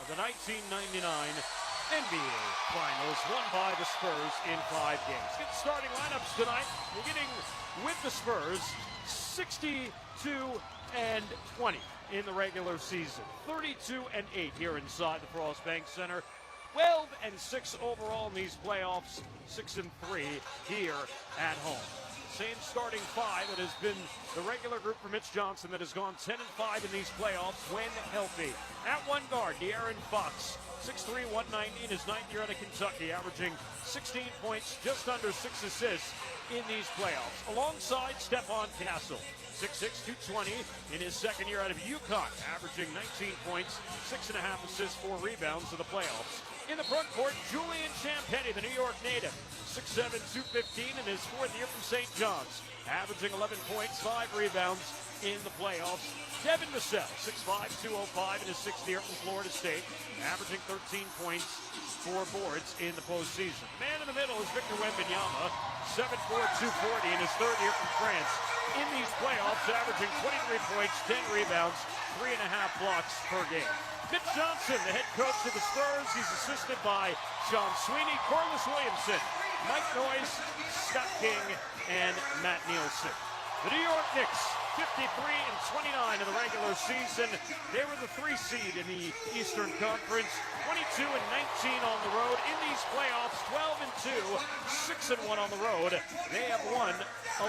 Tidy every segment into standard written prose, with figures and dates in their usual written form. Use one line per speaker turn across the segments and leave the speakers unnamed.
of the 1999 NBA Finals, won by the Spurs in 5 games. Get starting lineups tonight, beginning with the Spurs, 62-20 in the regular season, 32-8 here inside the Frost Bank Center, 12-6 overall in these playoffs, 6-3 here at home. Same starting five that has been the regular group for Mitch Johnson that has gone 10-5 in these playoffs when healthy. At one guard, De'Aaron Fox, 6'3", 190 in his 9th year out of Kentucky, averaging 16 points, just under 6 assists in these playoffs. Alongside Stephon Castle, 6'6", 220 in his 2nd year out of UConn, averaging 19 points, 6.5 assists, 4 rebounds in the playoffs. In the front court, Julian Champagnie, the New York native, 6'7", 215 in his 4th year from St. John's, averaging 11 points, 5 rebounds in the playoffs. Devin Vassell, 6'5", 205 in his 6th year from Florida State, averaging 13 points, 4 boards in the postseason. The man in the middle is Victor Wembanyama, 7'4", 240 in his 3rd year from France. In these playoffs, averaging 23 points, 10 rebounds, 3.5 blocks per game. Mitch Johnson, the head coach of the Spurs, he's assisted by Sean Sweeney, Corliss Williamson, Mike Noyes, Scott King, and Matt Nielsen. The New York Knicks, 53-29 in the regular season. They were the 3 seed in the Eastern Conference, 22-19 on the road. In these playoffs, 12-2, 6-1 on the road. They have won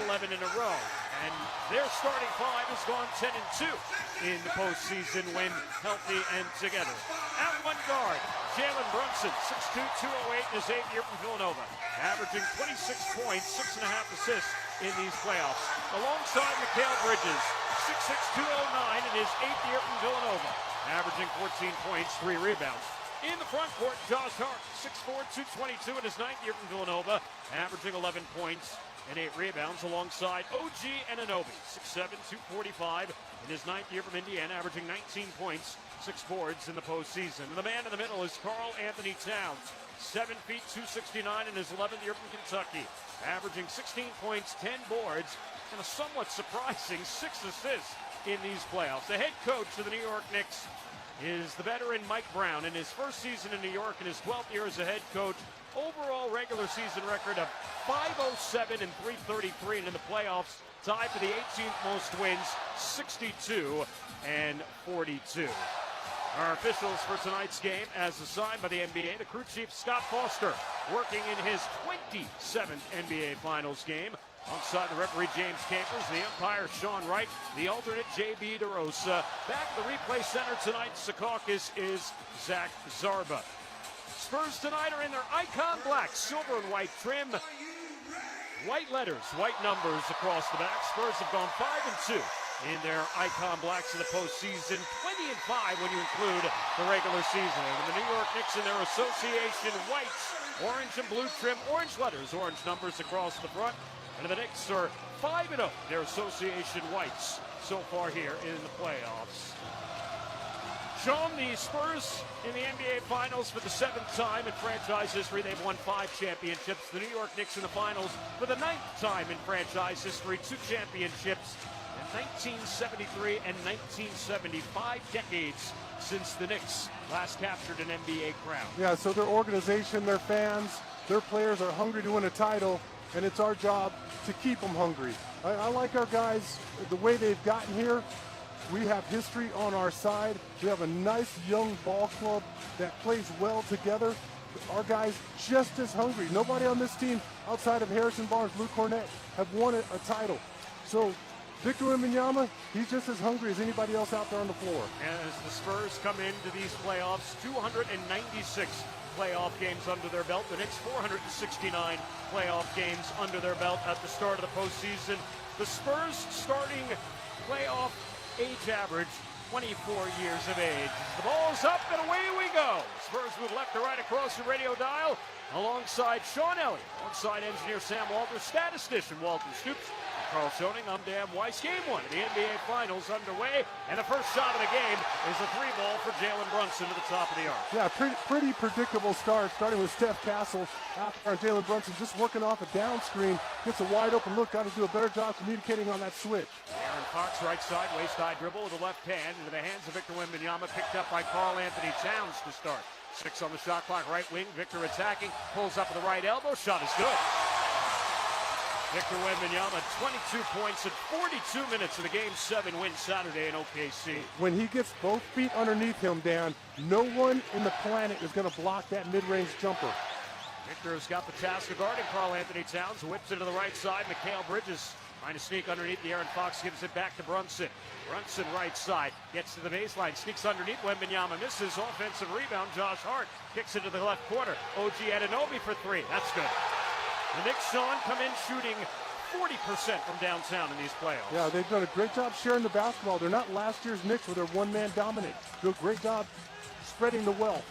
11 in a row. And their starting five has gone 10-2 in the postseason when healthy and together. At one guard, Jalen Brunson, 6'2", 208 in his 8th year from Villanova, averaging 26 points, 6.5 assists in these playoffs. Alongside Mikal Bridges, 6'6", 209 in his 8th year from Villanova, averaging 14 points, 3 rebounds. In the front court, Josh Hart, 6'4", 222 in his 9th year from Villanova, averaging 11 points and 8 rebounds, alongside OG Anunoby, 6'7", 245 in his 9th year from Indiana, averaging 19 points, 6 boards in the postseason. And the man in the middle is Karl Anthony Towns, 7 feet, 269 in his 11th year from Kentucky, averaging 16 points, 10 boards, and a somewhat surprising 6 assists in these playoffs. The head coach of the New York Knicks is the veteran Mike Brown. In his first season in New York and his 12th year as a head coach, overall regular season record of 507 and 333, and in the playoffs, tied for the 18th most wins, 62 and 42. Our officials for tonight's game, as assigned by the NBA, the crew chief Scott Foster, working in his 27th NBA Finals game, alongside the referee James Campers, the umpire Sean Wright, the alternate JB DeRosa. Back at the replay center tonight, Secaucus is Zach Zarba. Spurs tonight are in their icon black, silver and white trim. White letters, white numbers across the back. Spurs have gone 5-2 in their icon blacks in the postseason, 20-5 when you include the regular season. And the New York Knicks in their association whites, orange and blue trim, orange letters, orange numbers across the front. And the Knicks are 5-0, their association whites so far here in the playoffs. Sean, the Spurs in the NBA Finals for the 7th time in franchise history. They've won 5 championships. The New York Knicks in the Finals for the 9th time in franchise history. 2 championships in 1973 and 1975, decades since the Knicks last captured an NBA crown.
Yeah, so their organization, their fans, their players are hungry to win a title, and it's our job to keep them hungry. I like our guys, the way they've gotten here. We have history on our side. We have a nice young ball club that plays well together. Our guys just as hungry. Nobody on this team outside of Harrison Barnes, Luke Cornett have won a title. So Victor Wembanyama, he's just as hungry as anybody else out there on the floor.
And as the Spurs come into these playoffs, 296 playoff games under their belt. The Knicks 469 playoff games under their belt at the start of the postseason. The Spurs starting playoff age average, 24 years of age. The ball's up and away we go. Spurs move left to right across the radio dial alongside Sean Elliott, alongside engineer Sam Walter, statistician Walter Stoops, Carl Schoening. I'm Dan Weiss. Game 1 of the NBA Finals underway, and the first shot of the game is a 3-ball for Jalen Brunson to the top of the arc.
Yeah, pretty predictable start, starting with Steph Castle out there on Jalen Brunson, just working off a down screen, gets a wide open look, got to do a better job communicating on that switch.
Aaron Fox, right side, waist-high dribble with the left hand into the hands of Victor Wembanyama, picked up by Karl-Anthony Towns to start. 6 on the shot clock, right wing, Victor attacking, pulls up with the right elbow, shot is good. Victor Wembanyama, 22 points in 42 minutes of the Game 7 win Saturday in OKC.
When he gets both feet underneath him, Dan, no one in the planet is going to block that mid-range jumper.
Victor has got the task of guarding Karl-Anthony Towns, whips it to the right side. Mikal Bridges trying to sneak underneath the Aaron Fox, gives it back to Brunson. Brunson right side, gets to the baseline, sneaks underneath Wembanyama, misses, offensive rebound. Josh Hart kicks it to the left corner. OG Anunoby for 3, that's good. The Knicks, Sean, come in shooting 40% from downtown in these playoffs.
Yeah, they've done a great job sharing the basketball. They're not last year's Knicks where they're one-man dominant. Do a great job spreading the wealth.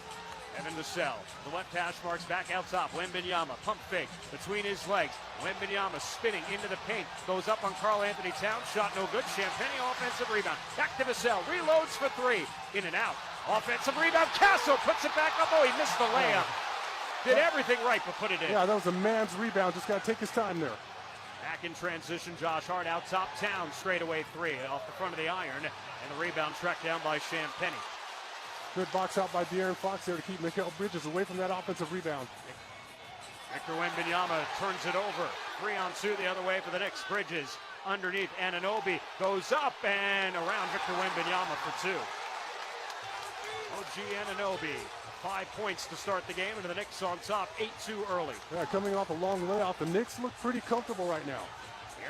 Evan Vassell, the left hash marks back out top. Wembanyama, pump fake between his legs. Wembanyama spinning into the paint. Goes up on Karl-Anthony Towns. Shot no good. Champagne offensive rebound. Back to Vassell. Reloads for 3. In and out. Offensive rebound. Castle puts it back up. Oh, he missed the layup. Did everything right but put it in.
Yeah, that was a man's rebound. Just got to take his time there.
Back in transition. Josh Hart out top. Towns straight away 3 off the front of the iron. And the rebound tracked down by Champagne.
Good box out by De'Aaron Fox there to keep Mikal Bridges away from that offensive rebound.
Victor Wembanyama turns it over. 3-on-2 the other way for the Knicks. Bridges underneath. Anunoby goes up and around Victor Wembanyama for 2. OG Anunoby, 5 points to start the game, and the Knicks on top, 8-2 early.
Yeah, coming off a long layoff, the Knicks look pretty comfortable right now.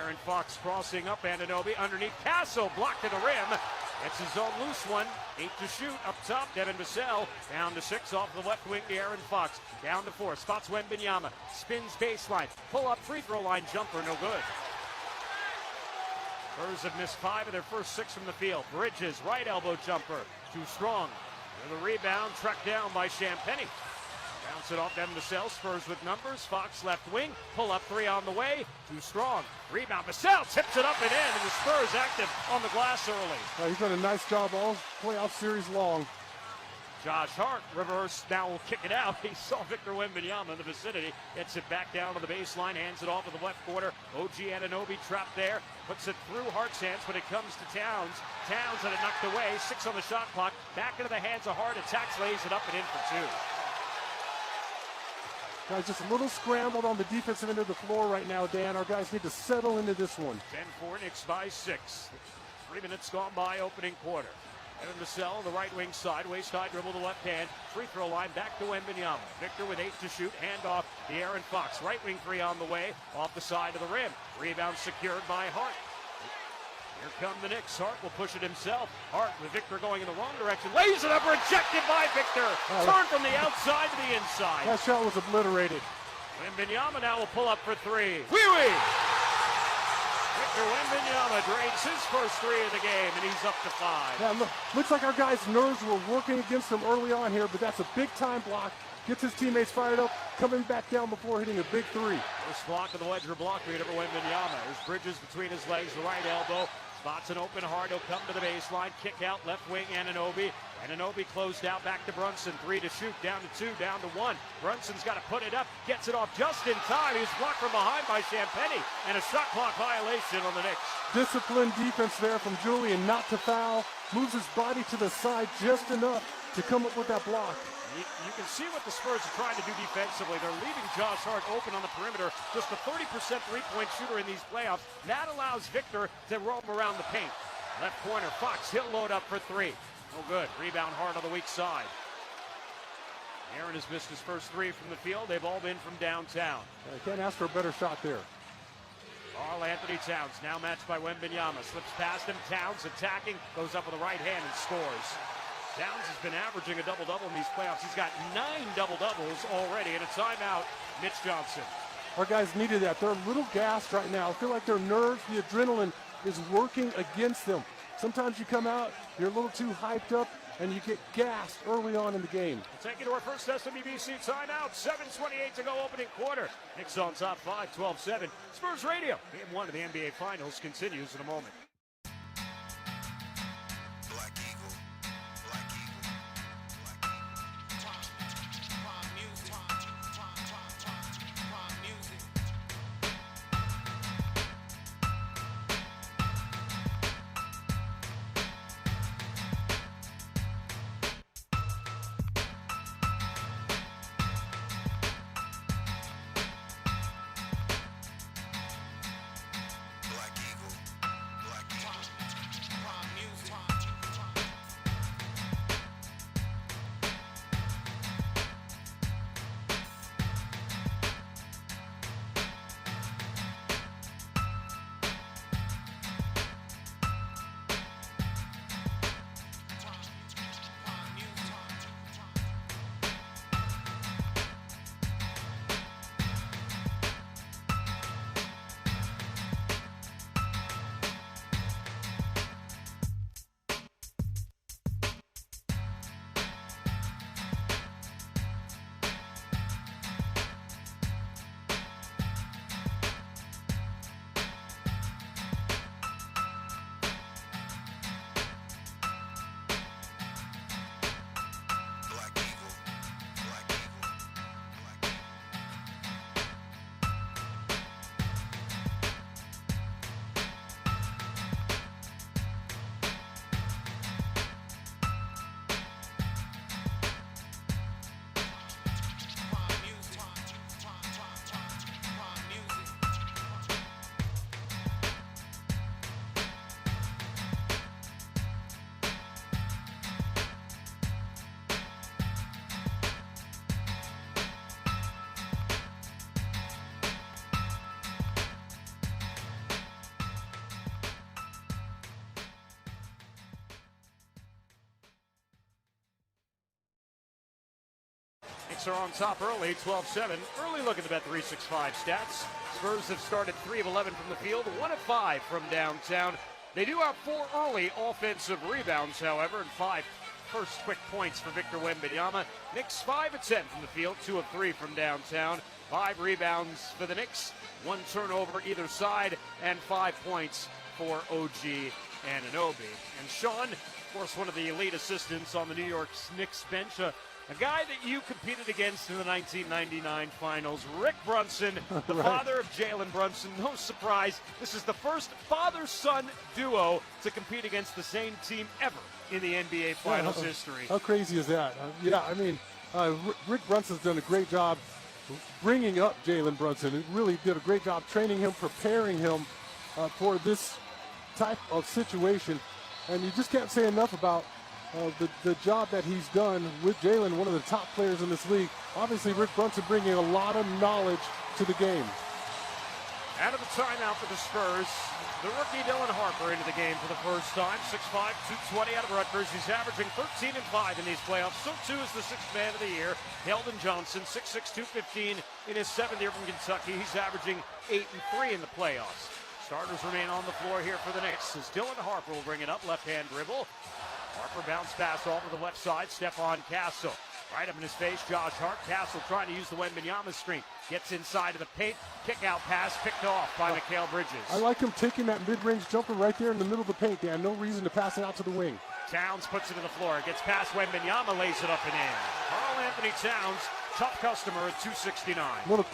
Aaron Fox crossing up Anunoby underneath. Castle blocked to the rim. It's his own loose one. 8 to shoot up top. Devin Vassell down to 6 off the left wing to Aaron Fox. Down to 4. Spots Wembanyama. Spins baseline. Pull up free throw line jumper. No good. Spurs have missed 5 of their first 6 from the field. Bridges right elbow jumper. Too strong. The rebound tracked down by Champagne. Bounce it off Devin Vassell. Spurs with numbers. Fox left wing. Pull up 3 on the way. Too strong. Rebound. Vassell tips it up and in. And the Spurs active on the glass early.
He's done a nice job all playoff series long.
Josh Hart, reverse, now will kick it out. He saw Victor Wembanyama in the vicinity. Gets it back down to the baseline. Hands it off to the left corner. OG Anunoby trapped there. Puts it through Hart's hands, but it comes to Towns. Towns had it knocked away. 6 on the shot clock. Back into the hands of Hart. Attacks, lays it up and in for 2.
Guys, just a little scrambled on the defensive end of the floor right now, Dan. Our guys need to settle into this one.
10-4, Knicks by 6. 3 minutes gone by opening quarter. Evan Vassell, the right wing side, waist-high dribble to left hand, free throw line back to Wembanyama. Victor with 8 to shoot, handoff to Aaron Fox. Right wing 3 on the way, off the side of the rim. Rebound secured by Hart. Here come the Knicks. Hart will push it himself. Hart with Victor going in the wrong direction. Lays it up, rejected by Victor. Turned from the outside to the inside.
That shot was obliterated.
Wembanyama now will pull up for 3. Wee-wee! Victor Wembanyama drains his first 3 of the game, and he's up to 5.
Yeah, looks like our guys' nerves were working against him early on here, but that's a big-time block. Gets his teammates fired up, coming back down before hitting a big 3.
First block of the Ledger block read over Wembanyama. There's Bridges between his legs, the right elbow. Spots an open Hart. He'll come to the baseline. Kick out left wing Anunoby. Anunoby closed out back to Brunson. 3 to shoot. Down to 2. Down to 1. Brunson's got to put it up. Gets it off just in time. He was blocked from behind by Champagne. And a shot clock violation on the Knicks.
Disciplined defense there from Julian not to foul. Moves his body to the side just enough to come up with that block.
You can see what the Spurs are trying to do defensively. They're leaving Josh Hart open on the perimeter. Just a 30% three-point shooter in these playoffs. That allows Victor to roam around the paint. Left corner, Fox, he'll load up for 3. No good. Rebound Hart on the weak side. Aaron has missed his first 3 from the field. They've all been from downtown.
Can't ask for a better shot there.
Karl-Anthony Towns now matched by Wembanyama. Slips past him. Towns attacking. Goes up with the right hand and scores. Towns has been averaging a double-double in these playoffs. He's got 9 double-doubles already, and a timeout, Mitch Johnson.
Our guys needed that. They're a little gassed right now. I feel like their nerves, the adrenaline is working against them. Sometimes you come out, you're a little too hyped up, and you get gassed early on in the game.
We'll take you to our first SWBC timeout. 7:28 to go opening quarter. Knicks on top 5, 12-7. Spurs Radio. Game 1 of the NBA Finals continues in a moment. Knicks are on top early, 12-7. Early look at the Bet365 stats. Spurs have started 3 of 11 from the field, 1 of 5 from downtown. They do have 4 early offensive rebounds, however, and 5 first quick points for Victor Wembanyama. Knicks 5 of 10 from the field, 2 of 3 from downtown. 5 rebounds for the Knicks, 1 turnover either side, and 5 points for OG Anunoby. And Sean, of course, one of the elite assistants on the New York Knicks bench, a guy that you competed against in the 1999 finals, Rick Brunson, the
Right.
father of Jalen Brunson. No surprise, this is the first father-son duo to compete against the same team ever in the NBA finals history.
How crazy is that? Rick Brunson's done a great job bringing up Jalen Brunson. He really did a great job training him, preparing him for this type of situation. And you just can't say enough about the job that he's done with Jalen, one of the top players in this league. Obviously, Rick Brunson bringing a lot of knowledge to the game.
Out of the timeout for the Spurs, the rookie Dylan Harper into the game for the first time. 6'5", 220 out of Rutgers. He's averaging 13 and 5 in these playoffs. So too is the sixth man of the year, Keldon Johnson, 6'6", 215 in his 7th year from Kentucky. He's averaging 8 and 3 in the playoffs. Starters remain on the floor here for the Knicks as Dylan Harper will bring it up, left-hand dribble. Harper bounce pass off to the left side, Stephon Castle. Right up in his face, Josh Hart. Castle trying to use the Wembanyama screen. Gets inside of the paint. Kick-out pass picked off by Mikal Bridges.
I like him taking that mid-range jumper right there in the middle of the paint, Dan. No reason to pass it out to the wing.
Towns puts it to the floor. Gets past Wembanyama, lays it up and in. Karl Anthony Towns, tough customer at 269.
A little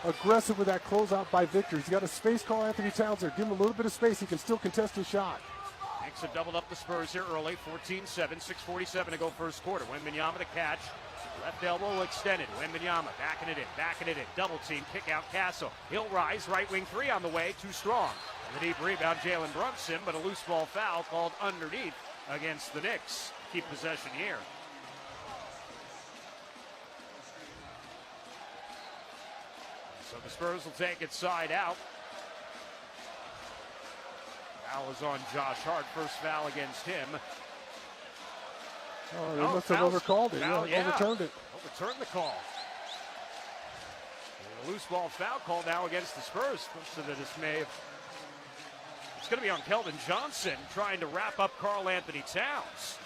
aggressive with that closeout by Victor. He's got a space, Karl Anthony Towns there. Give him a little bit of space. He can still contest his shot.
Knicks have doubled up the Spurs here early, 14-7, 6:47 to go first quarter. Wembanyama to catch, left elbow extended. Wembanyama backing it in, double team, kick out Castle. He'll rise, right wing three on the way, too strong. And the deep rebound, Jalen Brunson, but a loose ball foul called underneath against the Knicks. Keep possession here. So the Spurs will take it side out. Foul is on Josh Hart. First foul against him.
Oh, they must have overcalled it.
Foul,
Overturned it.
Overturned the call. And a loose ball foul call now against the Spurs. Much to the dismay of... It's going to be on Keldon Johnson trying to wrap up Karl Anthony Towns.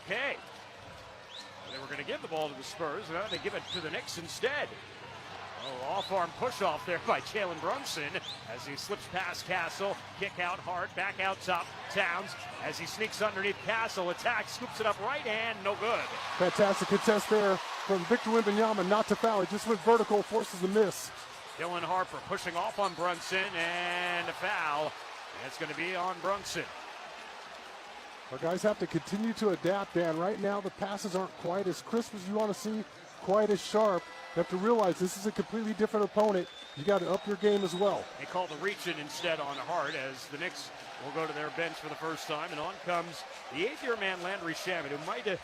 Okay. They were going to give the ball to the Spurs. Now they give it to the Knicks instead. Oh, off-arm push-off there by Jalen Brunson as he slips past Castle. Kick out Hart, back out top. Towns as he sneaks underneath Castle. Attack, scoops it up right hand, no good.
Fantastic contest there from Victor Wembanyama, not to foul. He just went vertical, forces the miss.
Dylan Harper pushing off on Brunson, and a foul. It's going to be on Brunson.
Our guys have to continue to adapt, Dan. Right now, the passes aren't quite as crisp as you want to see, quite as sharp. You have to realize this is a completely different opponent. You got to up your game as well.
They called the reach-in instead on Hart as the Knicks will go to their bench for the first time. And on comes the eighth-year man, Landry Shamet, who might be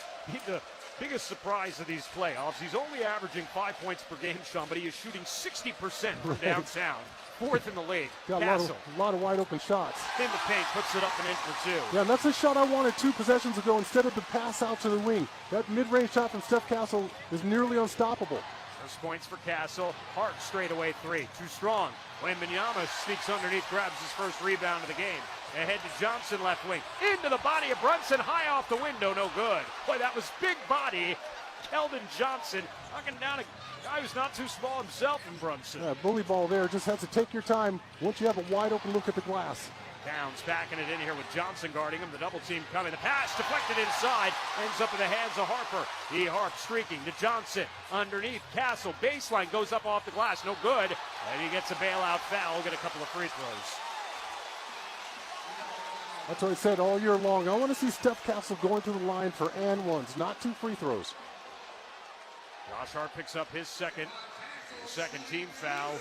the biggest surprise of these playoffs. He's only averaging 5 points per game, Sean, but he is shooting 60% from downtown. Fourth in the league.
Got
Castle.
a lot of wide open shots.
In the paint, puts it up and in for two.
Yeah, and that's a shot I wanted 2 possessions ago instead of the pass out to the wing. That mid-range shot from Steph Castle is nearly unstoppable.
First points for Castle. Hart straightaway three. Too strong. Wembanyama sneaks underneath, grabs his first rebound of the game. Ahead to Johnson, left wing. Into the body of Brunson, high off the window, no good. Boy, that was big body. Keldon Johnson knocking down a guy who's not too small himself in Brunson.
Yeah, bully ball there. Just has to take your time once you have a wide open look at the glass.
Towns backing it in here with Johnson guarding him. The double team coming. The pass deflected inside. Ends up in the hands of Harper. Harp streaking to Johnson. Underneath Castle. Baseline goes up off the glass. No good. And he gets a bailout foul. We'll get a couple of free throws.
That's what I said all year long. I want to see Steph Castle going to the line for and ones, not 2 free throws.
Josh Hart picks up his second team foul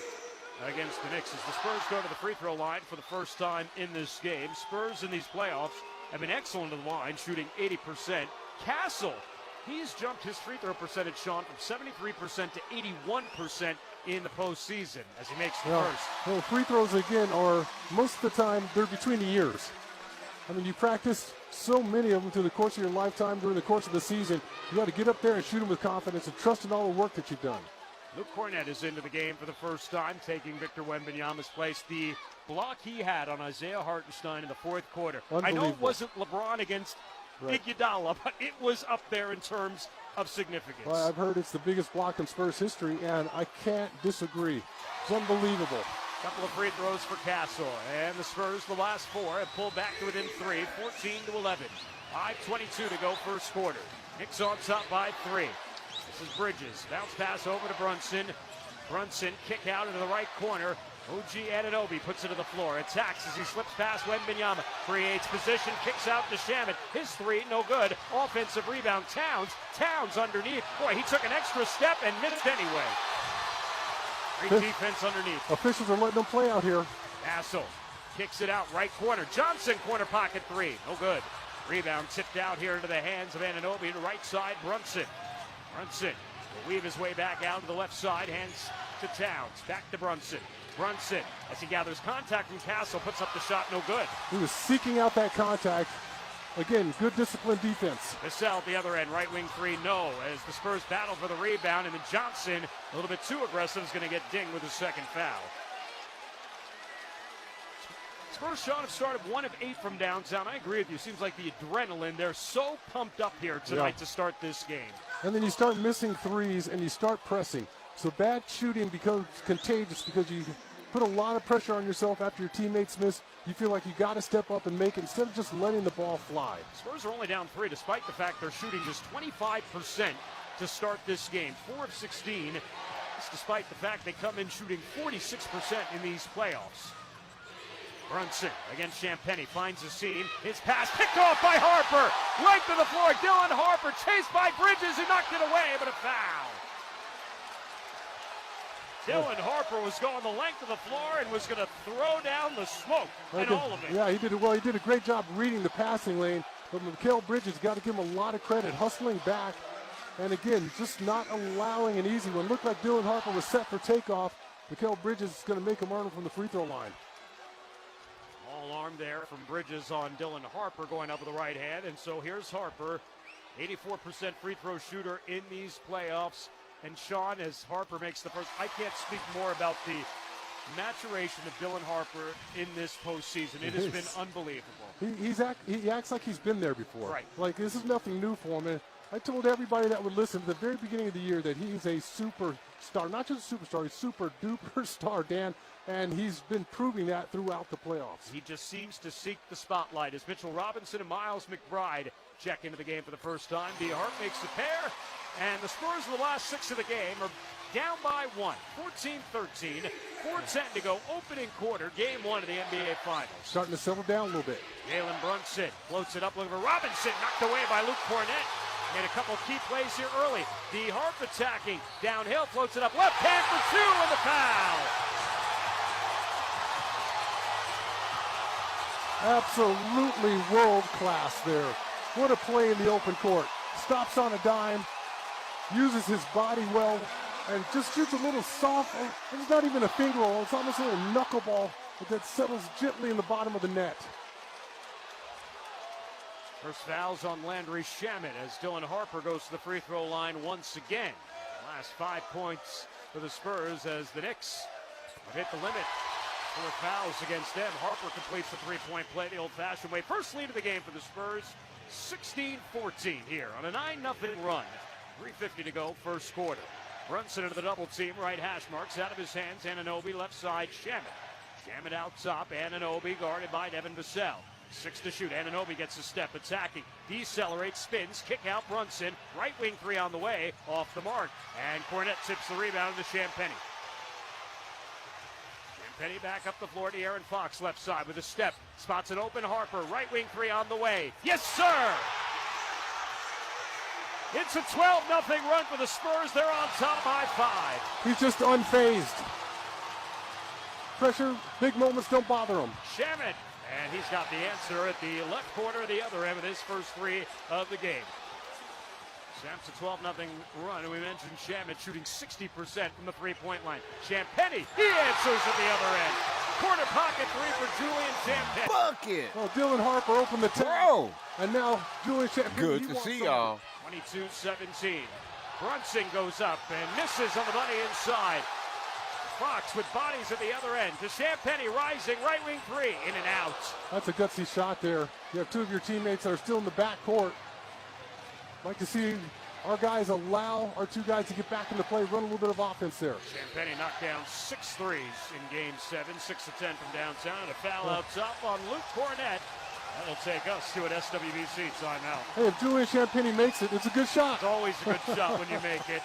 against the Knicks as the Spurs go to the free throw line for the first time in this game. Spurs in these playoffs have been excellent at the line, shooting 80%. Castle, he's jumped his free throw percentage, Sean, from 73% to 81% in the postseason as he makes the first.
Well, free throws, again, are most of the time, they're between the ears. I mean, you practice so many of them through the course of your lifetime, during the course of the season. You got to get up there and shoot them with confidence and trust in all the work that you've done.
Luke Cornett is into the game for the first time, taking Victor Wembanyama's place. The block he had on Isaiah Hartenstein in the fourth quarter. I know it wasn't LeBron against Iguodala, but it was up there in terms of significance.
Well, I've heard it's the biggest block in Spurs history, and I can't disagree. It's unbelievable.
Couple of free throws for Castle, and the Spurs, the last four, have pulled back to within 3, 14-11. 5:22 to go first quarter. Knicks on top by 3. This is Bridges. Bounce pass over to Brunson. Brunson kick out into the right corner. OG Anunoby puts it to the floor. Attacks as he slips past Wembanyama. Creates position. Kicks out to Shamet. His three, no good. Offensive rebound. Towns underneath. Boy, he took an extra step and missed anyway. Great defense underneath.
Officials are letting them play out here.
Castle kicks it out. Right corner. Johnson corner pocket three. No good. Rebound tipped out here into the hands of Anunoby to the right side. Brunson will weave his way back out to the left side. Hands to Towns. Back to Brunson. Brunson, as he gathers contact from Castle, puts up the shot. No good.
He was seeking out that contact. Again, good disciplined defense.
Vassell at the other end. Right wing three. No. As the Spurs battle for the rebound. And then Johnson, a little bit too aggressive, is going to get dinged with his second foul. Spurs, Sean, have started 1 of 8 from downtown. I agree with you. Seems like the adrenaline, they're so pumped up here tonight to start this game.
And then you start missing threes and you start pressing. So bad shooting becomes contagious because you put a lot of pressure on yourself after your teammates miss. You feel like you got to step up and make it instead of just letting the ball fly.
Spurs are only down 3 despite the fact they're shooting just 25% to start this game. 4 of 16. That's despite the fact they come in shooting 46% in these playoffs. Brunson against Champagnie finds the seam. His pass picked off by Harper. Right to the floor. Dylan Harper chased by Bridges, who knocked it away, but a foul. Dylan Harper was going the length of the floor and was going to throw down the smoke and all of it.
Yeah, he did it well. He did a great job reading the passing lane. But Mikal Bridges, got to give him a lot of credit, hustling back. And again, just not allowing an easy one. Looked like Dylan Harper was set for takeoff. Mikal Bridges is going to make him earn from the free throw line.
All arm there from Bridges on Dylan Harper going up with the right hand. And so here's Harper, 84% free throw shooter in these playoffs. And Sean, as Harper makes the first, I can't speak more about the maturation of Dylan Harper in this postseason. It has been unbelievable.
He acts like he's been there before.
Right.
Like this is nothing new for him. And I told everybody that would listen at the very beginning of the year that he's a superstar, not just a superstar, he's super duper star, Dan. And he's been proving that throughout the playoffs.
He just seems to seek the spotlight as Mitchell Robinson and Miles McBride check into the game for the first time. D. Hart makes the pair, and the Spurs in the last 6 of the game are down by 1, 14-13, 4:10 to go, opening quarter, game 1 of the NBA Finals.
Starting to settle down a little bit.
Jalen Brunson floats it up, looking for Robinson, knocked away by Luke Cornett. Made a couple key plays here early. D. Hart attacking, downhill, floats it up, left hand for 2, and the foul.
Absolutely world class there. What a play in the open court. Stops on a dime, uses his body well, and just shoots a little soft. It's not even a finger roll. It's almost a little knuckleball that settles gently in the bottom of the net.
First fouls on Landry Shamet as Dylan Harper goes to the free throw line once again. Last 5 points for the Spurs as the Knicks have hit the limit. 4 fouls against them. Harper completes the three-point play the old-fashioned way. First lead of the game for the Spurs, 16-14 here on a 9-0 run. 3:50 to go, first quarter. Brunson into the double team, right hash marks out of his hands. Anunoby left side, Shamet. Shamet out top, Anunoby guarded by Devin Vassell. 6 to shoot. Anunoby gets a step, attacking, decelerates, spins, kick out Brunson. Right wing three on the way, off the mark. And Cornett tips the rebound to Champagnie. Penny back up the floor to Aaron Fox, left side with a step. Spots an open Harper, right wing three on the way. Yes, sir! It's a 12-0 run for the Spurs. They're on top by 5.
He's just unfazed. Pressure, big moments don't bother him.
Shamet, and he's got the answer at the left corner of the other end with his first 3 of the game. Snaps a 12-0 run, and we mentioned Shamet shooting 60% from the three-point line. Champagnie, he answers at the other end. Corner pocket three for Julian Champagnie.
Bucket!
Well, Dylan Harper opened the tap, and now Julian Champagnie.
Good to see y'all.
22-17. Brunson goes up and misses on the money inside. Fox with bodies at the other end. To Champagnie rising, right wing three, in and out.
That's a gutsy shot there. You have two of your teammates that are still in the backcourt. Like to see our guys allow our two guys to get back into play, run a little bit of offense there.
Champagnie knocked down 6 threes in game 7, 6 of 10 from downtown. And a foul out top on Luke Cornett. That'll take us to an SWBC timeout.
Hey, if Julian Champagnie makes it, it's a good shot.
It's always a good shot when you make it.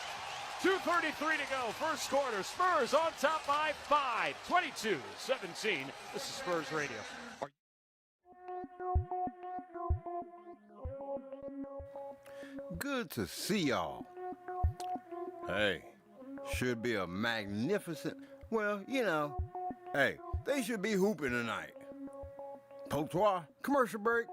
2:33 to go, first quarter. Spurs on top by 5, 22-17. This is Spurs Radio.
Good to see y'all. Hey, should be a magnificent, well, you know, hey, they should be hooping tonight. Potoi, commercial break.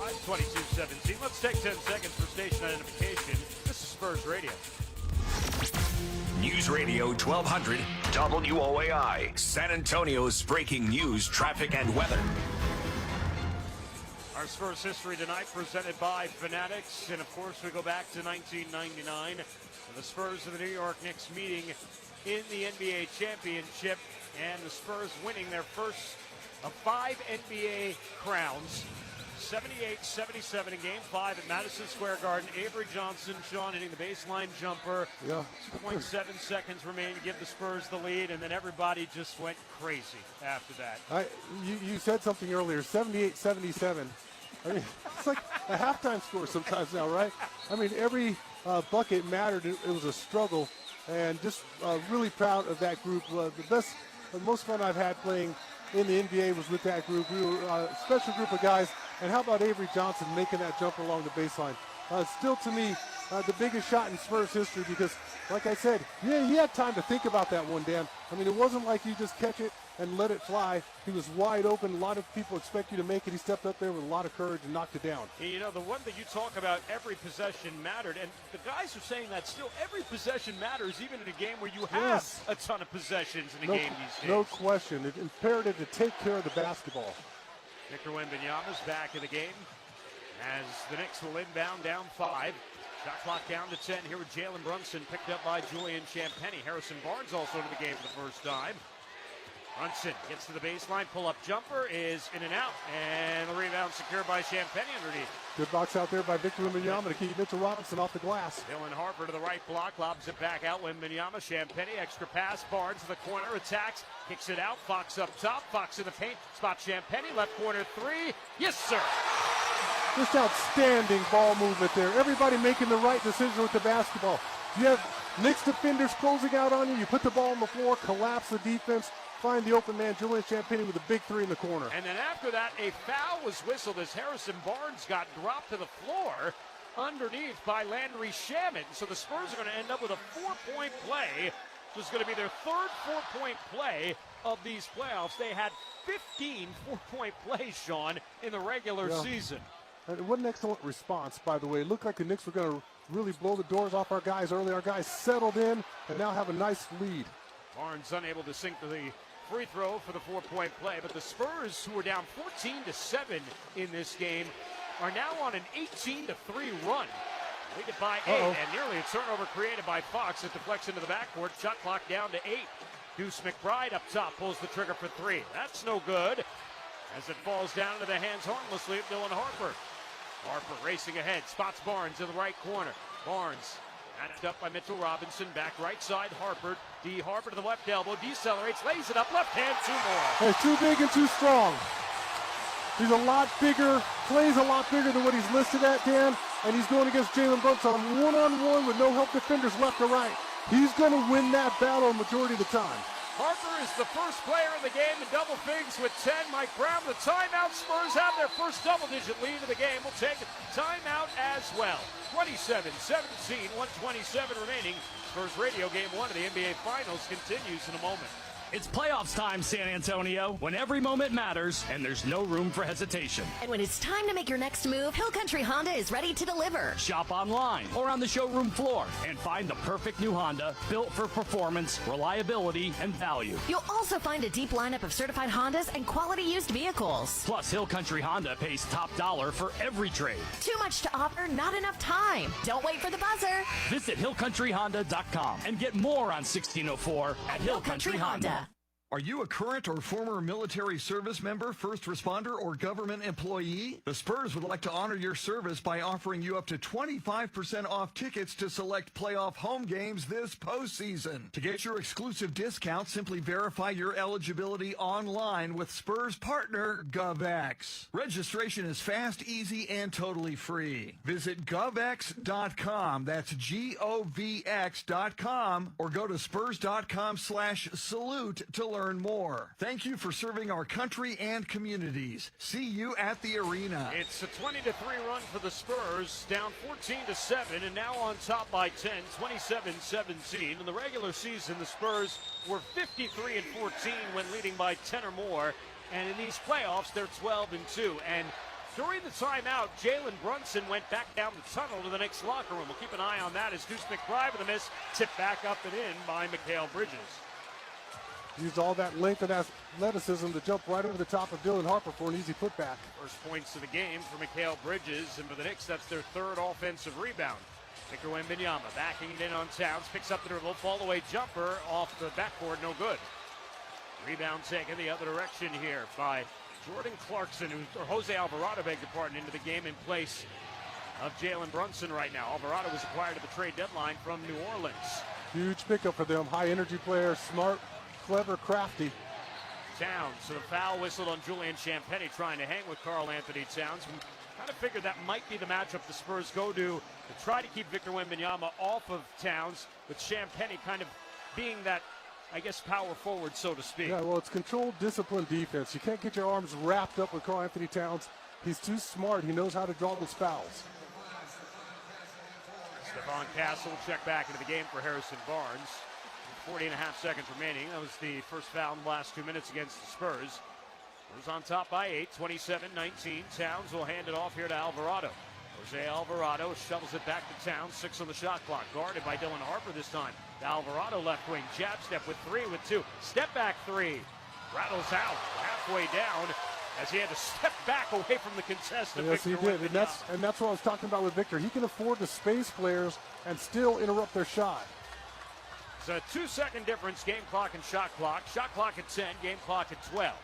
I'm 22-17. Let's take 10 seconds for station identification. This is Spurs Radio.
News Radio 1200 WOAI, San Antonio's breaking news, traffic, and weather.
Our Spurs history tonight presented by Fanatics. And, of course, we go back to 1999. The Spurs and the New York Knicks meeting in the NBA championship. And the Spurs winning their first of 5 NBA crowns. 78-77 in Game 5 at Madison Square Garden. Avery Johnson, Sean hitting the baseline jumper.
Yeah.
0.7 seconds remain to give the Spurs the lead, and then everybody just went crazy after that.
You said something earlier, 78-77. I mean, it's like a halftime score sometimes now, right? I mean, every bucket mattered. It was a struggle, and just really proud of that group. The most fun I've had playing in the NBA was with that group. We were a special group of guys. And how about Avery Johnson making that jumper along the baseline? Still, to me, the biggest shot in Spurs history because, like I said, yeah, he had time to think about that one, Dan. I mean, it wasn't like you just catch it and let it fly. He was wide open. A lot of people expect you to make it. He stepped up there with a lot of courage and knocked it down.
You know, the one that you talk about, every possession mattered, and the guys are saying that still every possession matters, even in a game where you have a ton of possessions in a game these days.
No question. It's imperative to take care of the basketball.
Victor Wembanyama's back in the game as the Knicks will inbound down 5. Shot clock down to 10 here with Jalen Brunson, picked up by Julian Champagnie. Harrison Barnes also into the game for the first time. Brunson gets to the baseline, pull-up jumper is in and out, and the rebound secured by Champagnie underneath.
Good box out there by Victor Wembanyama to keep Mitchell Robinson off the glass.
Dylan Harper to the right block, lobs it back out. Wembanyama, Champagnie, extra pass. Barnes to the corner, attacks, kicks it out. Fox up top, Fox in the paint, spot Champagnie, left corner three. Yes, sir.
Just outstanding ball movement there. Everybody making the right decision with the basketball. You have Knicks defenders closing out on you. You put the ball on the floor, collapse the defense, find the open man, Julian Champagnie with a big three in the corner.
And then after that, a foul was whistled as Harrison Barnes got dropped to the floor underneath by Landry Shamet. So the Spurs are going to end up with a 4-point play. This is going to be their third 4-point play of these playoffs. They had 15 4-point plays, Sean, in the regular season.
And what an excellent response, by the way. It looked like the Knicks were going to really blow the doors off our guys early. Our guys settled in and now have a nice lead.
Barnes unable to sink to the free throw for the 4-point play, but the Spurs, who were down 14-7 in this game, are now on an 18-3 run. Lead it by 8, and nearly a turnover created by Fox. It deflects into the backcourt. Shot clock down to 8. Deuce McBride up top pulls the trigger for 3. That's no good, as it falls down into the hands harmlessly of Dylan Harper. Harper racing ahead, spots Barnes in the right corner. Barnes matched up by Mitchell Robinson, back right side, Harper. D. Harper to the left elbow, decelerates, lays it up, left hand, 2 more.
He's too big and too strong. He's a lot bigger, plays a lot bigger than what he's listed at, Dan, and he's going against Jalen Brunson one-on-one with no help defenders left or right. He's going to win that battle a majority of the time.
Harper is the first player in the game in double figs with 10. Mike Brown, the timeout. Spurs have their first double-digit lead of the game. We'll take timeout as well. 27-17, 127 remaining. Spurs radio game 1 of the NBA Finals continues in a moment.
It's playoffs time, San Antonio, when every moment matters and there's no room for hesitation.
And when it's time to make your next move, Hill Country Honda is ready to deliver.
Shop online or on the showroom floor and find the perfect new Honda built for performance, reliability, and value.
You'll also find a deep lineup of certified Hondas and quality used vehicles.
Plus, Hill Country Honda pays top dollar for every trade.
Too much to offer, not enough time. Don't wait for the buzzer.
Visit hillcountryhonda.com and get more on 1604 at Hill Country Honda.
Are you a current or former military service member, first responder, or government employee? The Spurs would like to honor your service by offering you up to 25% off tickets to select playoff home games this postseason. To get your exclusive discount, simply verify your eligibility online with Spurs partner GovX. Registration is fast, easy, and totally free. Visit govx.com, that's govx.com, or go to spurs.com/salute to learn more. Thank you for serving our country and communities. See you at the arena.
It's a 20-3 run for the Spurs, down 14-7, and now on top by 10, 27-17. In the regular season, the Spurs were 53-14 when leading by 10 or more, and in these playoffs, they're 12-2. And during the timeout, Jalen Brunson went back down the tunnel to the Knicks locker room. We'll keep an eye on that as Deuce McBride with a miss, tipped back up and in by Mikal Bridges.
Used all that length and athleticism to jump right over the top of Dylan Harper for an easy putback.
First points of the game for Mikal Bridges, and for the Knicks, that's their third offensive rebound. Victor Wembanyama backing it in on Towns, picks up the dribble, fall-away jumper off the backboard, no good. Rebound taken the other direction here by Jordan Clarkson, or Jose Alvarado, beg your pardon, into the game in place of Jalen Brunson right now. Alvarado was acquired at the trade deadline from New Orleans.
Huge pickup for them. High-energy player, smart, clever, crafty.
Towns, so the foul whistled on Julian Champagnie trying to hang with Karl Anthony Towns. We kind of figured that might be the matchup the Spurs go to try to keep Victor Wembanyama off of Towns, with Champagnie kind of being that, I guess, power forward, so to speak.
Yeah, well, it's controlled, disciplined defense. You can't get your arms wrapped up with Karl Anthony Towns. He's too smart. He knows how to draw those fouls.
Stephon Castle check back into the game for Harrison Barnes. 40.5 seconds remaining. That was the first foul in the last 2 minutes against the Spurs. Spurs on top by 8, 27-19. Towns will hand it off here to Alvarado. Jose Alvarado shovels it back to Towns. 6 on the shot clock. Guarded by Dylan Harper this time. To Alvarado left wing. Jab step with 3 with 2. Step back 3. Rattles out halfway down as he had to step back away from the contest.
Yes, he did. And that's what I was talking about with Victor. He can afford to space players and still interrupt their shot.
It's a 2-second difference, game clock and shot clock. Shot clock at 10, game clock at 12.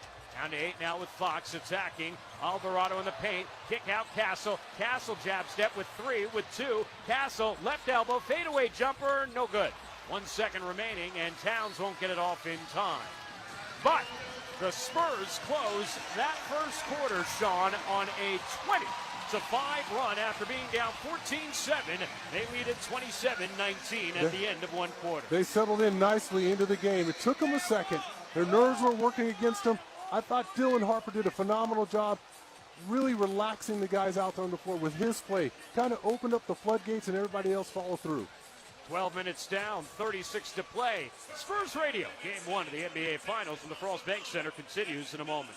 Down to 8 now with Fox attacking. Alvarado in the paint. Kick out Castle. Castle jab step with 3, with 2. Castle, left elbow, fadeaway jumper, no good. 1 second remaining, and Towns won't get it off in time. But the Spurs close that first quarter, Sean, on a 20-5 run after being down 14-7. They lead at 27-19 at the end of one quarter.
They settled in nicely into the game. It took them a second. Their nerves were working against them. I thought Dylan Harper did a phenomenal job really relaxing the guys out there on the floor with his play. Kind of opened up the floodgates and everybody else followed through.
12 minutes down, 36 to play. Spurs Radio, game 1 of the NBA Finals from the Frost Bank Center continues in a moment.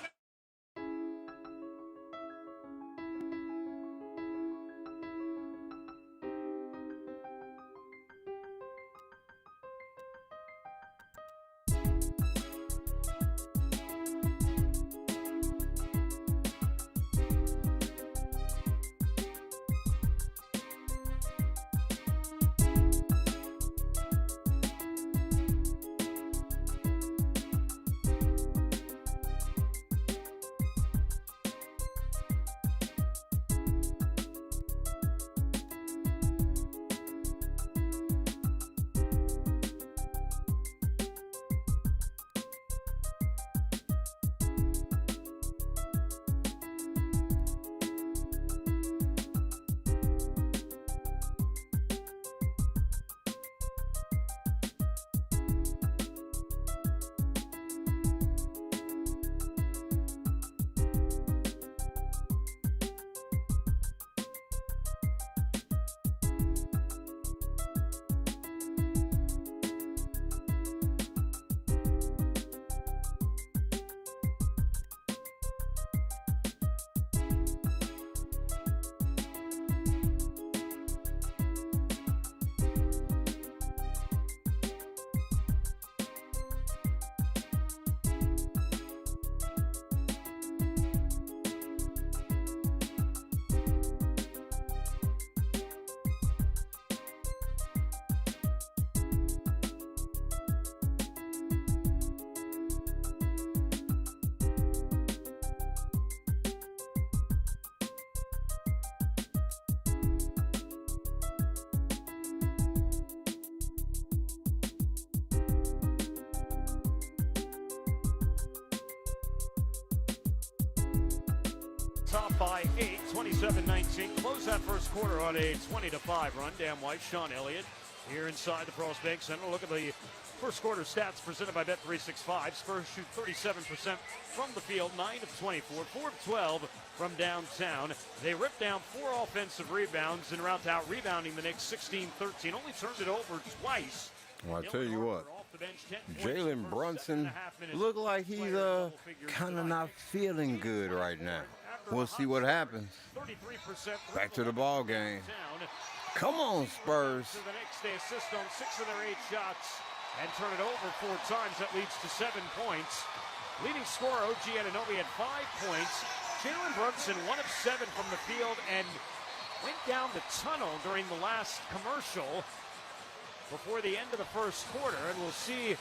Top by 8, 27-19. Close that first quarter on a 20-5 run. Dan White, Sean Elliott here inside the Frost Bank Center. Look at the first quarter stats presented by Bet365. Spurs shoot 37% from the field, 9 of 24, 4 of 12 from downtown. They ripped down 4 offensive rebounds and route out rebounding the Knicks 16-13. Only turned it over twice.
Well, I tell you what, Jalen Brunson look like he's kind of not feeling good right now. We'll see what happens. Back to the ball game. Come on, Spurs.
The Knicks, they assist on 6 of their 8 shots and turn it over 4 times. That leads to 7 points. Leading scorer OG Anunoby had 5 points. Jalen Brunson 1 of 7 from the field and went down the tunnel during the last commercial before the end of the first quarter, and we'll see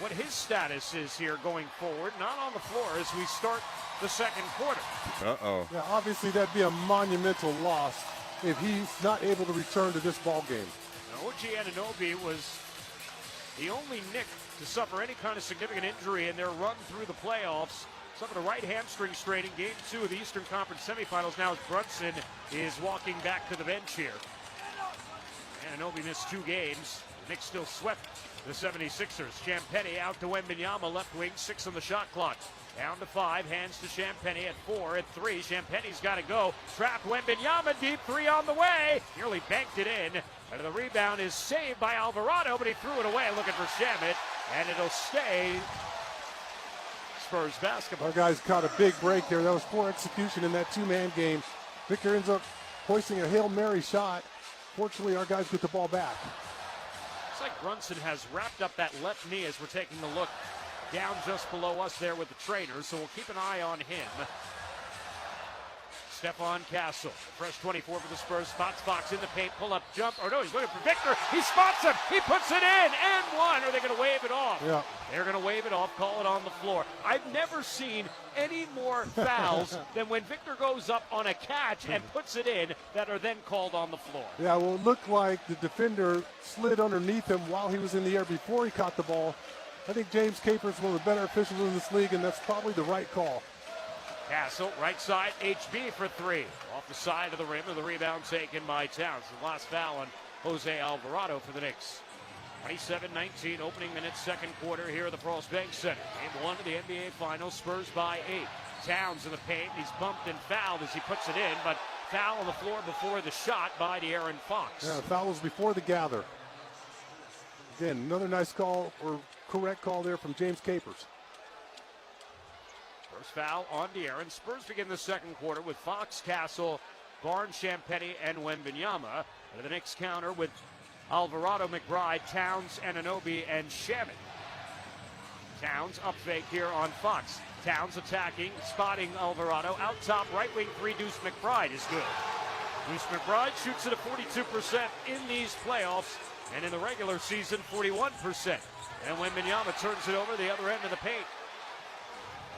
what his status is here going forward. Not on the floor as we start the second quarter.
Uh-oh. Yeah, obviously that'd be a monumental loss if he's not able to return to this ball game.
Now, OG Anunoby was the only Knick to suffer any kind of significant injury in their run through the playoffs. Suffered a right hamstring strain in Game 2 of the Eastern Conference semifinals. Now as Brunson is walking back to the bench here. Anunoby missed 2 games. The Knicks still swept the 76ers. Champagnie out to Wembanyama, left wing, 6 on the shot clock. Down to 5, hands to Champagnie at 4, at 3. Champagnie's got to go. Trapped Wembanyama, deep 3 on the way. Nearly banked it in. And the rebound is saved by Alvarado, but he threw it away looking for Shamet. And it'll stay Spurs basketball.
Our guys caught a big break there. That was poor execution in that 2-man game. Victor ends up hoisting a Hail Mary shot. Fortunately, our guys get the ball back.
Looks like Brunson has wrapped up that left knee as we're taking a look down just below us there with the trainer, so we'll keep an eye on him. Stephon Castle, fresh 24 for the Spurs, spots Fox in the paint, pull-up jump, or no, he's looking for Victor, he spots him, he puts it in, and one. Are they going to wave it off?
Yeah.
They're going to wave it off, call it on the floor. I've never seen any more fouls than when Victor goes up on a catch and puts it in that are then called on the floor.
Yeah, well, it looked like the defender slid underneath him while he was in the air before he caught the ball. I think James Capers is one of the better officials in this league, and that's probably the right call.
Castle, right side, HB for three. Off the side of the rim, and the rebound taken by Towns. The last foul on Jose Alvarado for the Knicks. 27-19, opening minutes, second quarter here at the Frost Bank Center. Game one of the NBA Finals, Spurs by 8. Towns in the paint, he's bumped and fouled as he puts it in, but foul on the floor before the shot by De'Aaron Fox.
Yeah, the foul was before the gather. Again, another nice call, or correct call there from James Capers.
First foul on De'Aaron. Spurs begin the second quarter with Fox, Castle, Barnes, Champetti, and Wembanyama. And the Knicks counter with Alvarado, McBride, Towns, Anunoby, and Shamet. Towns up fake here on Fox. Towns attacking, spotting Alvarado. Out top, right wing three, Deuce McBride is good. Deuce McBride shoots it at 42% in these playoffs, and in the regular season, 41%. And Wembanyama turns it over the other end of the paint.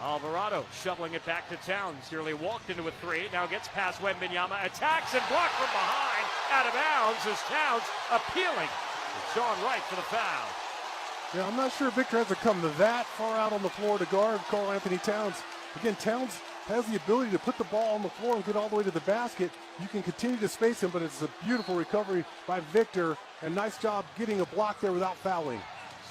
Alvarado shoveling it back to Towns. Nearly walked into a three. Now gets past Wembanyama. Attacks and blocked from behind. Out of bounds as Towns appealing to Sean Wright for the foul.
Yeah, I'm not sure Victor has to come to that far out on the floor to guard Karl Anthony Towns. Again, Towns has the ability to put the ball on the floor and get all the way to the basket. You can continue to space him, but it's a beautiful recovery by Victor. And nice job getting a block there without fouling.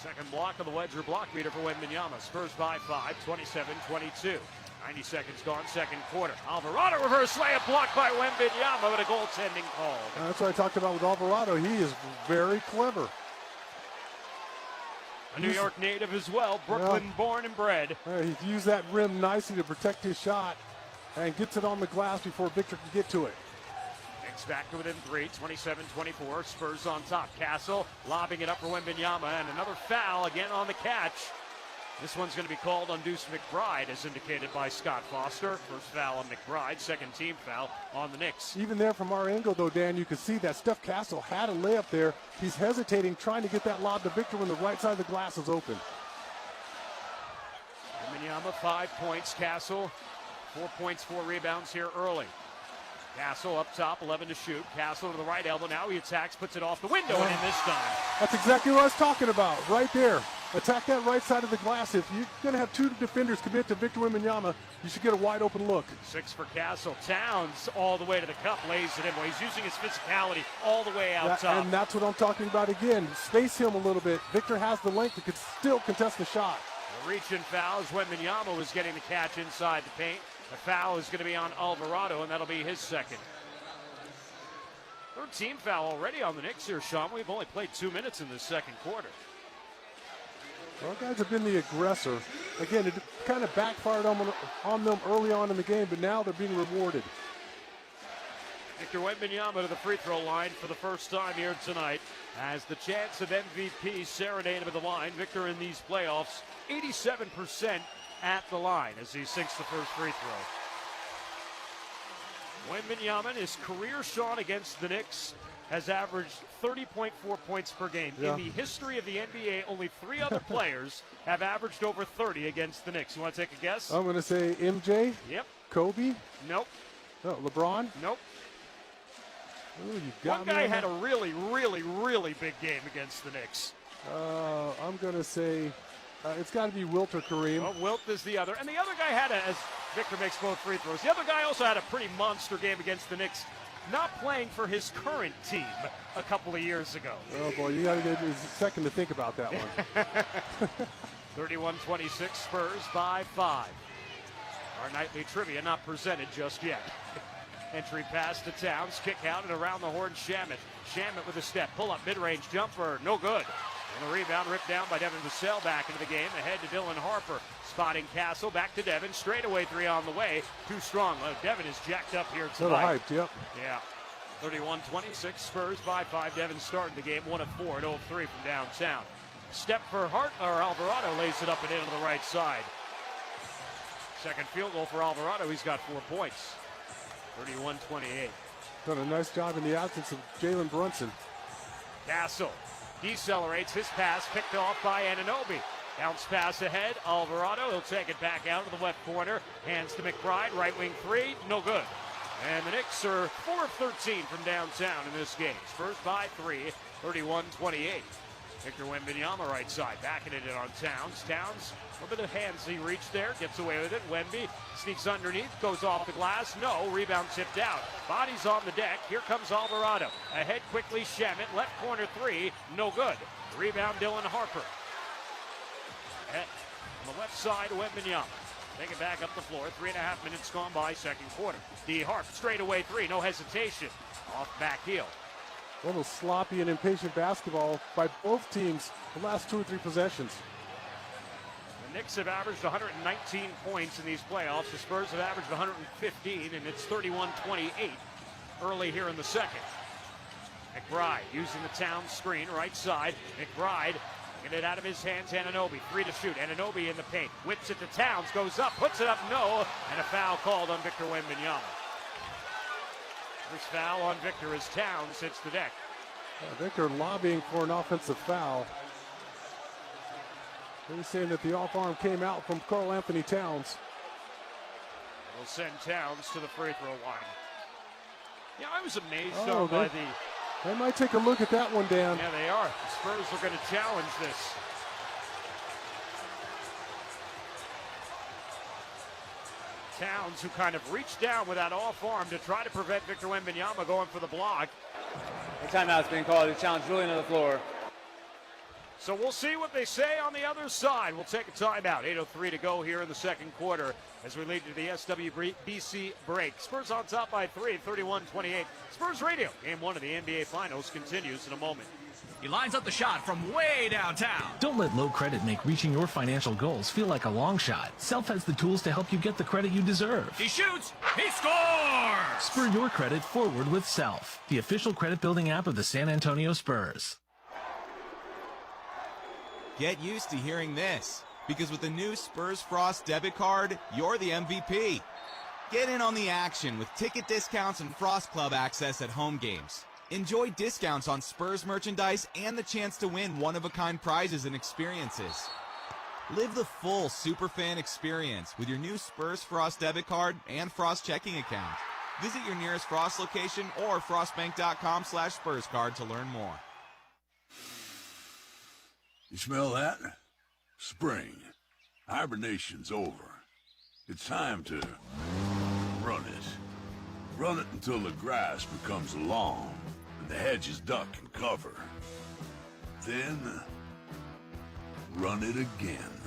Second block of the Wedger block beater for Wembanyama. Spurs by 5, 27-22. 90 seconds gone, second quarter. Alvarado reverse layup blocked by Wembanyama, but a goaltending call.
That's what I talked about with Alvarado. He is very clever.
A New York native as well, Brooklyn born and bred.
He's used that rim nicely to protect his shot and gets it on the glass before Victor can get to it.
Knicks back to within 3, 27-24. Spurs on top. Castle lobbing it up for Wembanyama, and another foul again on the catch. This one's going to be called on Deuce McBride, as indicated by Scott Foster. First foul on McBride, second team foul on the Knicks.
Even there from our angle, though, Dan, you can see that Steph Castle had a layup there. He's hesitating, trying to get that lob to Victor when the right side of the glass is open.
Wembanyama, 5 points. Castle, 4 points, 4 rebounds here early. Castle up top, 11 to shoot. Castle to the right elbow. Now he attacks, puts it off the window, and in this time.
That's exactly what I was talking about, right there. Attack that right side of the glass. If you're going to have two defenders commit to Victor Wembanyama, you should get a wide open look.
6 for Castle. Towns all the way to the cup, lays it in. Well, he's using his physicality all the way out top.
And that's what I'm talking about again. Space him a little bit. Victor has the length. He could still contest the shot.
The reach-in foul as Wembanyama was getting the catch inside the paint. The foul is going to be on Alvarado, and that'll be his second. Third team foul already on the Knicks here, Sean. We've only played 2 minutes in this second quarter.
Our guys have been the aggressor. Again, it kind of backfired on them early on in the game, but now they're being rewarded.
Victor Wembanyama to the free throw line for the first time here tonight. Has the chance of MVP serenaded at the line. Victor in these playoffs, 87% at the line as he sinks the first free throw. Wembanyama, his career shot against the Knicks, has averaged 30.4 points per game.
Yeah.
In the history of the NBA, only 3 other players have averaged over 30 against the Knicks. You want to take a guess?
I'm going to say MJ.
Yep.
Kobe.
Nope.
No, LeBron.
Nope.
Ooh, you got
One
me
guy
on
had
that.
a really, really, really big game against the Knicks.
I'm going to say it's got to be Wilt or Kareem.
Well, Wilt is the other. And the other guy had, as Victor makes both free throws, the other guy also had a pretty monster game against the Knicks, not playing for his current team a couple of years ago.
Oh, boy, you got to get a second to think about that one.
31-26, Spurs by 5. Our nightly trivia not presented just yet. Entry pass to Towns, kick out and around the horn, Shamet. Shamet with a step, pull-up, mid-range jumper, no good. And the rebound ripped down by Devin Vassell back into the game. Ahead to Dylan Harper, spotting Castle, back to Devin, straightaway 3 on the way. Too strong. Devin is jacked up here
A little
tonight.
hyped, yep.
Yeah. 31-26, Spurs by 5. Devin starting the game 1 of 4 at 0-3 from downtown. Step for Alvarado lays it up and in on the right side. Second field goal for Alvarado. He's got 4 points. 31-28.
Done a nice job in the absence of Jalen Brunson.
Castle decelerates his pass, picked off by Anunoby. Bounce pass ahead, Alvarado, he'll take it back out to the left corner. Hands to McBride, right wing three, no good. And the Knicks are 4 of 13 from downtown in this game. Spurs by 3, 31-28. Victor Wembanyama right side, backing it in on Towns. Towns, a little bit of hands he reached there, gets away with it. Wemby sneaks underneath, goes off the glass. No, rebound tipped out. Bodies on the deck. Here comes Alvarado. Ahead quickly, Shamet. Left corner three, no good. Rebound, Dylan Harper. On the left side, Wembanyama. Take it back up the floor. 3.5 minutes gone by, second quarter. D. Harp, straight away three, no hesitation. Off back heel.
A little sloppy and impatient basketball by both teams the last 2 or 3 possessions.
The Knicks have averaged 119 points in these playoffs. The Spurs have averaged 115, and it's 31-28 early here in the second. McBride using the Towns screen, right side. McBride getting it out of his hands. Anunoby, 3 to shoot. Anunoby in the paint. Whips it to Towns, goes up, puts it up, no. And a foul called on Victor Wembanyama. First foul on Victor as Towns hits the deck.
Victor lobbying for an offensive foul. They're saying that the off arm came out from Karl Anthony Towns.
Will send Towns to the free throw line. Yeah, I was amazed by the...
They might take a look at that one, Dan.
Yeah, they are. The Spurs are going to challenge this. Towns, who kind of reached down with that off arm to try to prevent Victor Wembanyama going for the block.
The timeout's being called. The challenge really to the floor.
So we'll see what they say on the other side. We'll take a timeout. 8:03 to go here in the second quarter as we lead to the SWBC break. Spurs on top by 3, 31-28. Spurs Radio, game 1 of the NBA Finals, continues in a moment.
He lines up the shot from way downtown.
Don't let low credit make reaching your financial goals feel like a long shot. Self has the tools to help you get the credit you deserve.
He shoots. He scores.
Spur your credit forward with Self, the official credit building app of the San Antonio Spurs.
Get used to hearing this, because with the new Spurs Frost debit card, you're the MVP. Get in on the action with ticket discounts and Frost Club access at home games. Enjoy discounts on Spurs merchandise and the chance to win one-of-a-kind prizes and experiences. Live the full Superfan experience with your new Spurs Frost debit card and Frost checking account. Visit your nearest Frost location or frostbank.com/SpursCard to learn more.
You smell that? Spring. Hibernation's over. It's time to run it. Run it until the grass becomes long and the hedges duck and cover. Then, run it again.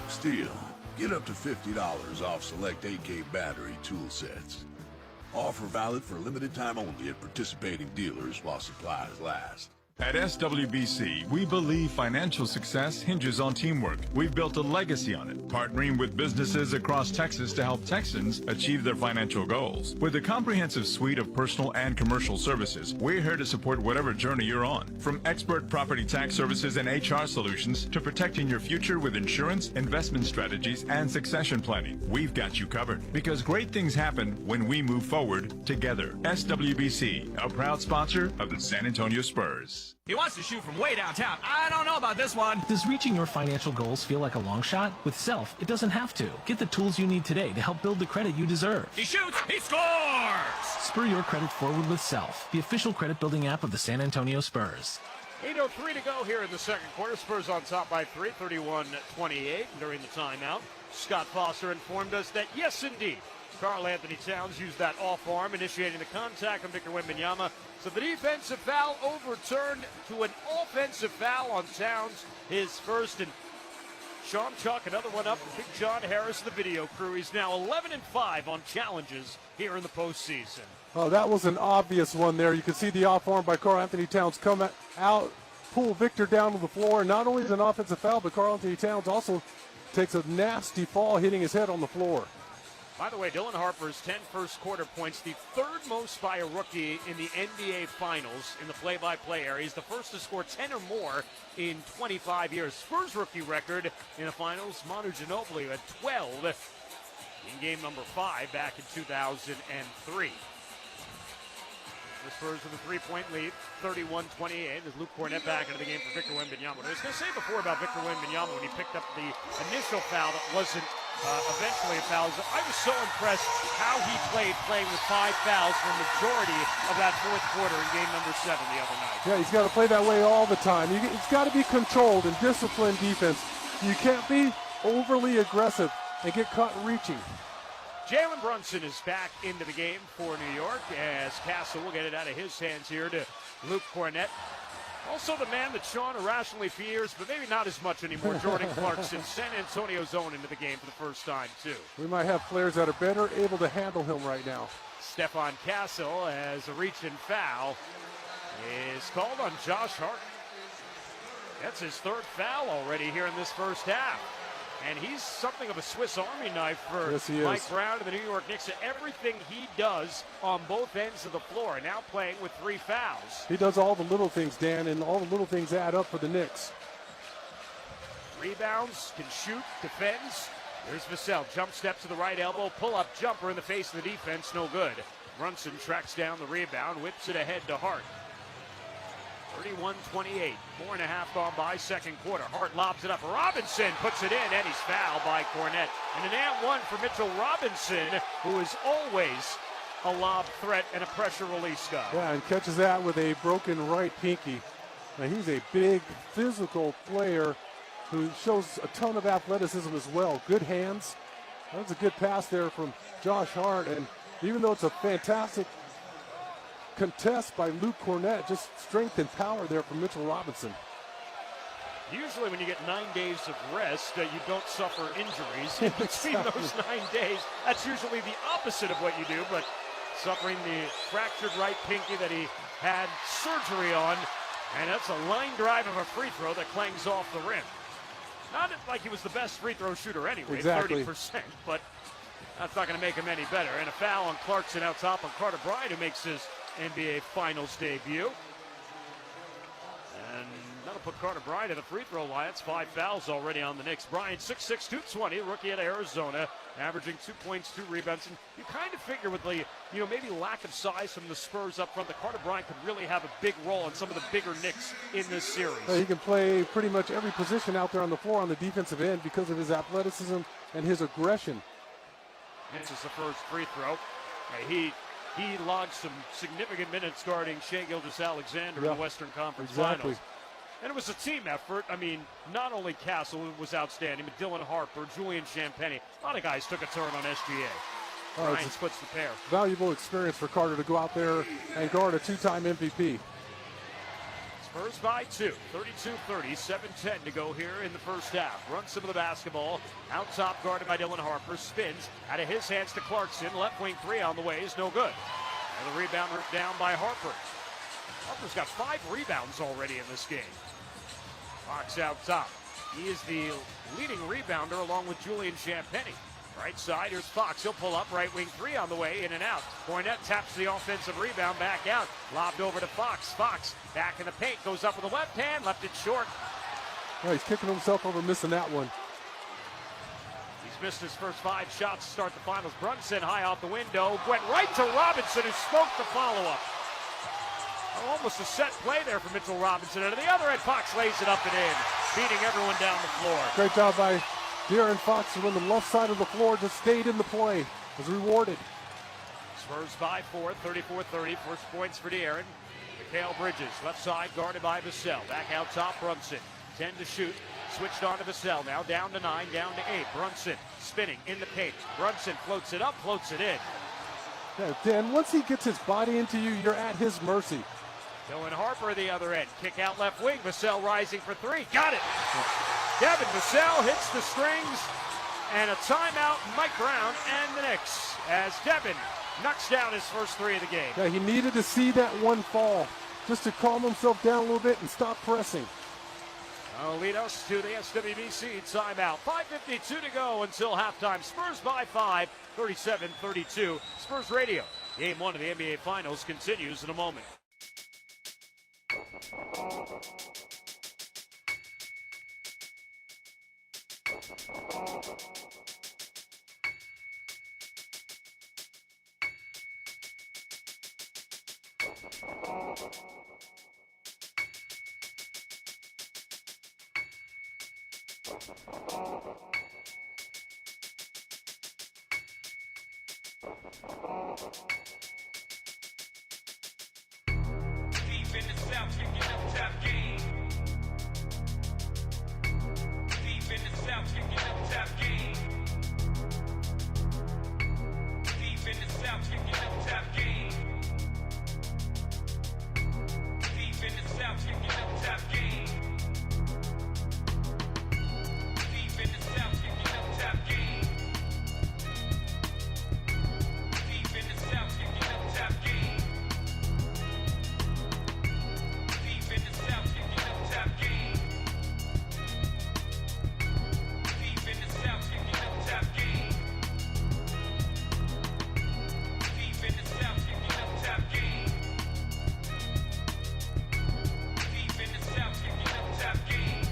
Still, get up to $50 off select AK battery tool sets. Offer valid for a limited time only at participating dealers while supplies last.
At SWBC, we believe financial success hinges on teamwork. We've built a legacy on it, partnering with businesses across Texas to help Texans achieve their financial goals. With a comprehensive suite of personal and commercial services, we're here to support whatever journey you're on. From expert property tax services and HR solutions to protecting your future with insurance, investment strategies, and succession planning, we've got you covered. Because great things happen when we move forward together. SWBC, a proud sponsor of the San Antonio Spurs.
He wants to shoot from way downtown. I don't know about this one.
Does reaching your financial goals feel like a long shot? With Self, it doesn't have to. Get the tools you need today to help build the credit you deserve.
He shoots. He scores.
Spur your credit forward with Self, the official credit building app of the San Antonio Spurs.
8:03 to go here in the second quarter. Spurs on top by 3, 31-28. During the timeout, Scott Foster informed us that, yes, indeed, Karl Anthony Towns used that off arm, initiating the contact on Victor Wembanyama. So the defensive foul overturned to an offensive foul on Towns, his first. And Sean Chuck, another one up. Big John Harris, the video crew. He's now 11-5 on challenges here in the postseason.
Oh, that was an obvious one there. You can see the off arm by Karl Anthony Towns come out, pull Victor down to the floor. Not only is it an offensive foul, but Karl Anthony Towns also takes a nasty fall, hitting his head on the floor.
By the way, Dylan Harper's 10 first quarter points, the third most by a rookie in the NBA Finals in the play-by-play area. He's the first to score 10 or more in 25 years. Spurs rookie record in the Finals, Manu Ginobili at 12. in game number 5 back in 2003. The Spurs with a 3-point lead, 31-28, as Luke Cornett back into the game for Victor Wembanyama. I was going to say before about Victor Wembanyama when he picked up the initial foul that wasn't eventually a foul. I was so impressed how he playing with 5 fouls for the majority of that fourth quarter in game number 7 the other night.
Yeah, he's got to play that way all the time. It's got to be controlled and disciplined defense. You can't be overly aggressive and get caught reaching.
Jalen Brunson is back into the game for New York as Castle will get it out of his hands here to Luke Cornett. Also the man that Sean irrationally fears, but maybe not as much anymore, Jordan Clarkson. San Antonio's own into the game for the first time, too.
We might have players that are better able to handle him right now.
Stephon Castle, as a reach-in foul, is called on Josh Hart. That's his 3rd foul already here in this first half. And he's something of a Swiss Army knife for Mike Brown and the New York Knicks. Everything he does on both ends of the floor, now playing with 3 fouls.
He does all the little things, Dan, and all the little things add up for the Knicks.
Rebounds, can shoot, defends. There's Vassell, jump step to the right elbow, pull-up jumper in the face of the defense, no good. Brunson tracks down the rebound, whips it ahead to Hart. 31-28, 4.5 gone by second quarter. Hart lobs it up. Robinson puts it in, and he's fouled by Cornett. And an and one for Mitchell Robinson, who is always a lob threat and a pressure release guy.
Yeah, and catches that with a broken right pinky. Now, he's a big, physical player who shows a ton of athleticism as well. Good hands. That was a good pass there from Josh Hart. And even though it's a fantastic contest by Luke Cornett, just strength and power there from Mitchell Robinson.
Usually when you get 9 days of rest, you don't suffer injuries. In between those 9 days, that's usually the opposite of what you do, but suffering the fractured right pinky that he had surgery on, and that's a line drive of a free throw that clangs off the rim. Not like he was the best free throw shooter anyway,
exactly.
30%, but that's not going to make him any better. And a foul on Clarkson out top on Carter Bryant, who makes his NBA Finals debut. And that'll put Carter Bryant at the free throw line. It's 5 fouls already on the Knicks. Bryant, 6'6", 220, rookie at Arizona, averaging 2 points, 2 rebounds. And you kind of figure with the, maybe lack of size from the Spurs up front, that Carter Bryant could really have a big role in some of the bigger Knicks in this series.
He can play pretty much every position out there on the floor on the defensive end because of his athleticism and his aggression.
Misses the first free throw. He logged some significant minutes guarding Shai Gilgeous-Alexander in the Western Conference Finals. And it was a team effort. I mean, not only Castle was outstanding, but Dylan Harper, Julian Champagnie. A lot of guys took a turn on SGA. Ryan splits the pair.
Valuable experience for Carter to go out there and guard a 2-time MVP.
Spurs by 2, 32-30, 7-10 to go here in the first half. Runs some of the basketball. Out top, guarded by Dylan Harper. Spins out of his hands to Clarkson. Left wing 3 on the way is no good. And the rebound ripped down by Harper. Harper's got 5 rebounds already in this game. Fox out top. He is the leading rebounder along with Julian Champagnie. Right side, here's Fox. He'll pull up. Right wing 3 on the way, in and out. Cornett taps the offensive rebound back out. Lobbed over to Fox. Fox back in the paint. Goes up with the left hand. Left it short.
Oh, he's kicking himself over missing that one.
He's missed his first 5 shots to start the finals. Brunson high off the window. Went right to Robinson, who smoked the follow-up. Almost a set play there for Mitchell Robinson. And to the other end, Fox lays it up and in, beating everyone down the floor.
Great job by De'Aaron Fox, who on the left side of the floor just stayed in the play, was rewarded.
Spurs by 4, 34-30. First points for De'Aaron. Mikal Bridges, left side, guarded by Vassell. Back out top, Brunson. 10 to shoot. Switched on to Vassell. Now down to 9, down to 8. Brunson spinning in the paint. Brunson floats it up, floats it in.
Yeah, Dan, once he gets his body into you, you're at his mercy.
Dylan Harper the other end. Kick out left wing. Vassell rising for 3. Got it. Devin Vassell hits the strings. And a timeout, Mike Brown and the Knicks, as Devin knocks down his first 3 of the game.
Yeah, he needed to see that one fall just to calm himself down a little bit and stop pressing.
That'll lead us to the SWBC timeout. 5:52 to go until halftime. Spurs by 5, 37-32. Spurs Radio. Game 1 of the NBA Finals continues in a moment.
Deep in the South, kicking up top game. Deep in the South, kicking up top game. Deep in the South, kicking up top game. Deep in the South, kicking up top game. Deep in the South, kicking up top game. Deep in the South, kicking up top game. Deep in the South, kicking up top game. Deep in the South, kicking up top game. Deep in the South, kicking up top game. Deep in the South, kicking up top game.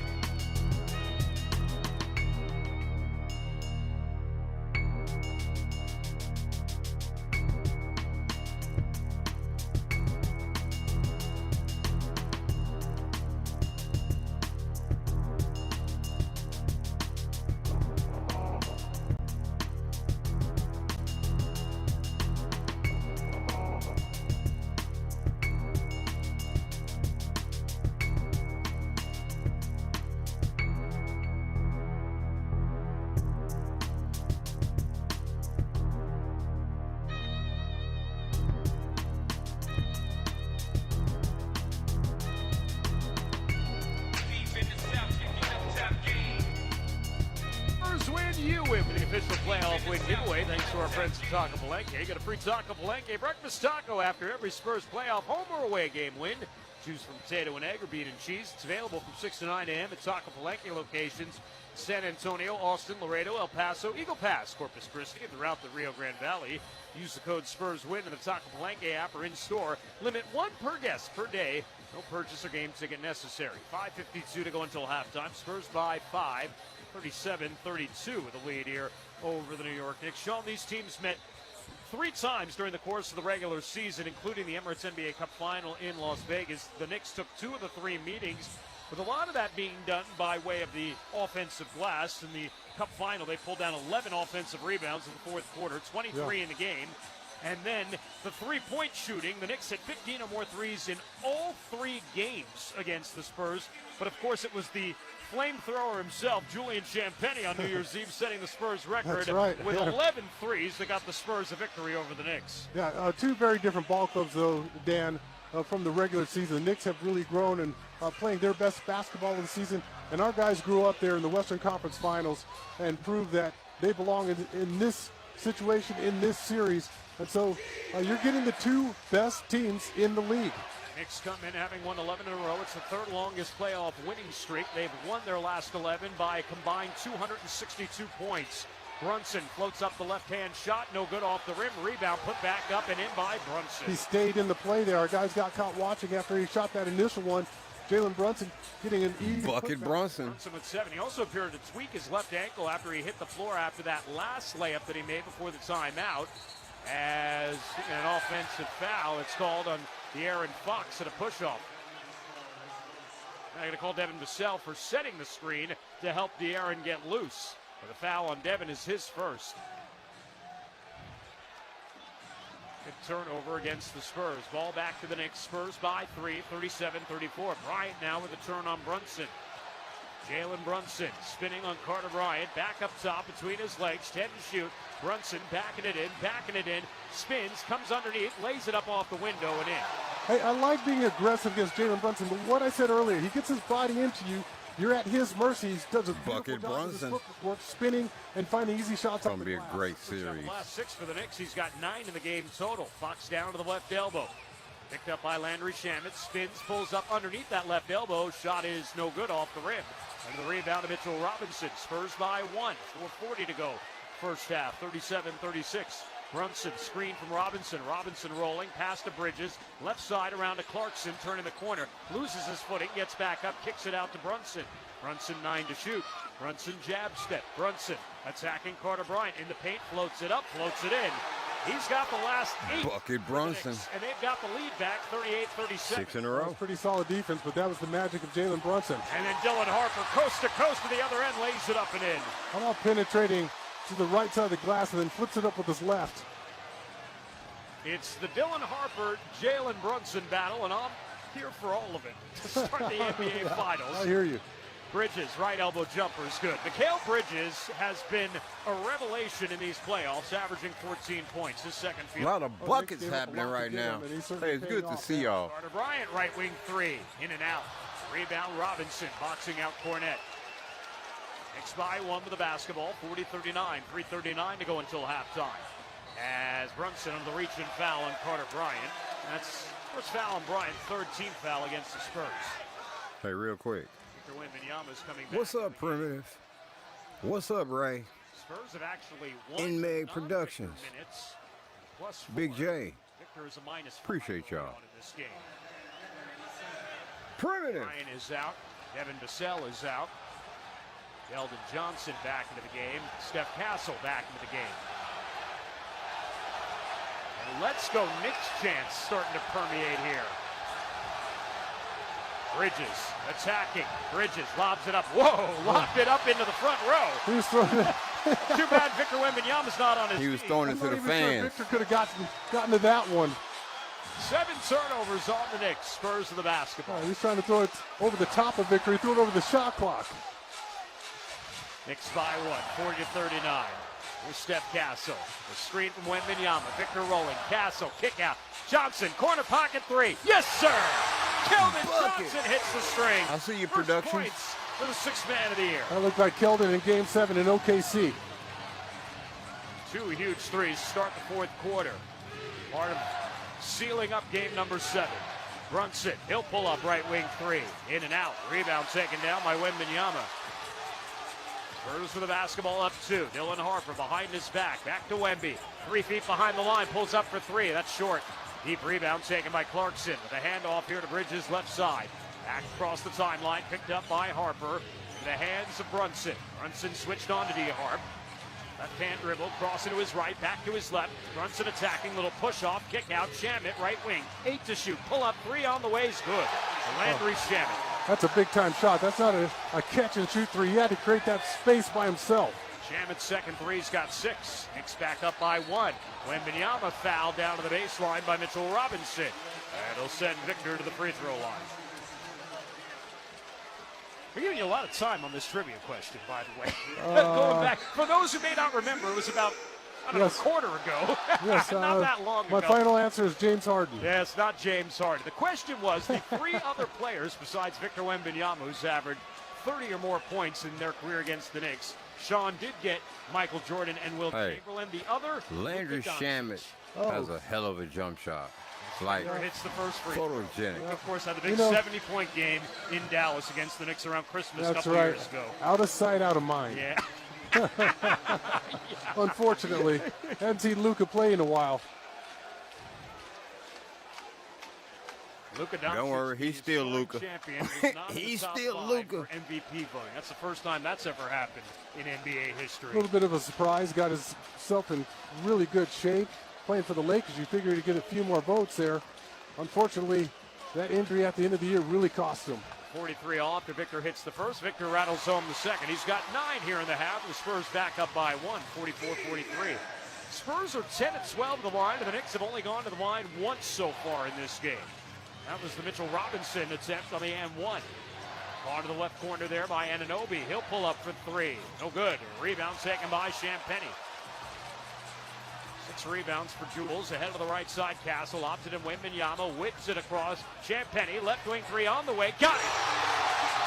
Spurs win, you win with the official playoff win giveaway. Thanks to our friends at Taco Palenque. Get a free Taco Palenque breakfast taco after every Spurs playoff home or away game win. Choose from potato and egg or bean and cheese. It's available from 6 to 9 a.m. at Taco Palenque locations. San Antonio, Austin, Laredo, El Paso, Eagle Pass, Corpus Christi, and throughout the Rio Grande Valley. Use the code SPURSWIN in the Taco Palenque app or in-store. Limit 1 per guest per day. No purchase or game ticket necessary. 5:52 to go until halftime. Spurs by 5, 37-32 with a lead here over the New York Knicks. Sean, these teams met 3 times during the course of the regular season, including the Emirates NBA Cup Final in Las Vegas. The Knicks took 2 of the 3 meetings, with a lot of that being done by way of the offensive glass. In the Cup Final, they pulled down 11 offensive rebounds in the fourth quarter, 23 in the game. And then the three-point shooting, the Knicks hit 15 or more threes in all 3 games against the Spurs. But, of course, it was the flamethrower himself, Julian Champagnie, on New Year's Eve, setting the Spurs record with 11 threes that got the Spurs a victory over the Knicks.
Yeah, 2 very different ball clubs, though, Dan, from the regular season. The Knicks have really grown and playing their best basketball of the season. And our guys grew up there in the Western Conference Finals and proved that they belong in this situation, in this series. And so you're getting the 2 best teams in the league.
Knicks come in having won 11 in a row. It's the 3rd longest playoff winning streak. They've won their last 11 by a combined 262 points. Brunson floats up the left-hand shot, no good off the rim. Rebound put back up and in by Brunson.
He stayed in the play there. Our guys got caught watching after he shot that initial one. Jalen Brunson getting an easy
bucket. Brunson
with 7. He also appeared to tweak his left ankle after he hit the floor after that last layup that he made before the timeout. As an offensive foul, it's called on the Aaron Fox at a push-off. Now going to call Devin Vassell for setting the screen to help De'Aaron get loose. But the foul on Devin is his first. Good turnover against the Spurs. Ball back to the Knicks. Spurs by 3, 37-34. Bryant now with a turn on Brunson. Jalen Brunson spinning on Carter Bryant. Back up top between his legs. 10 to shoot. Brunson backing it in. Spins, comes underneath, lays it up off the window and in.
Hey, I like being aggressive against Jalen Brunson, but what I said earlier, he gets his body into you. You're at his mercy. He does a
bucket. Brunson
work, spinning and finding easy shots.
It's going to be a great series.
Last 6 for the Knicks. He's got 9 in the game total. Fox down to the left elbow. Picked up by Landry Shamet. Spins, pulls up underneath that left elbow. Shot is no good off the rim. And the rebound to Mitchell Robinson. Spurs by 1. 4:40 to go. First half, 37-36. Brunson, screen from Robinson. Robinson rolling, pass to Bridges. Left side around to Clarkson, turning the corner. Loses his footing, gets back up, kicks it out to Brunson. Brunson 9 to shoot. Brunson jab step. Brunson attacking Carter Bryant in the paint, floats it up, floats it in. He's got the last 8.
Bucket Brunson.
And they've got the lead back, 38-36.
6 in a
That
row.
was pretty solid defense, but that was the magic of Jalen Brunson.
And then Dylan Harper, coast to coast to the other end, lays it up and in.
How about penetrating to the right side of the glass and then flips it up with his left?
It's the Dylan Harper, Jalen Brunson battle, and I'm here for all of it to start the NBA Finals.
I hear you.
Bridges, right elbow jumper is good. Mikal Bridges has been a revelation in these playoffs, averaging 14 points. His second
A
field.
lot of buckets happening right now. Hey, it's good to see y'all.
Carter Bryant, right wing 3, in and out. Rebound Robinson, boxing out Cornette. Knicks by 1 with the basketball, 40-39, 3:39 to go until halftime. As Brunson on the reach and foul on Carter Bryant. That's first foul on Bryant, 3rd team foul against the Spurs.
Hey, real quick.
Victor Wembanyama's coming back.
What's up, Primitive? What's up, Ray?
Spurs have actually won
Inmate Productions.
minutes. Plus 4.
Big J.
Victor is a minus 5
Appreciate y'all.
in this game.
Primitive.
Ryan is out. Devin Vassell is out. Keldon Johnson back into the game. Steph Castle back into the game. And let's go Knicks chants starting to permeate here. Bridges attacking. Bridges lobs it up. Whoa, lobbed it up into the front row.
He was throwing it.
Too bad Victor Wembanyama's not on his
He was
feet.
throwing it to the fans.
Victor could have gotten to that one.
7 turnovers on the Knicks. Spurs of the basketball.
He's trying to throw it over the top of Victor. He threw it over the shot clock.
Knicks by 1, 40-39. Here's Steph Castle. The screen from Wembanyama. Victor rolling. Castle, kick out. Johnson, corner pocket 3. Yes, sir! Keldon Johnson hits the string.
I see your
First
production.
points for the 6th man of the year.
That looked like Keldon in Game 7 in OKC.
2 huge threes start the 4th quarter. Part of sealing up game number 7. Brunson, he'll pull up right wing 3. In and out. Rebound taken down by Wembanyama. Spurs for the basketball up 2. Dylan Harper behind his back. Back to Wemby. 3 feet behind the line. Pulls up for 3. That's short. Deep rebound taken by Clarkson with a handoff here to Bridges left side. Back across the timeline. Picked up by Harper. In the hands of Brunson. Brunson switched on to D-Harp. Left hand dribble. Crossing to his right. Back to his left. Brunson attacking. Little push off. Kick out. Shamet right wing. 8 to shoot. Pull up 3 on the way is good. Landry Shamet.
That's a big-time shot. That's not a catch-and-shoot 3. He had to create that space by himself.
Shamet's second 3's got 6. Knicks back up by 1. Wembanyama fouled down to the baseline by Mitchell Robinson. And he'll send Victor to the free throw line. We're giving you a lot of time on this trivia question, by the way. Going back, for those who may not remember, it was about, a quarter ago.
Yes,
not that long ago.
My final answer is James Harden.
Yes, not James Harden. The question was the 3 other players besides Victor Wembanyama who's averaged 30 or more points in their career against the Knicks. Sean did get Michael Jordan and Will Chamberlain. The other,
Landry Shamet has a hell of a jump shot. It's like
hits the first free.
photogenic.
Of course, had the big 70-point game in Dallas against the Knicks around Christmas a couple years ago.
Out of sight, out of mind.
Yeah.
Unfortunately, haven't seen Luka play in a while.
Luka
Don't worry, he's still Luka.
He's still Luka. MVP voting. That's the first time that's ever happened in NBA history.
A little bit of a surprise. Got himself in really good shape. Playing for the Lakers, you figured he'd get a few more votes there. Unfortunately, that injury at the end of the year really cost him.
43 all after Victor hits the first. Victor rattles home the second. He's got 9 here in the half. The Spurs back up by 1, 44-43. Spurs are 10-12 to the line, and the Knicks have only gone to the line once so far in this game. That was the Mitchell Robinson attempt on the and-1. On to the left corner there by Anunoby. He'll pull up for 3. No good. Rebound taken by Champagnie. 6 rebounds for Jules. Ahead of the right side, Castle opted him. Wembanyama whips it across. Champagnie, left wing 3 on the way. Got it!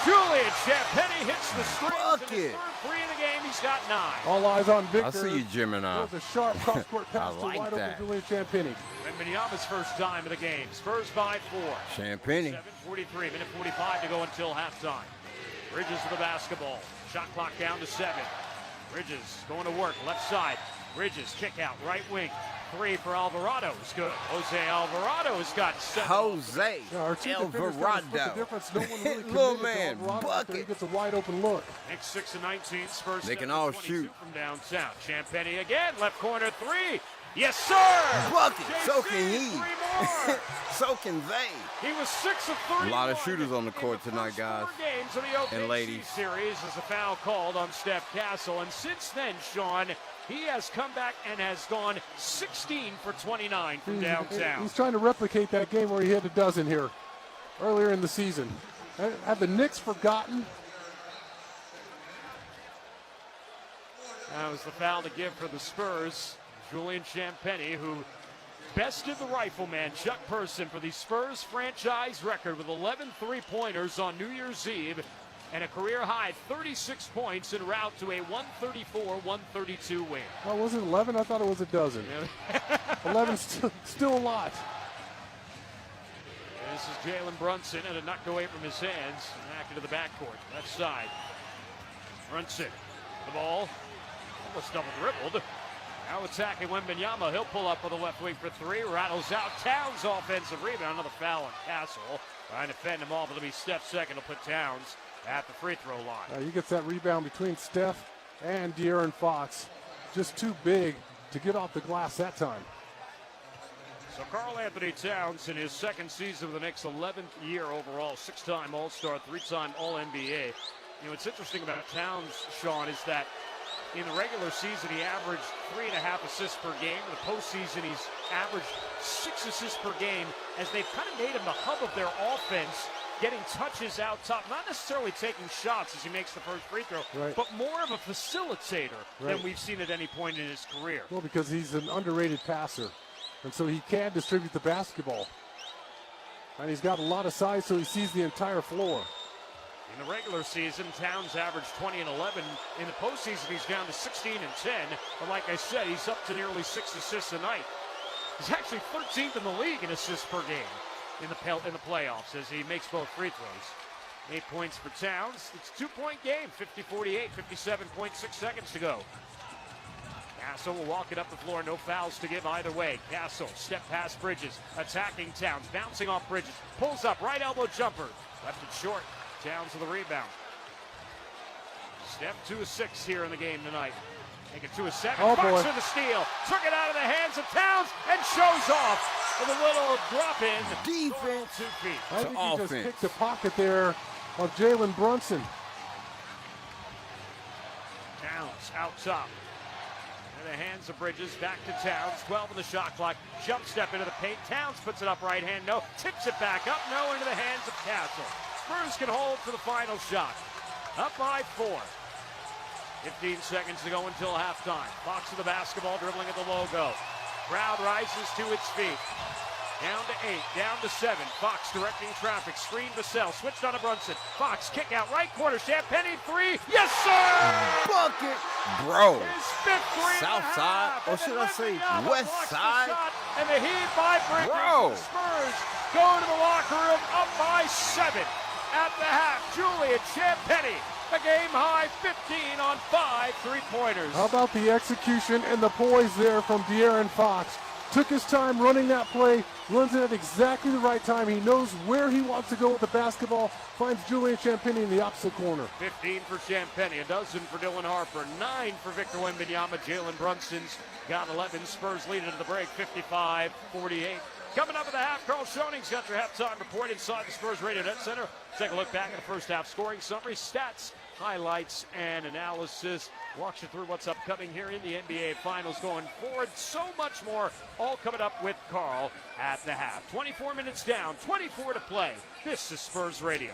Julian Champagnie hits the strings. His third 3 in the game. He's got 9.
All eyes on Victor.
I see you, Gemini.
There's a sharp cross-court pass
I like
to wide
that.
open Julian Champagnie.
Wembanyama's first time of the game. Spurs by 4.
Champagnie.
7:43, minute 45 to go until halftime. Bridges with the basketball. Shot clock down to 7. Bridges going to work, left side. Bridges kick out, right wing. 3 for Alvarado is good. Jose Alvarado's got 7.
Jose
Alvarado. The difference. No one really
Little
committed to
man,
Alvarado after he
bucket.
gets a wide open look.
Next 6 and 19. Spurs.
They can all shoot.
From downtown. Champagnie again, left corner 3. Yes, sir!
Bucket. So
JC,
can he.
3 more.
So can they.
He was 6 of 31.
A lot of shooters on the court
in the
tonight,
first
guys.
4 games of the OKC
And ladies.
series as a foul called on Steph Castle. And since then, Sean, he has come back and has gone 16 for 29 from downtown.
He's trying to replicate that game where he hit a dozen here earlier in the season. Have the Knicks forgotten?
That was the foul to give for the Spurs. Julian Champagny, who bested the rifleman Chuck Person for the Spurs franchise record with 11 three-pointers on New Year's Eve and a career-high 36 points en route to a 134-132 win.
Oh, was it 11? I thought it was a dozen. 11 still a lot.
This is Jalen Brunson, and it knocked away from his hands and back into the backcourt, left side. Brunson, the ball, almost double dribbled. Now attacking Wembanyama. He'll pull up with the left wing for 3. Rattles out. Towns offensive rebound. Another foul on Castle. Trying to fend him off. It'll be Steph second. He'll put Towns at the free throw line.
He gets that rebound between Steph and De'Aaron Fox. Just too big to get off the glass that time.
So Karl Anthony Towns in his second season with the Knicks, 11th year overall, 6-time All-Star, 3-time All-NBA. You know, what's interesting about Towns, Sean, is that in the regular season, he averaged 3.5 assists per game. In the postseason, he's averaged 6 assists per game as they've kind of made him the hub of their offense, getting touches out top, not necessarily taking shots as he makes the first free throw, but more of a facilitator than we've seen at any point in his career.
Well, because he's an underrated passer, and so he can distribute the basketball. And he's got a lot of size, so he sees the entire floor.
In the regular season, Towns averaged 20 and 11. In the postseason, he's down to 16 and 10. But like I said, he's up to nearly 6 assists a night. He's actually 13th in the league in assists per game in the playoffs as he makes both free throws. 8 points for Towns. It's a 2-point game, 50-48, 57.6 seconds to go. Castle will walk it up the floor. No fouls to give either way. Castle, step past Bridges, attacking Towns, bouncing off Bridges, pulls up, right elbow jumper, left it short. Towns with the rebound. Steph 2 of 6 here in the game tonight. Make it 2 of 7.
Oh,
Fox
boy.
with the steal. Took it out of the hands of Towns and shows off with a little drop in.
Defense.
2 feet.
I think he just picked a pocket there of Jalen Brunson.
Towns out top. In the hands of Bridges, back to Towns, 12 on the shot clock, jump step into the paint, Towns puts it up right hand, no, tips it back up, no, into the hands of Castle. Spurs can hold for the final shot, up by 4. 15 seconds to go until halftime. Fox with the basketball, dribbling at the logo. Crowd rises to its feet. Down to 8, down to 7. Fox directing traffic, screen Vassell, switched on to Brunson. Fox kick out, right corner, Champagny 3, yes sir!
Bucket, bro.
His 5th 3
South side, or should I say west side?
And the heave by Bridges.
Bro.
The Spurs go to the locker room up by 7 at the half. Julian Champagny, a game-high 15 on 5 3-pointers.
How about the execution and the poise there from De'Aaron Fox? Took his time running that play, runs it at exactly the right time. He knows where he wants to go with the basketball, finds Julian Champagny in the opposite corner.
15 for Champagny, a dozen for Dylan Harper, 9 for Victor Wembanyama. Jalen Brunson's got 11. Spurs lead into the break, 55-48. Coming up at the half, Carl Schoening's got your halftime report inside the Spurs Radio Net Center. Take a look back at the first half scoring summary, stats, highlights, and analysis. Walks you through what's upcoming here in the NBA Finals going forward. So much more, all coming up with Carl at the half. 24 minutes down, 24 to play. This is Spurs Radio.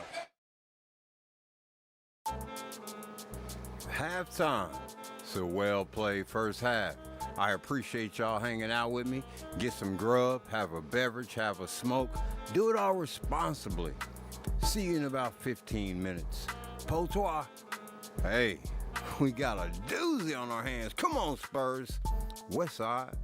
Halftime. It's a well-played first half. I appreciate y'all hanging out with me. Get some grub, have a beverage, have a smoke. Do it all responsibly. See you in about 15 minutes. Potoi. Hey, we got a doozy on our hands. Come on, Spurs. West side.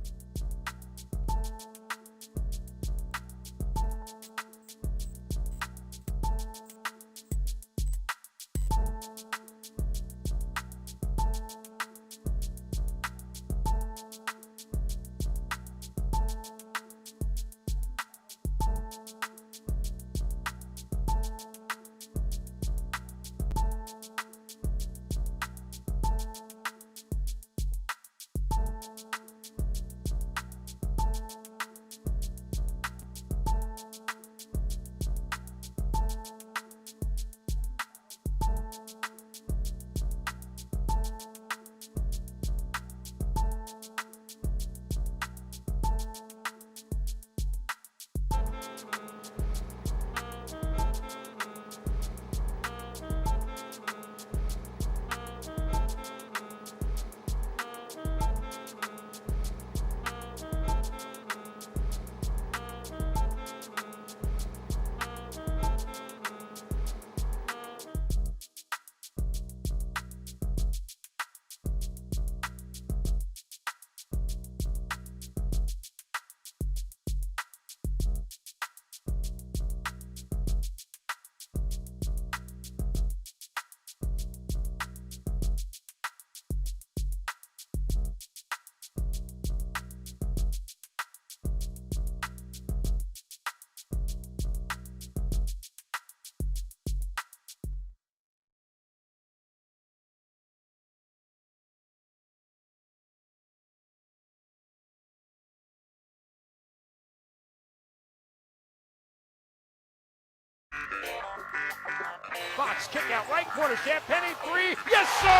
Fox kick out right corner. Champagnie three. Yes, sir!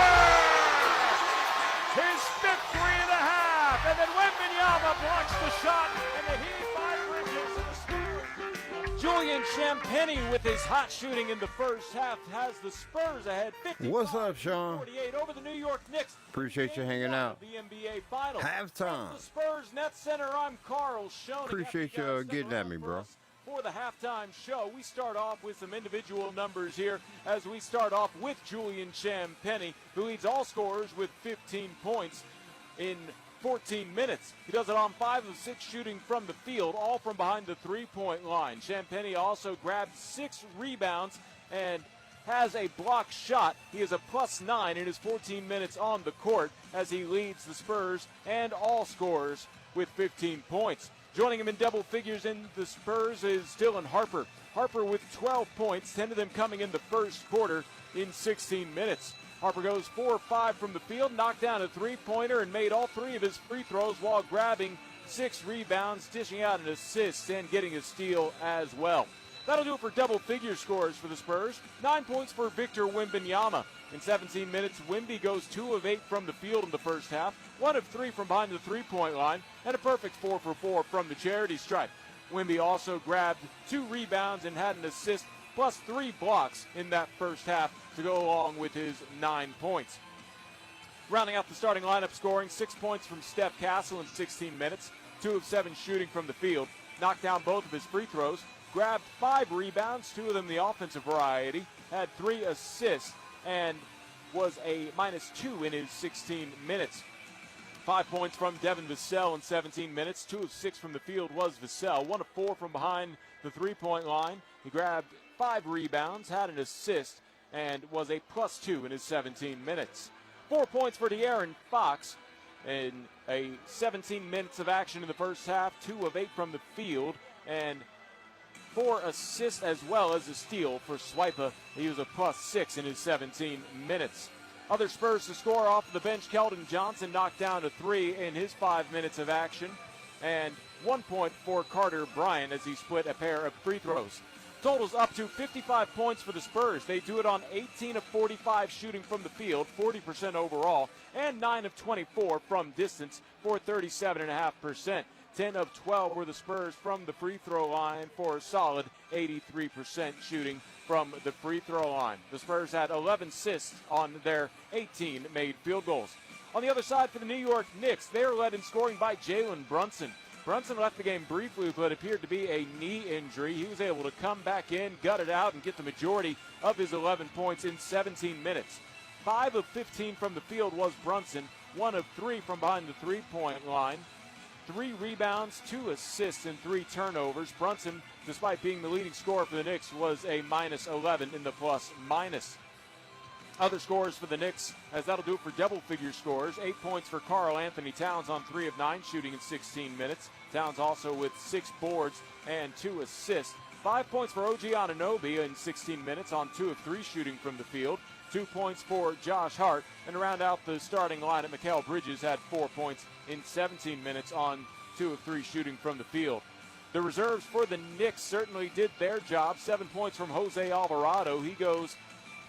His fifth 3.5. And then Wembanyama blocks the shot. And the heave by Bridges. And the Spurs. Julian Champagnie with his hot shooting in the first half has the Spurs ahead.
What's up, Sean?
48 over the New York Knicks.
Appreciate you hanging out.
The NBA Finals.
Halftime.
The Spurs Net Center. I'm Carl Schoening.
Appreciate you getting at me, bro.
For the halftime show, we start off with some individual numbers here as we start off with Julian Champagnie, who leads all scorers with 15 points in 14 minutes. He does it on 5 of 6 shooting from the field, all from behind the three-point line. Champagnie also grabbed 6 rebounds and has a block shot. He is a +9 in his 14 minutes on the court as he leads the Spurs and all scorers with 15 points. Joining him in double figures in the Spurs is Dylan Harper. Harper with 12 points, 10 of them coming in the first quarter in 16 minutes. Harper goes 4 of 5 from the field, knocked down a three-pointer, and made all 3 of his free throws while grabbing 6 rebounds, dishing out an assist, and getting a steal as well. That'll do it for double-figure scores for the Spurs. 9 points for Victor Wembanyama. In 17 minutes, Wemby goes 2 of 8 from the field in the first half, 1 of 3 from behind the three-point line, and a perfect 4 for 4 from the charity stripe. Wemby also grabbed 2 rebounds and had an assist, plus 3 blocks in that first half to go along with his 9 points. Rounding out the starting lineup scoring, 6 points from Steph Castle in 16 minutes, 2 of 7 shooting from the field, knocked down both of his free throws, grabbed 5 rebounds, 2 of them the offensive variety, had 3 assists, and was a -2 in his 16 minutes. 5 points from Devin Vassell in 17 minutes. 2 of 6 from the field was Vassell. 1 of 4 from behind the three-point line. He grabbed 5 rebounds, had an assist, and was a +2 in his 17 minutes. 4 points for De'Aaron Fox in a 17 minutes of action in the first half. 2 of 8 from the field, and 4 assists as well as a steal for Swipa. He was a +6 in his 17 minutes. Other Spurs to score off the bench, Keldon Johnson knocked down a 3 in his 5 minutes of action. And 1 point for Carter Bryant as he split a pair of free throws. Totals up to 55 points for the Spurs. They do it on 18 of 45 shooting from the field, 40% overall, and 9 of 24 from distance for 37.5%. 10 of 12 were the Spurs from the free throw line for a solid 83% shooting from the free throw line. The Spurs had 11 assists on their 18 made field goals. On the other side for the New York Knicks, they are led in scoring by Jalen Brunson. Brunson left the game briefly with what appeared to be a knee injury. He was able to come back in, gut it out, and get the majority of his 11 points in 17 minutes. 5 of 15 from the field was Brunson, 1 of 3 from behind the three-point line. 3 rebounds, 2 assists, and 3 turnovers. Brunson, despite being the leading scorer for the Knicks, was a -11 in the plus-minus. Other scores for the Knicks, as that'll do it for double-figure scores. 8 points for Karl Anthony Towns on 3 of 9 shooting in 16 minutes. Towns also with 6 boards and 2 assists. 5 points for OG Anunoby in 16 minutes on 2 of 3 shooting from the field. 2 points for Josh Hart. And to round out the starting lineup, Mikal Bridges had 4 points in 17 minutes on 2 of 3 shooting from the field. The reserves for the Knicks certainly did their job. 7 points from Jose Alvarado. He goes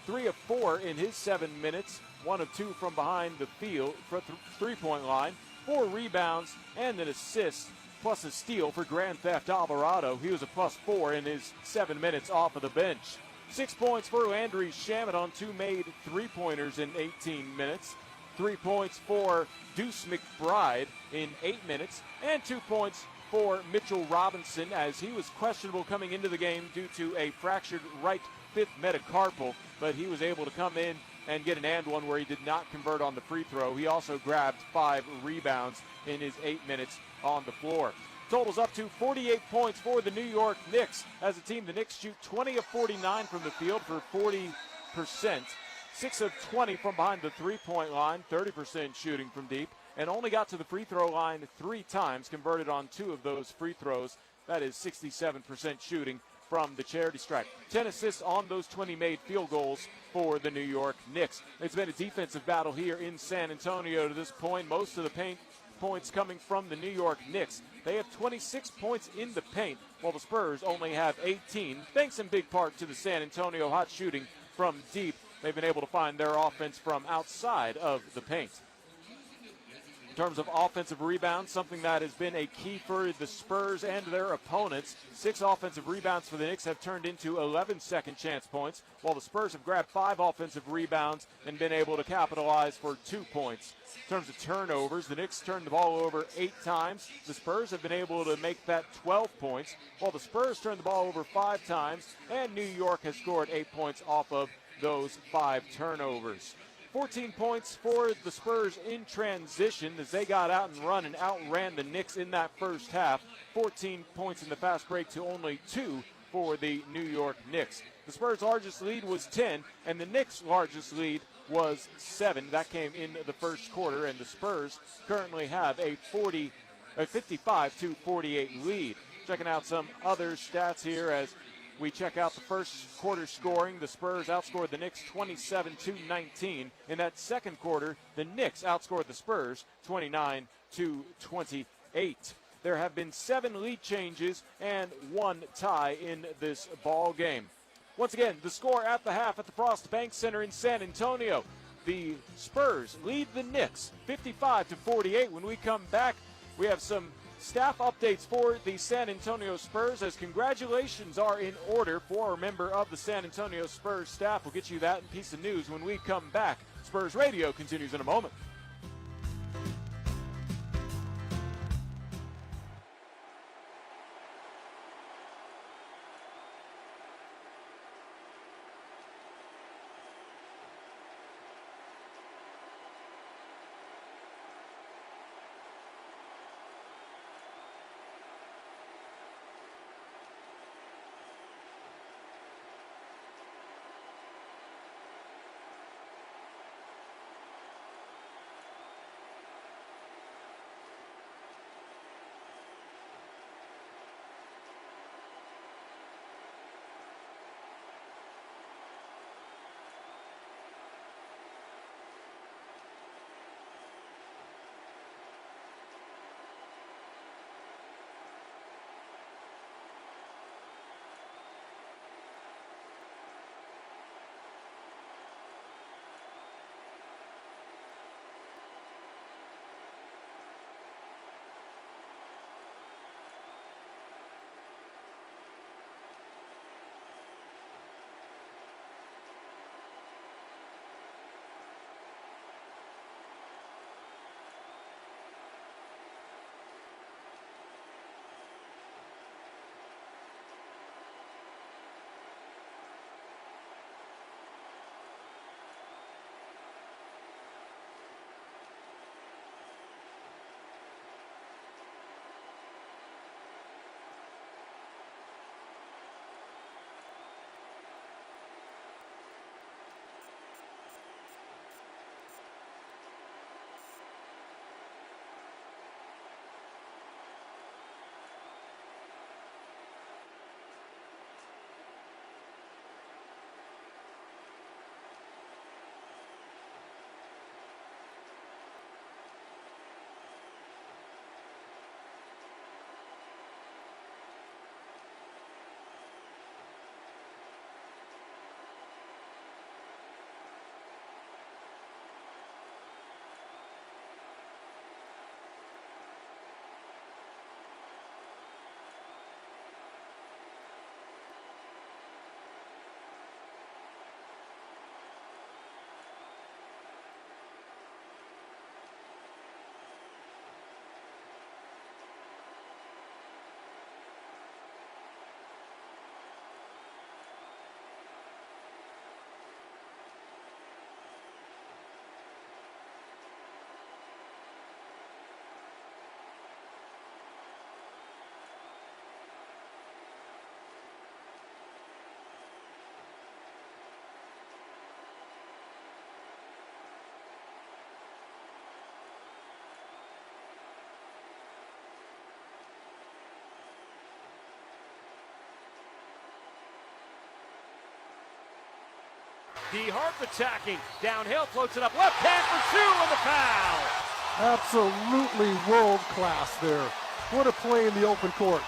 3 of 4 in his 7 minutes. 1 of 2 from behind the field for three-point line. 4 rebounds and an assist plus a steal for Grand Theft Alvarado. He was a +4 in his 7 minutes off of the bench. 6 points for Landry Shamet on 2 made three-pointers in 18 minutes. 3 points for Deuce McBride in 8 minutes. And 2 points for Mitchell Robinson as he was questionable coming into the game due to a fractured right fifth metacarpal. But he was able to come in and get an and one where he did not convert on the free throw. He also grabbed 5 rebounds in his 8 minutes on the floor. Totals up to 48 points for the New York Knicks. As a team, the Knicks shoot 20 of 49 from the field for 40%. 6 of 20 from behind the three-point line, 30% shooting from deep, and only got to the free throw line 3 times, converted on 2 of those free throws. That is 67% shooting from the charity stripe. 10 assists on those 20 made field goals for the New York Knicks. It's been a defensive battle here in San Antonio to this point. Most of the paint points coming from the New York Knicks. They have 26 points in the paint, while the Spurs only have 18, thanks in big part to the San Antonio hot shooting from deep. They've been able to find their offense from outside of the paint. In terms of offensive rebounds, something that has been a key for the Spurs and their opponents. 6 offensive rebounds for the Knicks have turned into 11 second chance points, while the Spurs have grabbed 5 offensive rebounds and been able to capitalize for 2 points. In terms of turnovers, the Knicks turned the ball over 8 times. The Spurs have been able to make that 12 points, while the Spurs turned the ball over 5 times, and New York has scored 8 points off of those 5 turnovers. 14 points for the Spurs in transition as they got out and run and outran the Knicks in that first half. 14 points in the fast break to only 2 for the New York Knicks. The Spurs' largest lead was 10, and the Knicks' largest lead was 7. That came in the first quarter, and the Spurs currently have a 55-48 lead. Checking out some other stats here as we check out the first quarter scoring. The Spurs outscored the Knicks 27-19. In that second quarter, the Knicks outscored the Spurs 29-28. There have been 7 lead changes and 1 tie in this ball game. Once again, the score at the half at the Frost Bank Center in San Antonio. The Spurs lead the Knicks 55-48. When we come back, we have some staff updates for the San Antonio Spurs, as congratulations are in order for a member of the San Antonio Spurs staff. We'll get you that piece of news when we come back. Spurs Radio continues in a moment. D. Harp attacking. Downhill, floats it up. Left hand for 2 on the foul.
Absolutely world class there. What a play in the open court.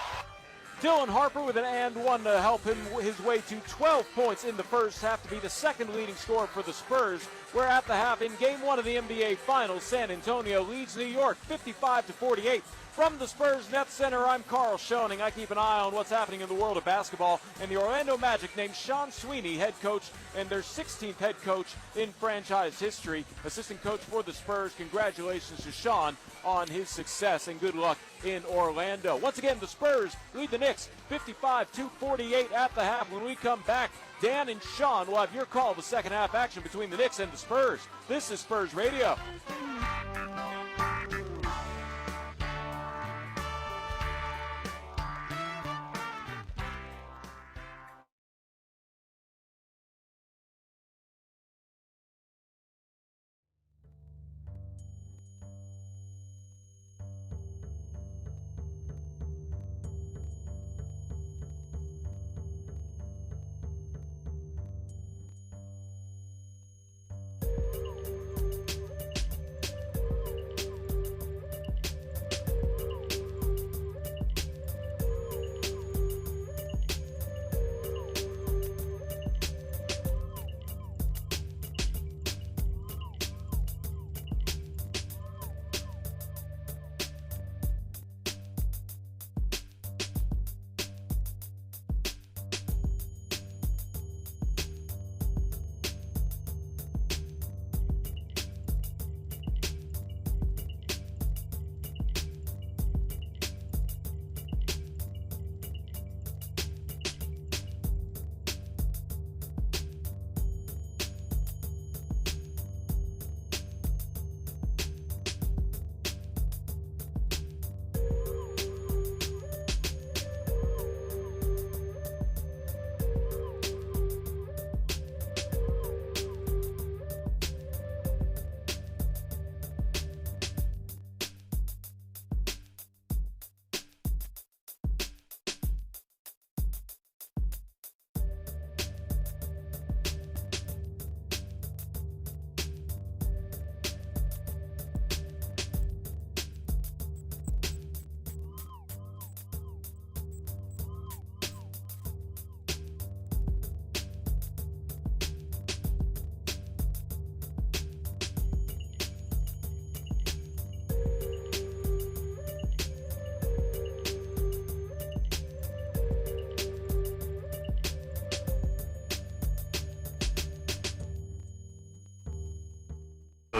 Dylan Harper with an and one to help him his way to 12 points in the first half to be the second leading scorer for the Spurs. We're at the half in game one of the NBA Finals. San Antonio leads New York 55-48. From the Spurs Net Center, I'm Carl Schoening. I keep an eye on what's happening in the world of basketball. And the Orlando Magic named Sean Sweeney head coach and their 16th head coach in franchise history. Assistant coach for the Spurs. Congratulations to Sean on his success and good luck in Orlando. Once again, the Spurs lead the Knicks 55-48 at the half. When we come back, Dan and Sean will have your call of the second half action between the Knicks and the Spurs. This is Spurs Radio.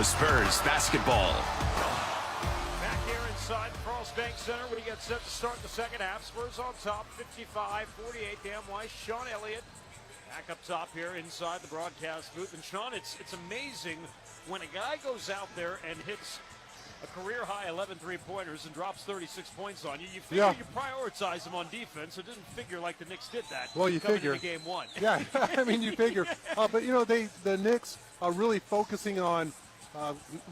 Spurs basketball.
Back here inside the Frost Bank Center, we get set to start the second half. Spurs on top, 55-48. Dan Weiss, Sean Elliott back up top here inside the broadcast booth. And Sean, it's amazing when a guy goes out there and hits a career-high 11 three-pointers and drops 36 points on you. You figure you prioritize him on defense. It didn't figure like the Knicks did that.
Well, you figure.
Into game one.
Yeah, I mean, you figure. But, you know, the Knicks are really focusing on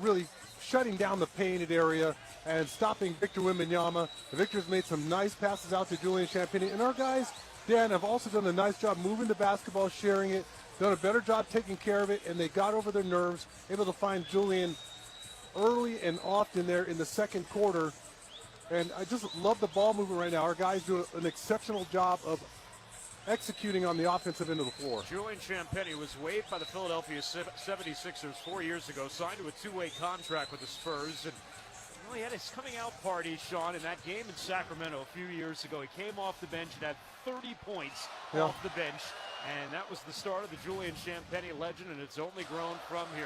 really shutting down the painted area and stopping Victor Wembanyama. Victor's made some nice passes out to Julian Champagnie. And our guys, Dan, have also done a nice job moving the basketball, sharing it, done a better job taking care of it, and they got over their nerves, able to find Julian early and often there in the second quarter. And I just love the ball movement right now. Our guys do an exceptional job of executing on the offensive end of the floor.
Julian Champagnie was waived by the Philadelphia 76ers 4 years ago, signed to a two-way contract with the Spurs. And he had his coming out party, Sean, in that game in Sacramento a few years ago. He came off the bench and had 30 points off the bench. And that was the start of the Julian Champagnie legend, and it's only grown from here.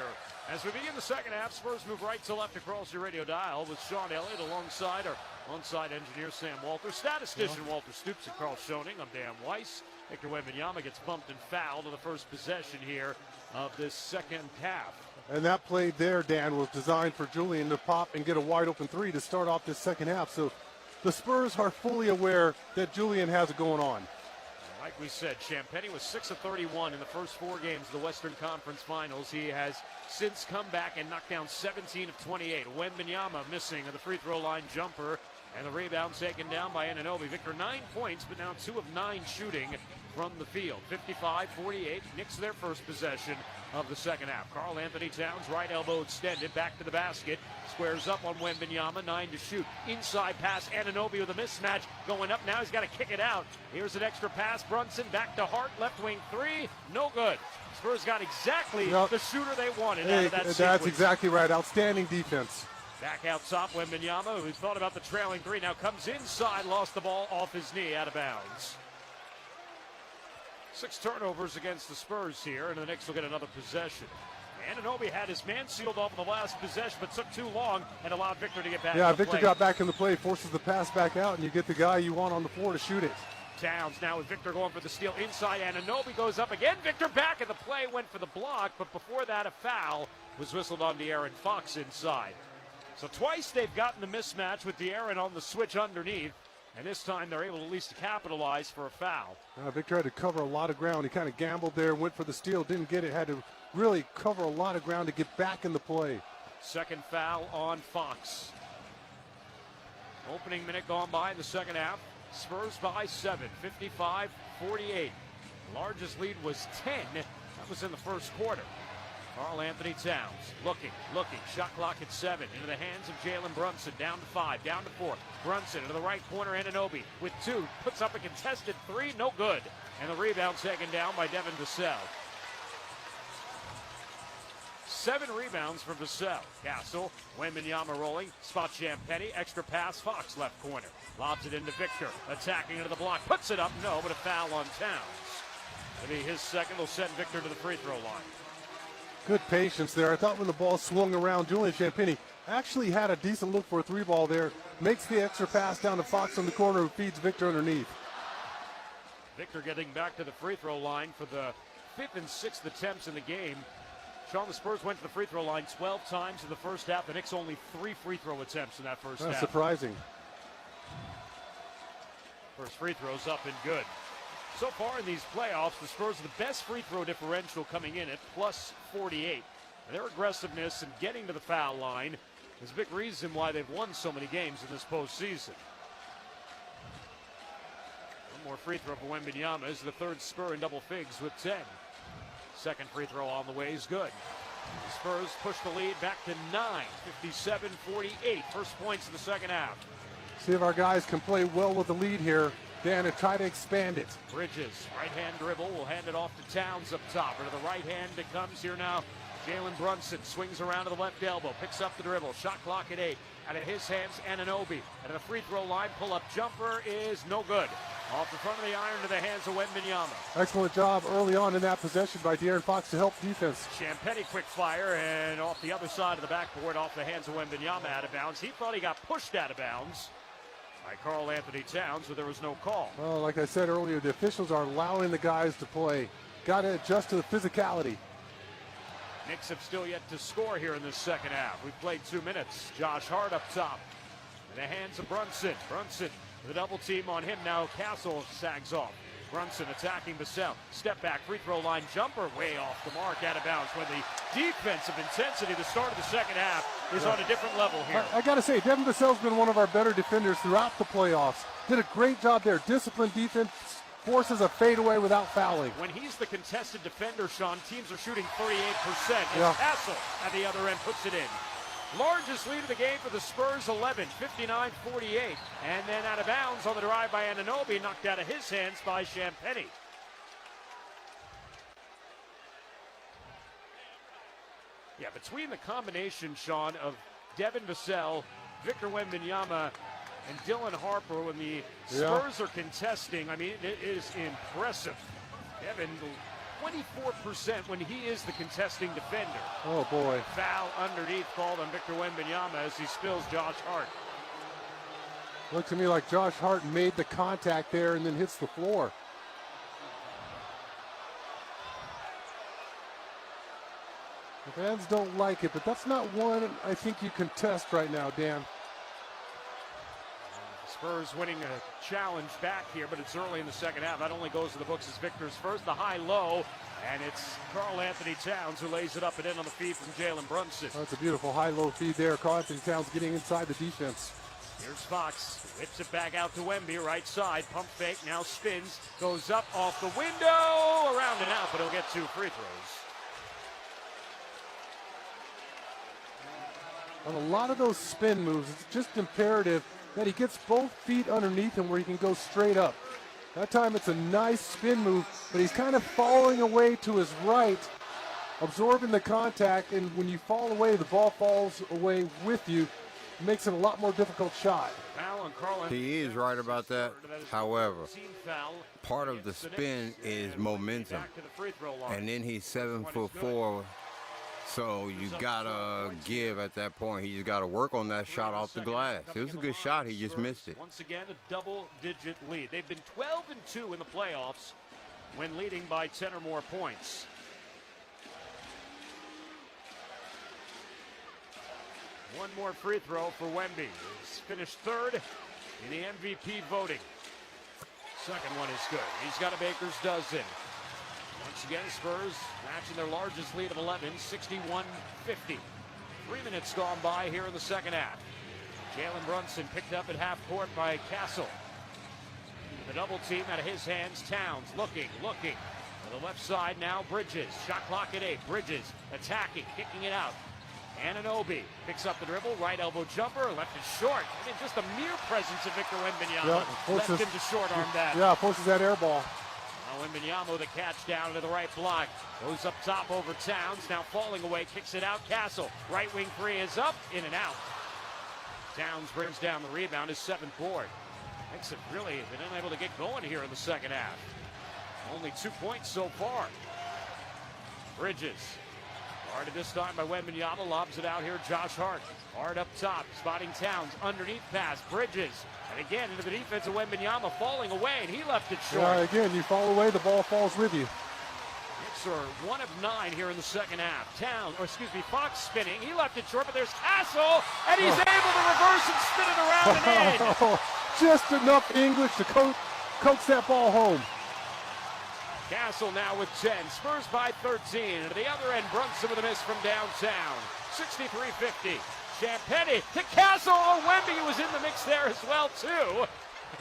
As we begin the second half, Spurs move right to left across your radio dial with Sean Elliott alongside our on-site engineer Sam Walter, statistician Walter Stoops, and Carl Schoening. I'm Dan Weiss. Victor Wembanyama gets bumped and fouled on the first possession here of this second half.
And that play there, Dan, was designed for Julian to pop and get a wide open three to start off this second half. So the Spurs are fully aware that Julian has it going on.
Like we said, Champagnie was 6 of 31 in the first 4 games of the Western Conference Finals. He has since come back and knocked down 17 of 28. Wembanyama missing the free throw line jumper, and the rebound taken down by Anunoby. Victor 9 points, but now 2 of 9 shooting from the field. 55-48, Knicks their first possession of the second half. Karl Anthony Towns, right elbow extended, back to the basket. Squares up on Wembanyama, 9 to shoot. Inside pass, Anunoby with a mismatch. Going up now, he's got to kick it out. Here's an extra pass, Brunson back to Hart, left wing 3, no good. Spurs got exactly the shooter they wanted out of that sequence.
That's exactly right, outstanding defense.
Back out top, Wembanyama, who thought about the trailing 3, now comes inside, lost the ball off his knee, out of bounds. 6 turnovers against the Spurs here, and the Knicks will get another possession. Anunoby had his man sealed off in the last possession, but took too long and allowed Victor to get back.
Yeah, Victor got back in the play, forces the pass back out, and you get the guy you want on the floor to shoot it.
Towns now with Victor going for the steal inside. Anunoby goes up again. Victor back, and the play went for the block, but before that, a foul was whistled on De'Aaron Fox inside. So twice they've gotten the mismatch with De'Aaron on the switch underneath, and this time they're able at least to capitalize for a foul.
Victor had to cover a lot of ground. He kind of gambled there, went for the steal, didn't get it, had to really cover a lot of ground to get back in the play.
Second foul on Fox. Opening minute gone by in the second half. Spurs by 7, 55-48. Largest lead was 10. That was in the first quarter. Karl Anthony Towns looking, shot clock at 7, into the hands of Jalen Brunson, down to 5, down to 4. Brunson into the right corner, Anunoby with 2, puts up a contested 3, no good. And the rebound taken down by Devin Vassell. 7 rebounds for Vassell. Castle, Wembanyama rolling, spot Champagnie, extra pass, Fox left corner. Lobs it into Victor, attacking into the block, puts it up, no, but a foul on Towns. It'll be his second, will send Victor to the free throw line.
Good patience there. I thought when the ball swung around, Julian Champagnie actually had a decent look for a 3-ball there. Makes the extra pass down to Fox in the corner, who feeds Victor underneath.
Victor getting back to the free throw line for the 5th and 6th attempts in the game. Sean, the Spurs went to the free throw line 12 times in the first half. The Knicks only 3 free throw attempts in that first half.
That's surprising.
First free throw's up and good. So far in these playoffs, the Spurs are the best free throw differential coming in at plus 48. And their aggressiveness in getting to the foul line is a big reason why they've won so many games in this postseason. One more free throw for Wembanyama is the 3rd Spur in double figs with 10. Second free throw on the way is good. The Spurs push the lead back to 9, 57-48. First points in the second half.
See if our guys can play well with the lead here, Dan, and try to expand it.
Bridges, right-hand dribble, will hand it off to Towns up top. Into the right hand it comes here now. Jalen Brunson swings around to the left elbow, picks up the dribble. Shot clock at 8. Out of his hands, Anunoby. Out of the free throw line, pull-up jumper is no good. Off the front of the iron to the hands of Wembanyama.
Excellent job early on in that possession by De'Aaron Fox to help defense.
Champagnie quick fire, and off the other side of the backboard, off the hands of Wembanyama, out of bounds. He thought he got pushed out of bounds by Karl Anthony Towns, but there was no call.
Well, like I said earlier, the officials are allowing the guys to play. Got to adjust to the physicality.
Knicks have still yet to score here in this second half. We've played 2 minutes. Josh Hart up top. In the hands of Brunson. Brunson with a double team on him. Now Castle sags off. Brunson attacking Vassell. Step back, free throw line jumper, way off the mark, out of bounds. When the defensive intensity, the start of the second half, is on a different level here.
I got to say, Devin Vassell's been one of our better defenders throughout the playoffs. Did a great job there. Disciplined defense, forces a fadeaway without fouling.
When he's the contested defender, Sean, teams are shooting 38%. And Castle at the other end puts it in. Largest lead of the game for the Spurs, 11, 59-48. And then out of bounds on the drive by Anunoby, knocked out of his hands by Champagnie. Yeah, between the combination, Sean, of Devin Vassell, Victor Wembanyama, and Dylan Harper, when the Spurs are contesting, I mean, it is impressive. Devin, 24% when he is the contesting defender.
Oh, boy.
Foul underneath called on Victor Wembanyama as he spills Josh Hart.
Looks to me like Josh Hart made the contact there and then hits the floor. The fans don't like it, but that's not one I think you contest right now, Dan.
Spurs winning a challenge back here, but it's early in the second half. That only goes to the books as Victor's first. The high-low, and it's Karl Anthony Towns who lays it up and in on the feed from Jalen Brunson.
That's a beautiful high-low feed there. Karl Anthony Towns getting inside the defense.
Here's Fox, whips it back out to Wemby, right side, pump fake, now spins, goes up off the window, around and out, but he'll get 2 free throws.
On a lot of those spin moves, it's just imperative that he gets both feet underneath him where he can go straight up. That time it's a nice spin move, but he's kind of falling away to his right, absorbing the contact, and when you fall away, the ball falls away with you. It makes it a lot more difficult shot.
He is right about that. However, part of the spin is momentum. And then he's 7'4", so you gotta give at that point. He just gotta work on that shot off the glass. It was a good shot, he just missed it.
Once again, a double-digit lead. They've been 12-2 in the playoffs when leading by 10 or more points. One more free throw for Wemby. He's finished third in the MVP voting. Second one is good. He's got a baker's dozen. Once again, Spurs matching their largest lead of 11, 61-50. 3 minutes gone by here in the second half. Jalen Brunson picked up at half court by Castle. The double team out of his hands. Towns looking. To the left side now, Bridges. Shot clock at 8. Bridges attacking, kicking it out. Anunoby picks up the dribble, right elbow jumper, left it short. I mean, just the mere presence of Victor Wembanyama left him to short arm that.
Yeah, forces that air ball.
Now Wembanyama, the catch down to the right block. Goes up top over Towns, now falling away, kicks it out. Castle, right wing three is up, in and out. Towns brings down the rebound, his 7th board. Knicks have really been unable to get going here in the second half. Only 2 points so far. Bridges. Guarded this time by Wembanyama, lobs it out here, Josh Hart. Hart up top, spotting Towns, underneath pass, Bridges. And again, into the defense of Wembanyama, falling away, and he left it short.
Yeah, again, you fall away, the ball falls with you.
Knicks are 1 of 9 here in the second half. Fox spinning, he left it short, but there's Castle, and he's able to reverse and spin it around and in.
Just enough English to coax that ball home.
Castle now with 10. Spurs by 13. And to the other end, Brunson with a miss from downtown. 63-50. Champagnie to Castle. Oh, Wemby was in the mix there as well, too.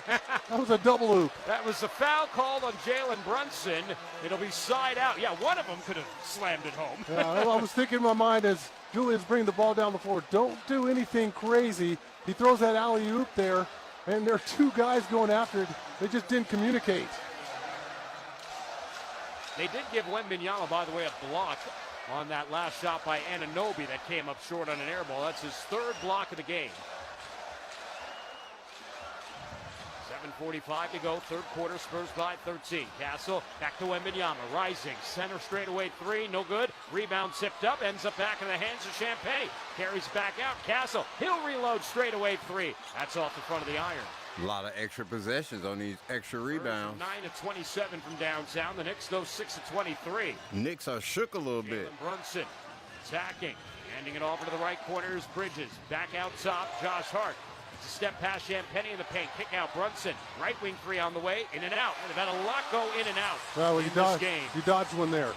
That was a double loop.
That was a foul called on Jalen Brunson. It'll be side out. Yeah, one of them could have slammed it home.
Yeah, I was thinking in my mind as Julian's bringing the ball down the floor, don't do anything crazy. He throws that alley-oop there, and there are 2 guys going after it. They just didn't communicate.
They did give Wembanyama, by the way, a block on that last shot by Anunoby that came up short on an air ball. That's his 3rd block of the game. 7:45 to go, 3rd quarter, Spurs by 13. Castle back to Wembanyama, rising, center straightaway 3, no good. Rebound tipped up, ends up back in the hands of Champagnie. Carries back out, Castle, he'll reload straightaway 3. That's off the front of the iron.
A lot of extra possessions on these extra rebounds.
9 of 27 from downtown. The Knicks go 6 of 23.
Knicks are shook a little bit.
Jalen Brunson attacking, handing it over to the right corner is Bridges. Back out top, Josh Hart. It's a step past Champagnie in the paint. Kick out Brunson. Right wing 3 on the way, in and out. They've had a lot go in and out in this game.
You dodged one there.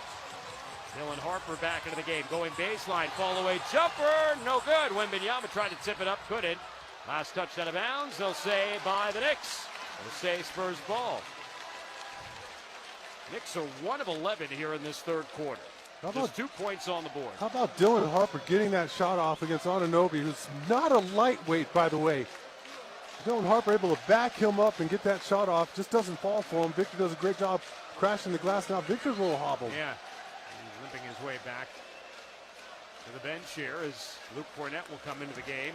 Dylan Harper back into the game, going baseline, fall away jumper, no good. Wembanyama tried to tip it up, couldn't. Last touch out of bounds, they'll say by the Knicks. They'll say Spurs ball. Knicks are 1 of 11 here in this 3rd quarter. Just 2 points on the board.
How about Dylan Harper getting that shot off against Anunoby, who's not a lightweight, by the way. Dylan Harper able to back him up and get that shot off. Just doesn't fall for him. Victor does a great job crashing the glass. Now Victor's a little hobbled.
Yeah, he's limping his way back to the bench here as Luke Cornett will come into the game.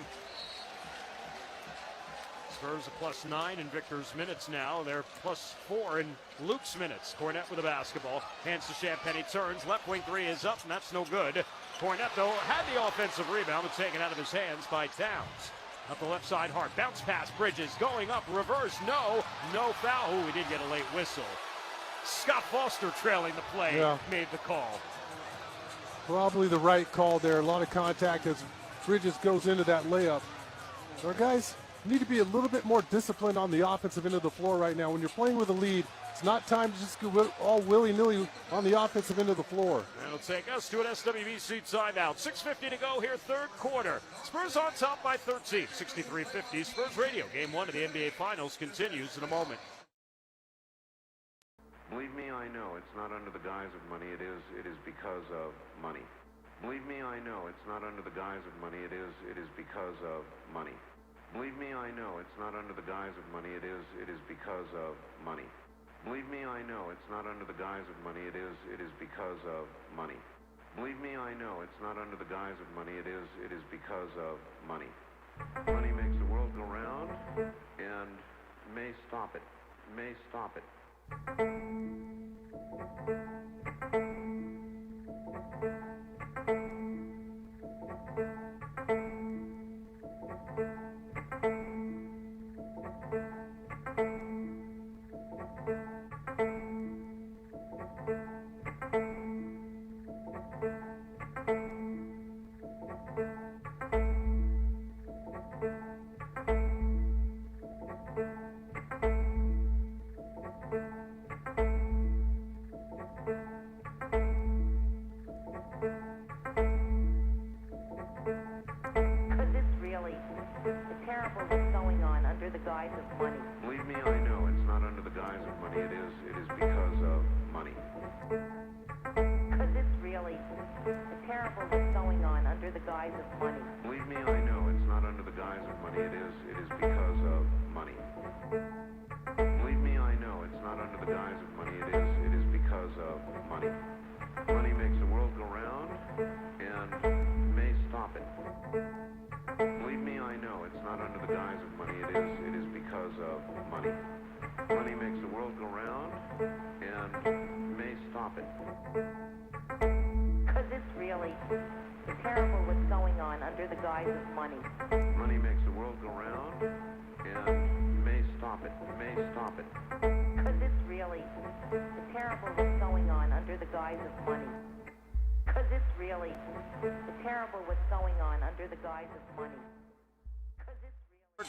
Spurs a +9 in Victor's minutes now. They're +4 in Luke's minutes. Cornett with the basketball. Hands to Champagnie, turns. Left wing 3 is up, and that's no good. Cornett, though, had the offensive rebound, but taken out of his hands by Towns. Up the left side, Hart. Bounce pass, Bridges. Going up, reverse. No foul. Ooh, we did get a late whistle. Scott Foster trailing the play. Made the call.
Probably the right call there. A lot of contact as Bridges goes into that layup. Our guys need to be a little bit more disciplined on the offensive end of the floor right now. When you're playing with a lead, it's not time to just go all willy-nilly on the offensive end of the floor.
That'll take us to an SWBC timeout. 6:50 to go here, 3rd quarter. Spurs on top by 13, 63-50. Spurs Radio, Game 1 of the NBA Finals continues in a moment.
Believe me, I know it's not under the guise of money. It is because of money. Believe me, I know it's not under the guise of money. It is because of money. Believe me, I know it's not under the guise of money. It is because of money. Believe me, I know it's not under the guise of money. It is because of money. Believe me, I know it's not under the guise of money. It is because of money. Money makes the world go round and may stop it. May stop it.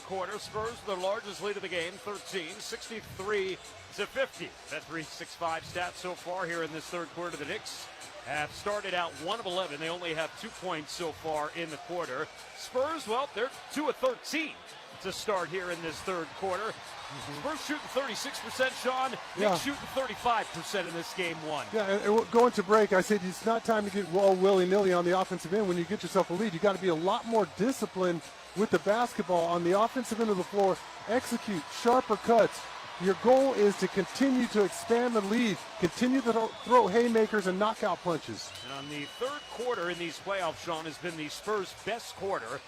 Quarter, Spurs the largest lead of the game, 13, 63-50. That 3-6-5 stat so far here in this third quarter. The Knicks have started out 1 of 11. They only have 2 points so far in the quarter. Spurs, well, they're 2 of 13 to start here in this third quarter. Spurs shooting 36%, Sean. Knicks shooting 35% in this game one.
Yeah, and going to break, I said it's not time to get all willy-nilly on the offensive end. When you get yourself a lead, you got to be a lot more disciplined with the basketball on the offensive end of the floor. Execute sharper cuts. Your goal is to continue to expand the lead, continue to throw haymakers and knockout punches.
And on the third quarter in these playoffs, Sean, has been the Spurs' best quarter,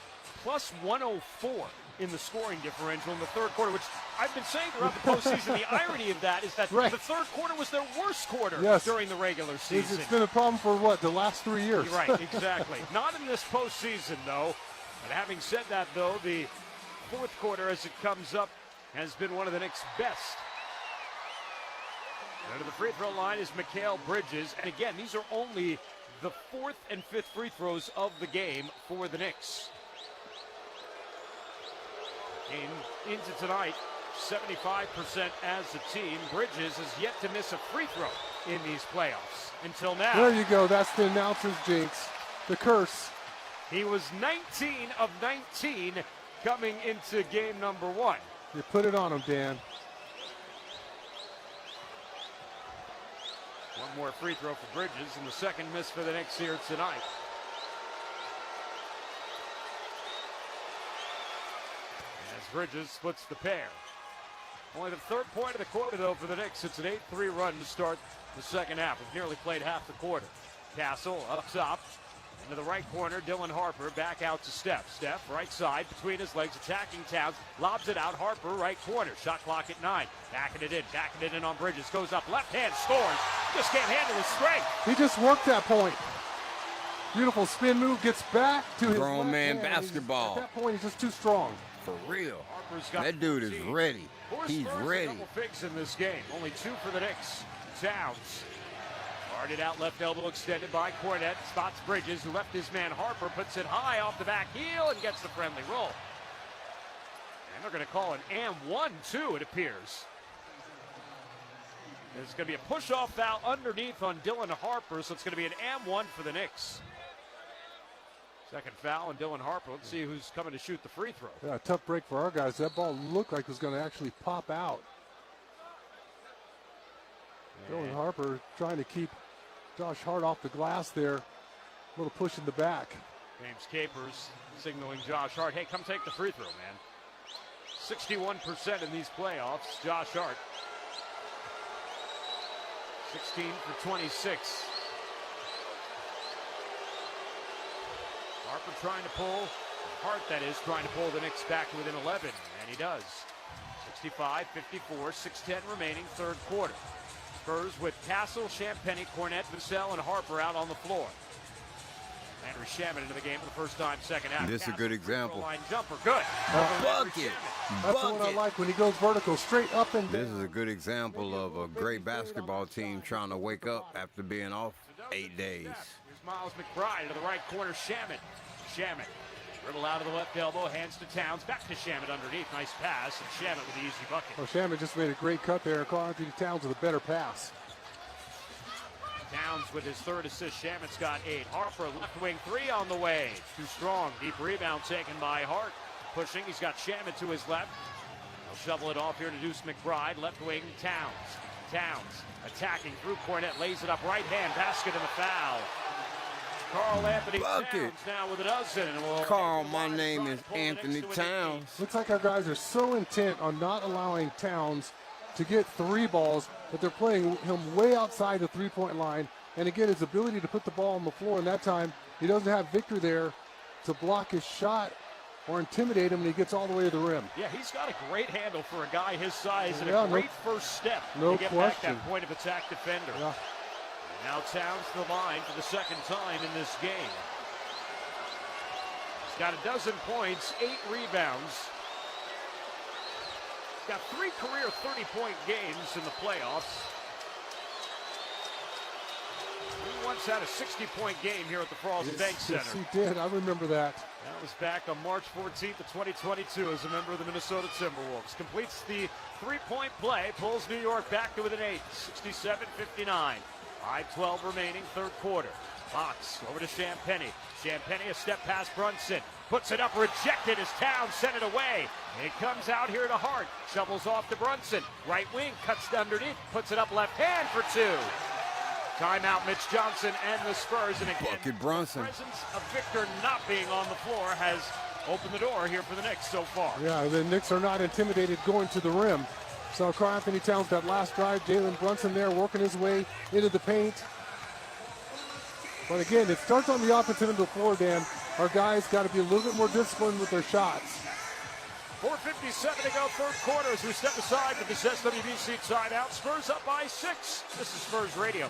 plus 104 in the scoring differential in the third quarter, which I've been saying throughout the postseason. The irony of that is that the third quarter was their worst quarter during the regular season.
It's been a problem for, the last 3 years?
Right, exactly. Not in this postseason, though. But having said that, though, the fourth quarter as it comes up has been one of the Knicks' best. Under the free throw line is Mikal Bridges. And again, these are only the fourth and fifth free throws of the game for the Knicks. Into tonight, 75% as a team. Bridges has yet to miss a free throw in these playoffs until now.
There you go. That's the announcer's jinx. The curse.
He was 19 of 19 coming into game number one.
You put it on him, Dan.
One more free throw for Bridges, and the second miss for the Knicks here tonight. As Bridges splits the pair. Only the third point of the quarter, though, for the Knicks. It's an 8-3 run to start the second half. We've nearly played half the quarter. Castle up top. Into the right corner, Dylan Harper back out to Steph. Steph, right side, between his legs, attacking Towns, lobs it out. Harper, right corner, shot clock at 9. Backing it in on Bridges, goes up, left hand, scores. Just can't handle his strength.
He just worked that point. Beautiful spin move, gets back to his
grown man
hand.
basketball.
At that point, he's just too strong.
For real.
Harper's got
that dude is ready. He's ready.
Double figs in this game. Only 2 for the Knicks. Towns. Guarded out, left elbow extended by Cornette. Spots Bridges, who left his man Harper, puts it high off the back heel and gets the friendly roll. And they're going to call an and-1, too, it appears. There's going to be a push-off foul underneath on Dylan Harper, so it's going to be an and-1 for the Knicks. Second foul on Dylan Harper. Let's see who's coming to shoot the free throw.
Yeah, tough break for our guys. That ball looked like it was going to actually pop out. Dylan Harper trying to keep Josh Hart off the glass there. little push in the back.
James Capers signaling Josh Hart, hey, come take the free throw, man. 61% in these playoffs, Josh Hart. 16 for 26. Harper trying to pull, Hart that is, trying to pull the Knicks back to within 11, and he does. 65-54, 6:10 remaining, third quarter. Spurs with Castle, Champagnie, Cornette, Vassell, and Harper out on the floor. Andrew Shaman into the game for the first time, second half.
This is a good example.
Line jumper, good.
Bucket.
That's the one I like when he goes vertical, straight up and down.
This is a good example of a great basketball team trying to wake up after being off 8 days.
Here's Miles McBride to the right corner, Shaman. Shaman, dribble out of the left elbow, hands to Towns, back to Shaman underneath, nice pass, and Shaman with the easy bucket.
Oh, Shaman just made a great cut there. Carl Anthony Towns with a better pass.
Towns with his third assist. Shaman's got 8. Harper, left wing 3 on the way. Too strong. Deep rebound taken by Hart. Pushing. He's got Shaman to his left. He'll shovel it off here to Deuce McBride. Left wing Towns. Towns attacking through Cornette. Lays it up right hand. Basket and the foul. Carl Anthony Towns now with a dozen.
Carl, my name is Anthony Towns.
Looks like our guys are so intent on not allowing Towns to get 3 balls, but they're playing him way outside the three-point line. And again, his ability to put the ball on the floor, and that time he doesn't have Victor there to block his shot or intimidate him, and he gets all the way to the rim.
Yeah, he's got a great handle for a guy his size, and a great first step to get back that point of attack defender.
Yeah.
Now Towns to the line for the second time in this game. He's got a dozen points, 8 rebounds. Got 3 career 30-point games in the playoffs. He once had a 60-point game here at the Frost Bank Center.
Yes, he did. I remember that.
That was back on March 14th of 2022 as a member of the Minnesota Timberwolves. Completes the 3-point play, pulls New York back to within 8, 67-59. 5:12 remaining, third quarter. Fox over to Champagnie. Champagnie a step past Brunson. Puts it up, rejected as Towns sent it away. It comes out here to Hart. Shovels off to Brunson. Right wing, cuts underneath, puts it up left hand for 2. Timeout, Mitch Johnson and the Spurs. And again,
Bucket Brunson.
The presence of Victor not being on the floor has opened the door here for the Knicks so far.
Yeah, the Knicks are not intimidated going to the rim. So Carl Anthony Towns, that last drive, Jalen Brunson there working his way into the paint. But again, it starts on the offensive end of the floor, Dan. Our guys got to be a little bit more disciplined with their shots.
4:57 to go, third quarter, as we step aside for this SWBC timeout. Spurs up by 6. This is Spurs Radio.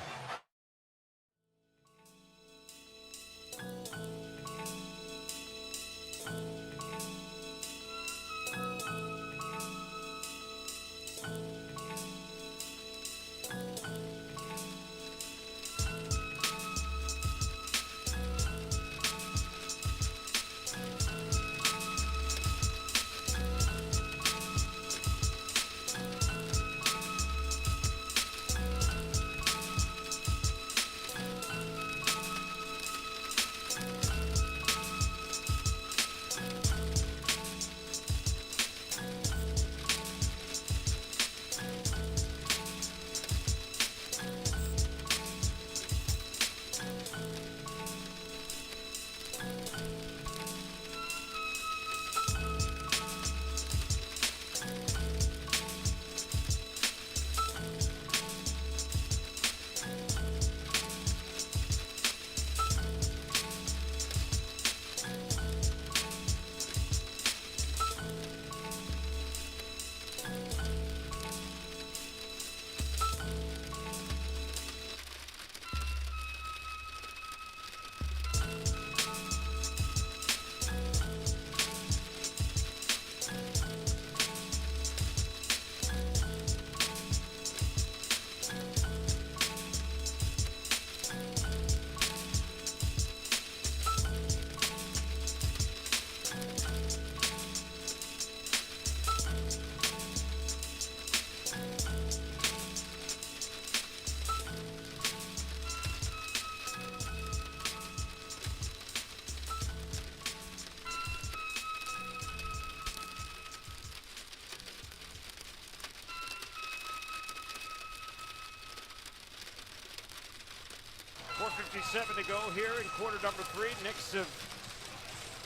6:57 to go here in quarter number 3. Knicks have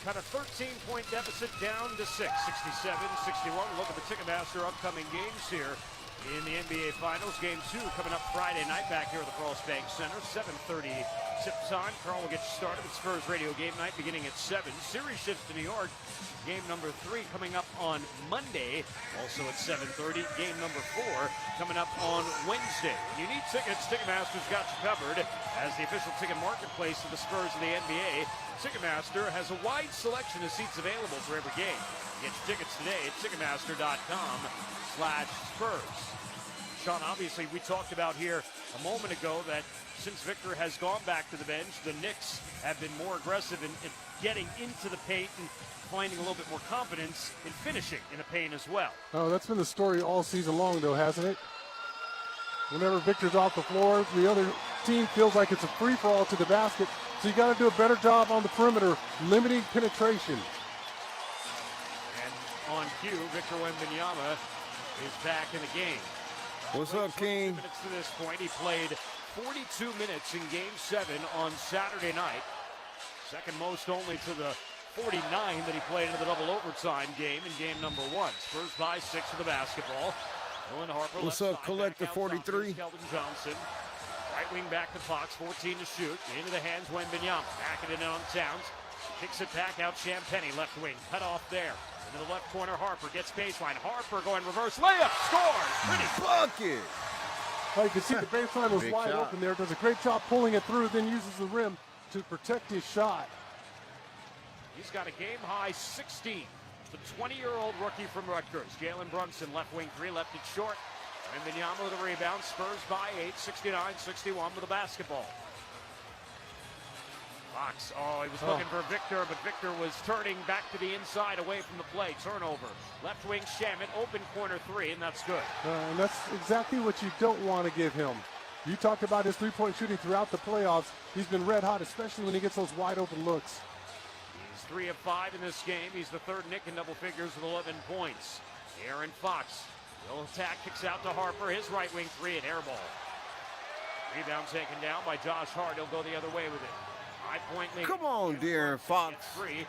cut a 13-point deficit down to 6. 67-61. Look at the Ticketmaster upcoming games here in the NBA Finals. Game 2 coming up Friday night back here at the Frost Bank Center. 7:30 tip time. Carl will get you started with Spurs Radio Game Night beginning at 7. Series shifts to New York. Game number 3 coming up on Monday, also at 7:30. Game number 4 coming up on Wednesday. When you need tickets, Ticketmaster's got you covered. As the official ticket marketplace of the Spurs and the NBA, Ticketmaster has a wide selection of seats available for every game. Get your tickets today at Ticketmaster.com/Spurs. Sean, obviously we talked about here a moment ago that since Victor has gone back to the bench, the Knicks have been more aggressive in getting into the paint and finding a little bit more confidence in finishing in the paint as well.
Oh, that's been the story all season long, though, hasn't it? Whenever Victor's off the floor, the other team feels like it's a free-for-all to the basket, so you got to do a better job on the perimeter, limiting penetration.
And on cue, Victor Wembanyama is back in the game.
What's up, King?
Minutes to this point, he played 42 minutes in Game 7 on Saturday night. Second most only to the 49 that he played in the double overtime game in game number 1. Spurs by 6 of the basketball. Dylan Harper.
What's up, Collector 43?
Keldon Johnson. Right wing back to Fox, 14 to shoot. Into the hands, Wembanyama. Backing it on Towns. Kicks it back out, Champagnie, left wing. Cut off there. Into the left corner, Harper gets baseline. Harper going reverse layup. Scores. Pretty
bucket.
Well, you can see the baseline was wide open there. Does a great job pulling it through, then uses the rim to protect his shot.
He's got a game-high 16. The 20-year-old rookie from Rutgers. Jalen Brunson, left wing 3, left it short. Wembanyama with a rebound. Spurs by 8, 69-61 with the basketball. Fox, he was looking for Victor, but Victor was turning back to the inside away from the play. Turnover. Left wing Shamet, open corner 3, and that's good.
And that's exactly what you don't want to give him. You talked about his three-point shooting throughout the playoffs. He's been red hot, especially when he gets those wide-open looks.
He's 3 of 5 in this game. He's the third Knick in double figures with 11 points. Aaron Fox, will attack, kicks out to Harper. His right wing 3, and air ball. Rebound taken down by Josh Hart. He'll go the other way with it. 5-point lead.
Come on, De'Aaron Fox.
3.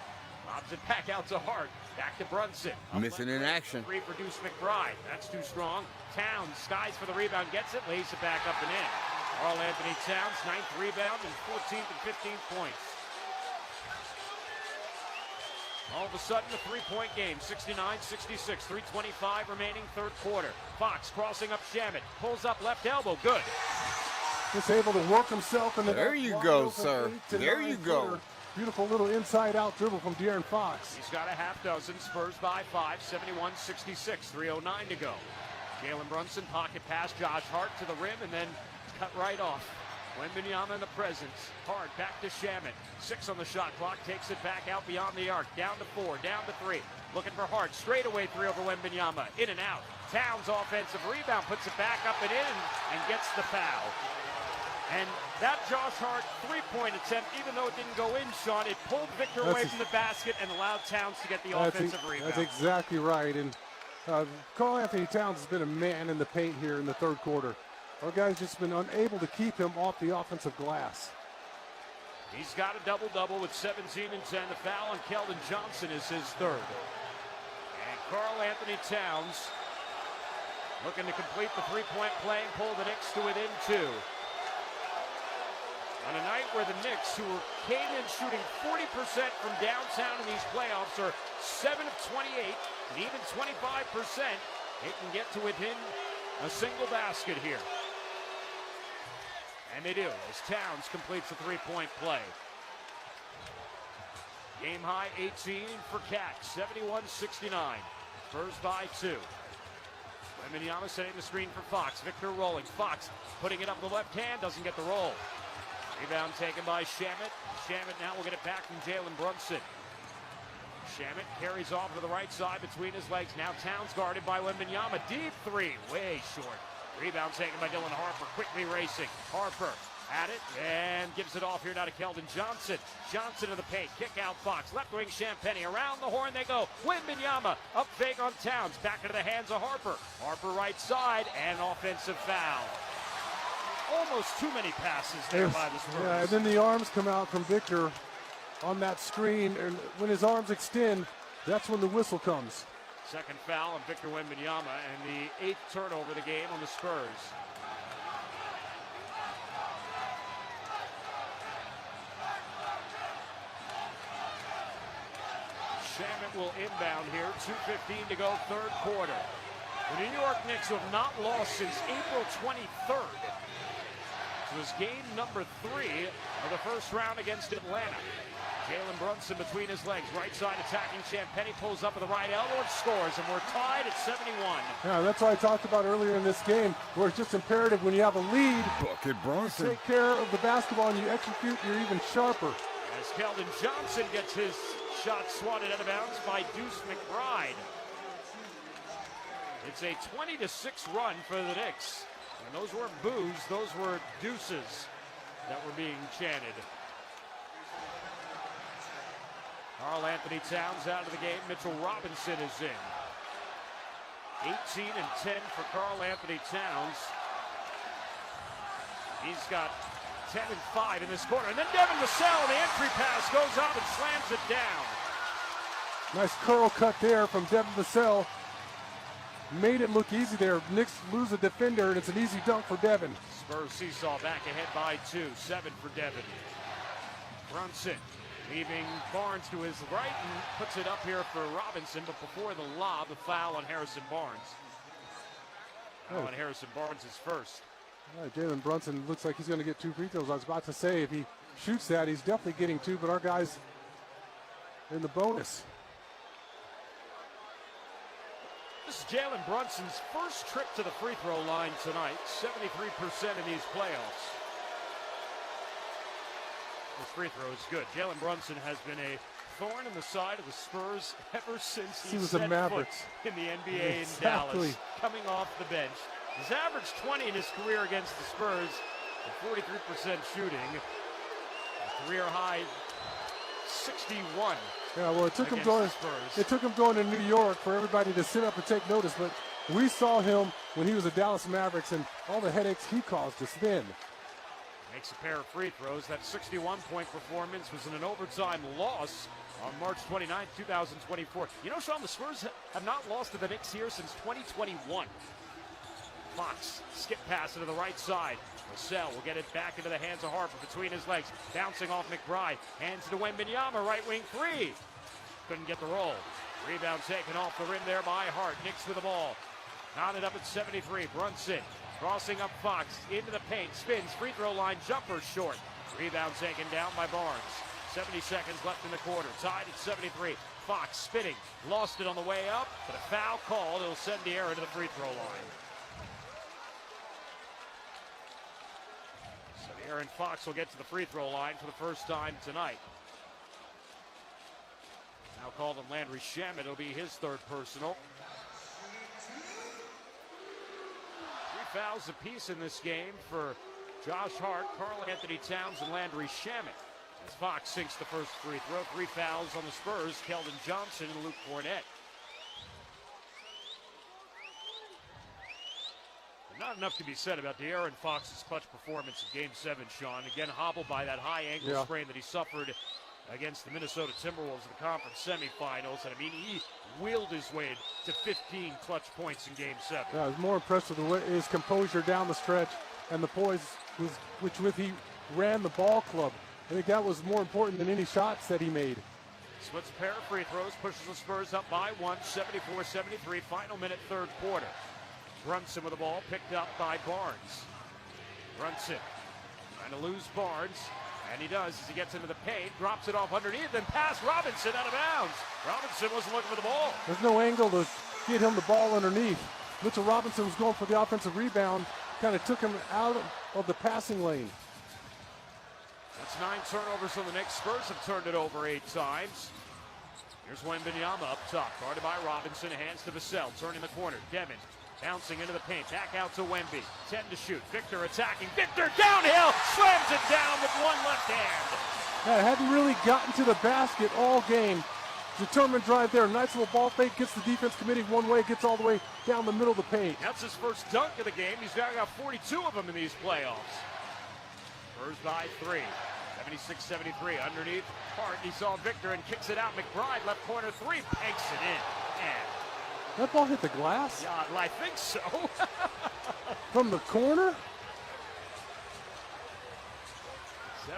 Lobs it back out to Hart. Back to Brunson.
Missing in action.
3 for Deuce McBride. That's too strong. Towns skies for the rebound, gets it, lays it back up and in. Karl Anthony Towns, 9th rebound and 14th and 15th points. All of a sudden, a 3-point game, 69-66, 3:25 remaining, third quarter. Fox crossing up Shamet, pulls up left elbow, good.
Just able to work himself in the
There you go, sir. There you go.
Beautiful little inside-out dribble from De'Aaron Fox.
He's got a half dozen. Spurs by 5, 71-66, 3:09 to go. Jalen Brunson, pocket pass, Josh Hart to the rim, and then cut right off. Wembanyama in the presence. Hart back to Shamet. 6 on the shot clock, takes it back out beyond the arc. Down to 4, down to 3. Looking for Hart, straightaway 3 over Wembanyama. In and out. Towns offensive rebound, puts it back up and in, and gets the foul. And that Josh Hart 3-point attempt, even though it didn't go in, Sean, it pulled Victor away from the basket and allowed Towns to get the offensive rebound.
That's exactly right. And Karl Anthony Towns has been a man in the paint here in the third quarter. Our guy's just been unable to keep him off the offensive glass.
He's got a double-double with 17 and 10. The foul on Keldon Johnson is his third. And Karl Anthony Towns looking to complete the 3-point play and pull the Knicks to within 2. On a night where the Knicks, who came in shooting 40% from downtown in these playoffs, are 7 of 28, and even 25%, they can get to within a single basket here. And they do, as Towns completes a 3-point play. Game high 18 for Cat, 71-69. Spurs by 2. Wembanyama setting the screen for Fox. Victor rolling. Fox putting it up the left hand, doesn't get the roll. Rebound taken by Shamet. Shamet now will get it back from Jalen Brunson. Shamet carries off to the right side between his legs. Now Towns guarded by Wembanyama. Deep 3, way short. Rebound taken by Dylan Harper, quickly racing. Harper at it and gives it off here now to Keldon Johnson. Johnson in the paint, kick out Fox. Left wing Champagnie, around the horn they go. Wembanyama up fake on Towns, back into the hands of Harper. Harper right side and offensive foul. almost too many passes there by the Spurs.
Yeah, and then the arms come out from Victor on that screen, and when his arms extend, that's when the whistle comes.
Second foul on Victor Wembanyama, and the 8th turnover of the game on the Spurs. Shamet will inbound here, 2:15 to go, third quarter. The New York Knicks, who have not lost since April 23rd. It was game number 3 of the first round against Atlanta. Jalen Brunson between his legs, right side attacking. Champagnie pulls up with the right elbow and scores, and we're tied at 71.
Yeah, that's what I talked about earlier in this game, where it's just imperative when you have a lead,
Bucket Brunson.
take care of the basketball and you execute, you're even sharper.
As Keldon Johnson gets his shot swatted out of bounds by Deuce McBride. It's a 20-6 run for the Knicks. And those weren't boos, those were deuces that were being chanted. Karl Anthony Towns out of the game. Mitchell Robinson is in. 18 and 10 for Karl Anthony Towns. He's got 10 and 5 in this quarter. And then Devin Vassell, the entry pass goes up and slams it down.
Nice curl cut there from Devin Vassell. Made it look easy there. Knicks lose a defender, and it's an easy dunk for Devin.
Spurs seesaw back ahead by 2. 7 for Devin. Brunson leaving Barnes to his right and puts it up here for Robinson, but before the lob, the foul on Harrison Barnes. Foul on Harrison Barnes is first.
Jalen Brunson looks like he's going to get 2 free throws. I was about to say, if he shoots that, he's definitely getting 2, but our guys in the bonus.
This is Jalen Brunson's first trip to the free throw line tonight, 73% in these playoffs. This free throw is good. Jalen Brunson has been a thorn in the side of the Spurs ever since he
was
set
the Mavericks
foot in the NBA in Dallas, coming off the bench. He's averaged 20 in his career against the Spurs, and 43% shooting. A career high 61.
Yeah, well, it took him going to New York for everybody to sit up and take notice, but we saw him when he was a Dallas Mavericks and all the headaches he caused us then.
Makes a pair of free throws. That 61-point performance was in an overtime loss on March 29, 2024. You know, Sean, the Spurs have not lost to the Knicks here since 2021. Fox, skip pass into the right side. Vassell will get it back into the hands of Harper between his legs. Bouncing off McBride. Hands to Wembanyama, right wing 3. Couldn't get the roll. Rebound taken off the rim there by Hart. Knicks with the ball. Mounted up at 73. Brunson crossing up Fox into the paint. Spins, free throw line, jumper short. Rebound taken down by Barnes. 70 seconds left in the quarter. Tied at 73. Fox spinning. Lost it on the way up, but a foul called. It'll send the error to the free throw line. Aaron Fox will get to the free throw line for the first time tonight. Now called on Landry Shamet. It'll be his 3rd personal. 3 fouls apiece in this game for Josh Hart, Karl Anthony Towns, and Landry Shamet. As Fox sinks the first free throw. 3 fouls on the Spurs, Keldon Johnson and Luke Cornett. Not enough to be said about De'Aaron Fox's clutch performance in Game 7, Sean. Again, hobbled by that high ankle sprain that he suffered against the Minnesota Timberwolves in the conference semifinals. And I mean, he wheeled his way to 15 clutch points in Game 7.
Yeah, I was more impressed with his composure down the stretch and the poise with he ran the ball club. I think that was more important than any shots that he made.
Splits a pair of free throws, pushes the Spurs up by 1, 74-73, final minute, 3rd quarter. Brunson with the ball, picked up by Barnes. Brunson trying to lose Barnes, and he does as he gets into the paint, drops it off underneath, and pass Robinson out of bounds. Robinson wasn't looking for the ball.
There's no angle to get him the ball underneath. Mitchell Robinson was going for the offensive rebound, kind of took him out of the passing lane.
That's 9 turnovers on the Knicks. Spurs have turned it over 8 times. Here's Wembanyama up top, guarded by Robinson, hands to Vassell, turning the corner. Devin bouncing into the paint, back out to Wemby. 10 to shoot. Victor attacking. Victor downhill, slams it down with one left hand.
Yeah, hadn't really gotten to the basket all game. Determined drive there. Nice little ball fake. Gets the defense committing one way. Gets all the way down the middle of the paint.
That's his first dunk of the game. He's now got 42 of them in these playoffs. Spurs by 3. 76-73 underneath. Hart, he saw Victor and kicks it out. McBride, left corner 3, banks it in. And
that ball hit the glass?
yeah, I think so.
From the corner?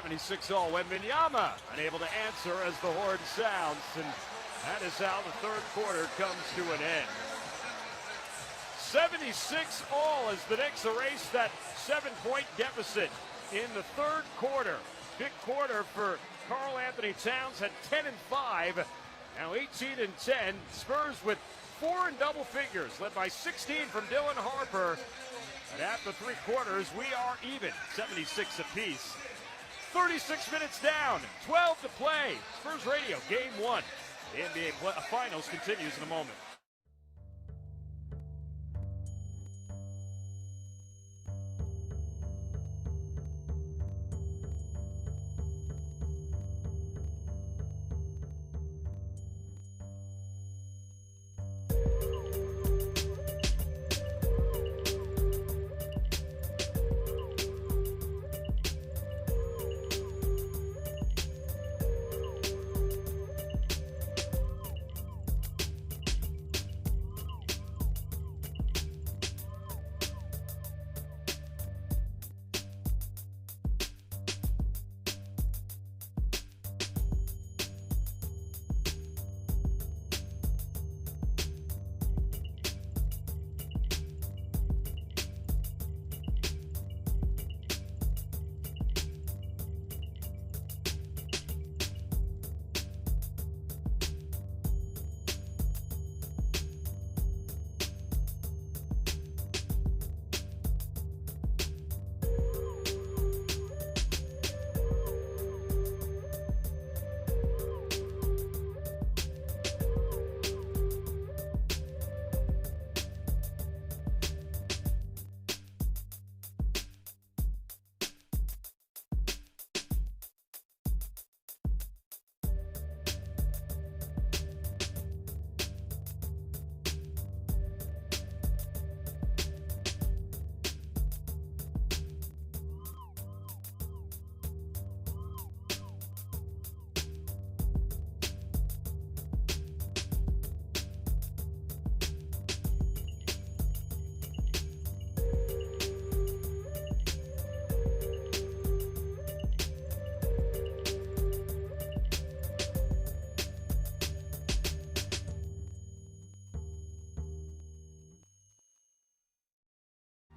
76-all Wembanyama unable to answer as the horn sounds, and that is how the third quarter comes to an end. 76-all as the Knicks erase that 7-point deficit in the third quarter. Big quarter for Karl Anthony Towns, had 10 and 5, now 18 and 10. Spurs with 4 in double figures, led by 16 from Dylan Harper. And after 3 quarters, we are even, 76 apiece. 36 minutes down, 12 to play. Spurs Radio, Game 1. The NBA Finals continues in a moment.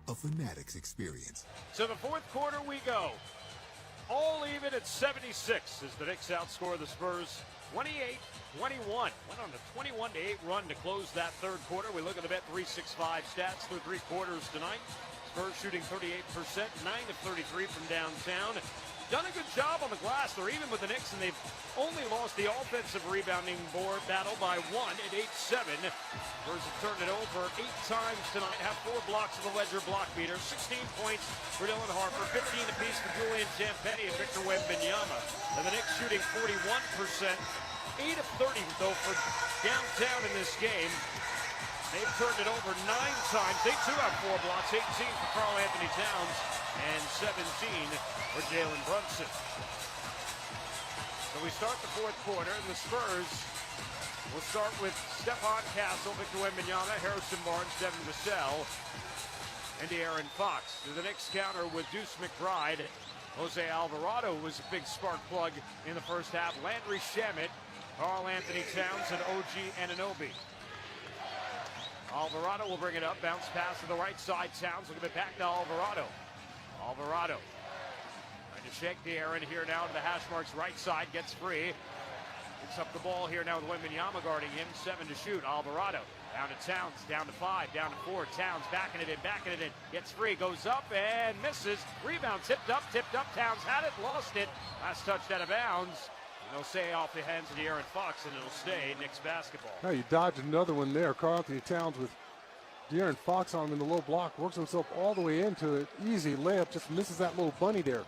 A Fanatics experience.
To the fourth quarter we go. All even at 76 as the Knicks outscore the Spurs 28-21. Went on a 21-8 run to close that third quarter. We look at the Bet365 stats through 3 quarters tonight. Spurs shooting 38%, 9 of 33 from downtown. Done a good job on the glass. They're even with the Knicks, and they've only lost the offensive rebounding board battle by 1 at 8-7. Spurs have turned it over 8 times tonight, have 4 blocks of the Ledger block meter, 16 points for Dylan Harper, 15 apiece for Julian Zampetti and Victor Wembanyama. And the Knicks shooting 41%, 8 of 30 though for downtown in this game. They've turned it over 9 times. They too have 4 blocks, 18 for Karl Anthony Towns and 17 for Jalen Brunson. So we start the fourth quarter, and the Spurs will start with Stephon Castle, Victor Wembanyama, Harrison Barnes, Devin Vassell, and De'Aaron Fox. The Knicks counter with Deuce McBride. Jose Alvarado was a big spark plug in the first half. Landry Shamet, Karl Anthony Towns, and OG Anunoby. Alvarado will bring it up, bounce pass to the right side. Towns looking back to Alvarado. Alvarado trying to shake De'Aaron here now to the hash marks right side, gets free. Picks up the ball here now with Wembanyama guarding him. 7 to shoot. Alvarado down to Towns, down to 5, down to 4. Towns backing it in, gets free, goes up and misses. Rebound tipped up. Towns had it, lost it. Last touch out of bounds. They'll say off the hands of De'Aaron Fox, and it'll stay Knicks basketball.
Oh, you dodged another one there. Karl Anthony Towns with De'Aaron Fox on him in the low block, works himself all the way into it. Easy layup, just misses that little bunny there.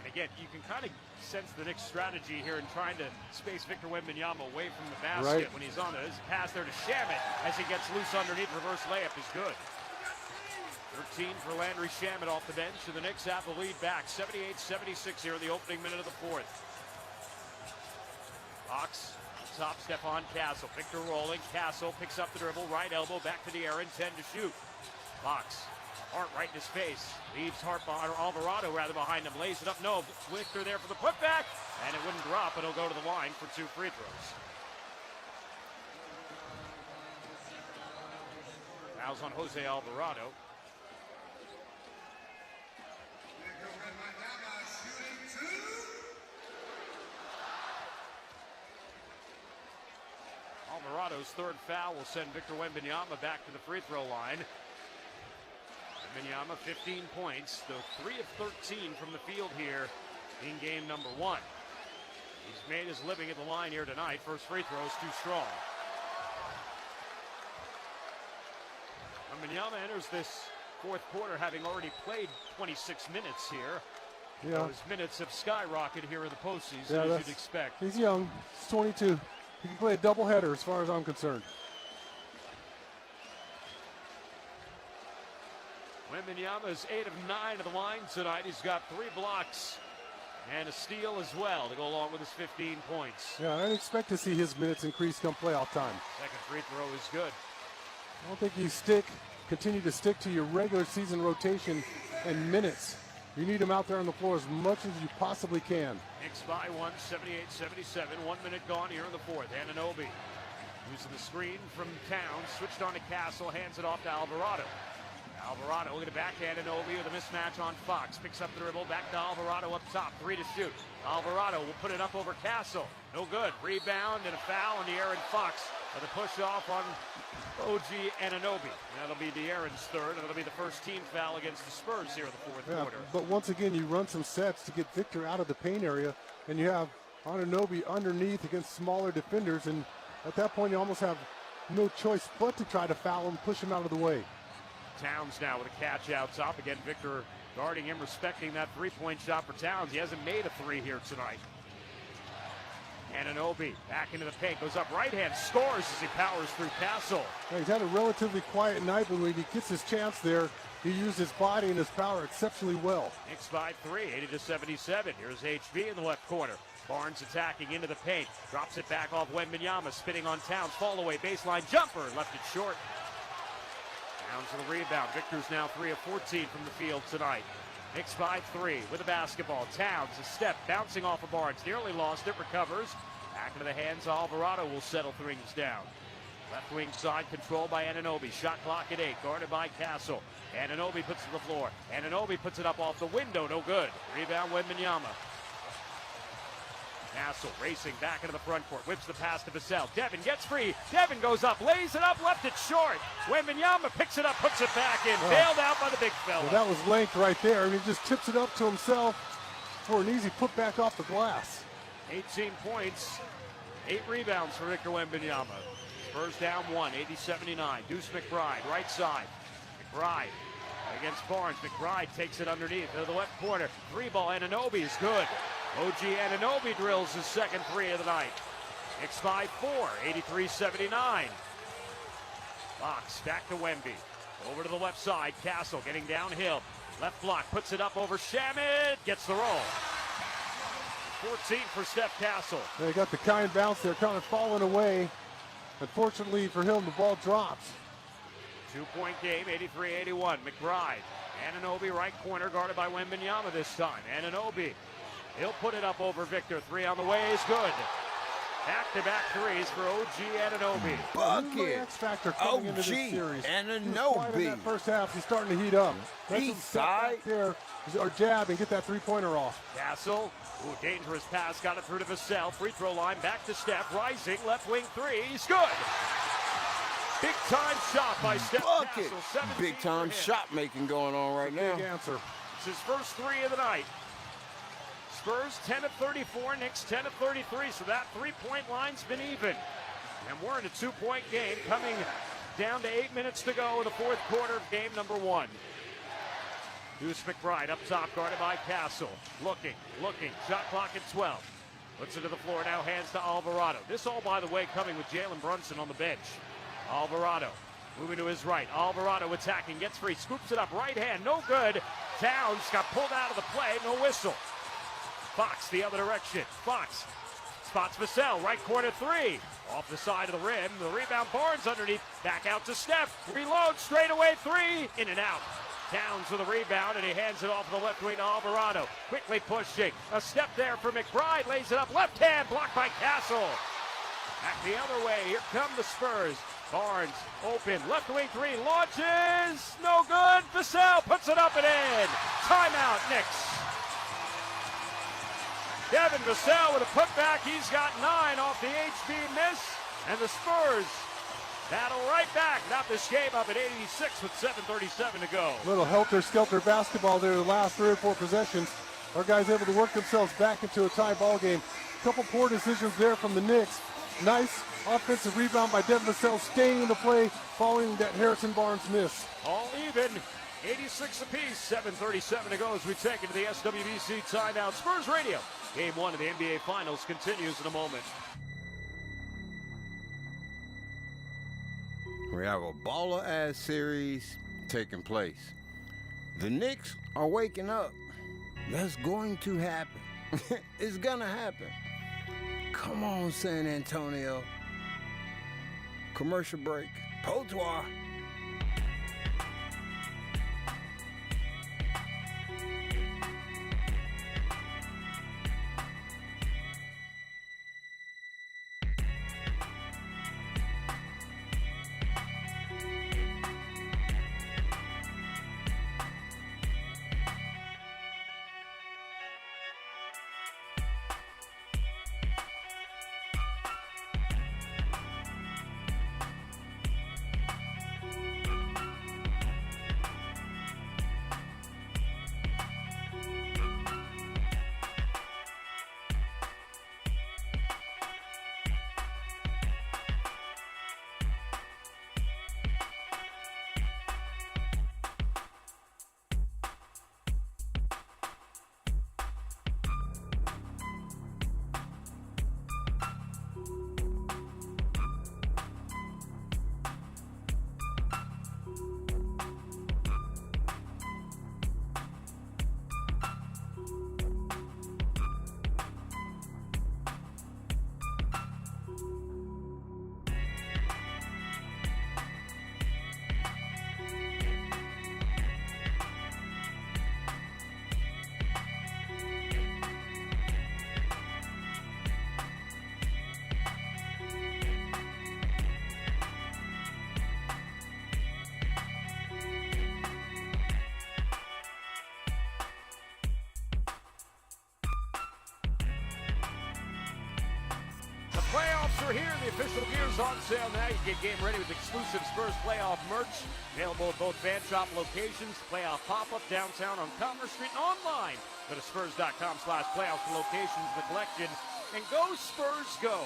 And Again, you can kind of sense the Knicks' strategy here in trying to space Victor Wembanyama away from the basket when he's on it. There's a pass there to Shamet as he gets loose underneath. Reverse layup is good. 13 for Landry Shamet off the bench, and the Knicks have the lead back. 78-76 here in the opening minute of the fourth. Fox, top, Stephon Castle. Victor rolling. Castle picks up the dribble. Right elbow, back to the air, 10 to shoot. Fox. Hart right in his face. Leaves Alvarado behind him. Lays it up. No, Victor there for the putback. And it wouldn't drop, but he'll go to the line for 2 free throws. Fouls on Jose Alvarado. Alvarado's third foul will send Victor Wembanyama back to the free throw line. Wembanyama 15 points, though 3 of 13 from the field here in game number 1. He's made his living at the line here tonight. First free throw is too strong. Wembanyama enters this fourth quarter having already played 26 minutes here.
Yeah.
His minutes have skyrocketed here in the postseason, as you'd expect.
He's young. He's 22. He can play a doubleheader as far as I'm concerned.
Wembanyama's 8 of 9 of the line tonight. He's got 3 blocks and a steal as well to go along with his 15 points.
Yeah, I'd expect to see his minutes increase come playoff time.
Second free throw is good.
I don't think you continue to stick to your regular season rotation and minutes. You need him out there on the floor as much as you possibly can.
Knicks by 1, 78-77. 1 minute gone here in the fourth. Anunoby using the screen from Towns. Switched on to Castle. Hands it off to Alvarado. Alvarado looking to backhand Anunoby with a mismatch on Fox. Picks up the dribble. Back to Alvarado up top. 3 to shoot. Alvarado will put it up over Castle. No good. Rebound and a foul in the air, and Fox with a push off on OG Anunoby. That'll be De'Aaron's third, and it'll be the first team foul against the Spurs here in the fourth quarter.
But once again, you run some sets to get Victor out of the paint area, and you have Anunoby underneath against smaller defenders, and at that point you almost have no choice but to try to foul him, push him out of the way.
Towns now with a catch out top. Again, Victor guarding him, respecting that three-point shot for Towns. He hasn't made a 3 here tonight. Anunoby back into the paint, goes up right hand, scores as he powers through Castle.
Yeah, he's had a relatively quiet night, but when he gets his chance there, he used his body and his power exceptionally well.
Knicks by 3, 80-77. Here's HB in the left corner. Barnes attacking into the paint, drops it back off Wembanyama, spinning on Towns, fall away, baseline jumper, left it short. Towns with a rebound. Victor's now 3 of 14 from the field tonight. Knicks by 3 with the basketball. Towns a step, bouncing off of Barnes. Nearly lost it, recovers. Back into the hands of Alvarado will settle things down. Left wing side controlled by Anunoby. Shot clock at 8, guarded by Castle. Anunoby puts it to the floor. Anunoby puts it up off the window, no good. Rebound Wembanyama. Castle racing back into the front court, whips the pass to Vassell. Devin gets free. Devin goes up, lays it up, left it short. Wembanyama picks it up, puts it back in. Bailed out by the big fella.
Well, that was length right there. I mean, he just tips it up to himself for an easy put back off the glass.
18 points, 8 rebounds for Victor Wembanyama. Spurs down 1, 80-79. Deuce McBride, right side. McBride against Barnes. McBride takes it underneath to the left corner. 3-ball, Anunoby is good. OG Anunoby drills his second 3 of the night. Knicks by 4, 83-79. Fox back to Wemby. Over to the left side, Castle getting downhill. Left block, puts it up over Shamet, gets the roll. 14 for Steph Castle.
They got the kind bounce there, kind of falling away. Unfortunately for him, the ball drops.
2-point game, 83-81. McBride, Anunoby right corner, guarded by Wembanyama this time. Anunoby, he'll put it up over Victor. 3 on the way is good. Back-to-back 3s for OG Anunoby.
Bucket.
X-factor coming into this series.
Anunoby.
In that first half, he's starting to heat up.
East side.
There, or jab and get that 3-pointer off.
Castle, dangerous pass, got it through to Vassell. Free throw line, back to Steph, rising, left wing 3, he's good. Big time shot by Steph
Bucket.
Castle.
Big time shot making going on right now.
Big answer.
It's his first 3 of the night. Spurs 10 of 34, Knicks 10 of 33, so that 3-point line's been even. And we're in a 2-point game, coming down to 8 minutes to go in the fourth quarter of game number 1. Deuce McBride up top, guarded by Castle. Looking. Shot clock at 12. Puts it to the floor now, hands to Alvarado. This all, by the way, coming with Jalen Brunson on the bench. Alvarado moving to his right. Alvarado attacking, gets free, scoops it up, right hand, no good. Towns got pulled out of the play, no whistle. Fox the other direction. Fox spots Vassell, right corner three. Off the side of the rim, the rebound, Barnes underneath, back out to Steph. Reload, straight away three, in and out. Towns with a rebound, and he hands it off to the left wing to Alvarado. Quickly pushing, a step there for McBride, lays it up, left hand, blocked by Castle. Back the other way, here come the Spurs. Barnes open, left wing three, launches, no good. Vassell puts it up and in. Timeout, Knicks. Devin Vassell with a putback. He's got 9 off the HB miss. And the Spurs battle right back. Not this game up at 86 with 7:37 to go.
Little helter-skelter basketball there the last 3 or 4 possessions. Our guys able to work themselves back into a tie ball game. Couple poor decisions there from the Knicks. Nice offensive rebound by Devin Vassell, staying in the play following that Harrison Barnes miss.
All even. 86 apiece, 7:37 to go as we take it to the SWBC timeout. Spurs Radio. Game 1 of the NBA Finals continues in a moment.
We have a baller-ass series taking place. The Knicks are waking up. That's going to happen. It's gonna happen. Come on, San Antonio. Commercial break. Potoi.
Playoffs are here. The official gear's on sale now. You get game ready with exclusive Spurs playoff merch. Available at both fan shop locations. Playoff pop-up downtown on Commerce Street and online. Go to spurs.com/playoffs for locations in the collection. And go Spurs, go.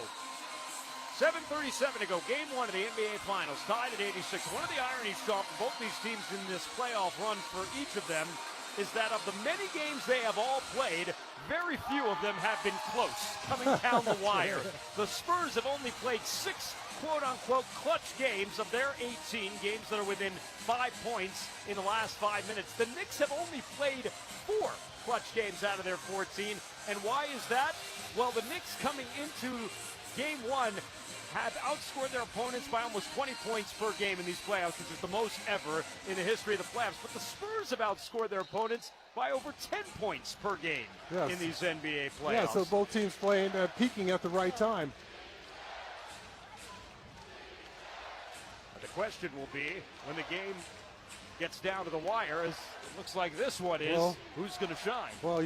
7:37 to go. Game 1 of the NBA Finals. Tied at 86. One of the ironies, Sean, for both these teams in this playoff run for each of them is that of the many games they have all played, very few of them have been close, coming down the wire. The Spurs have only played 6 quote-unquote clutch games of their 18 games that are within 5 points in the last 5 minutes. The Knicks have only played 4 clutch games out of their 14. And why is that? Well, the Knicks coming into game 1 have outscored their opponents by almost 20 points per game in these playoffs, which is the most ever in the history of the playoffs. But the Spurs have outscored their opponents by over 10 points per game in these NBA playoffs.
Yeah, so both teams playing, peaking at the right time.
But the question will be, when the game gets down to the wire, as it looks like this one is, who's going to shine?
Well,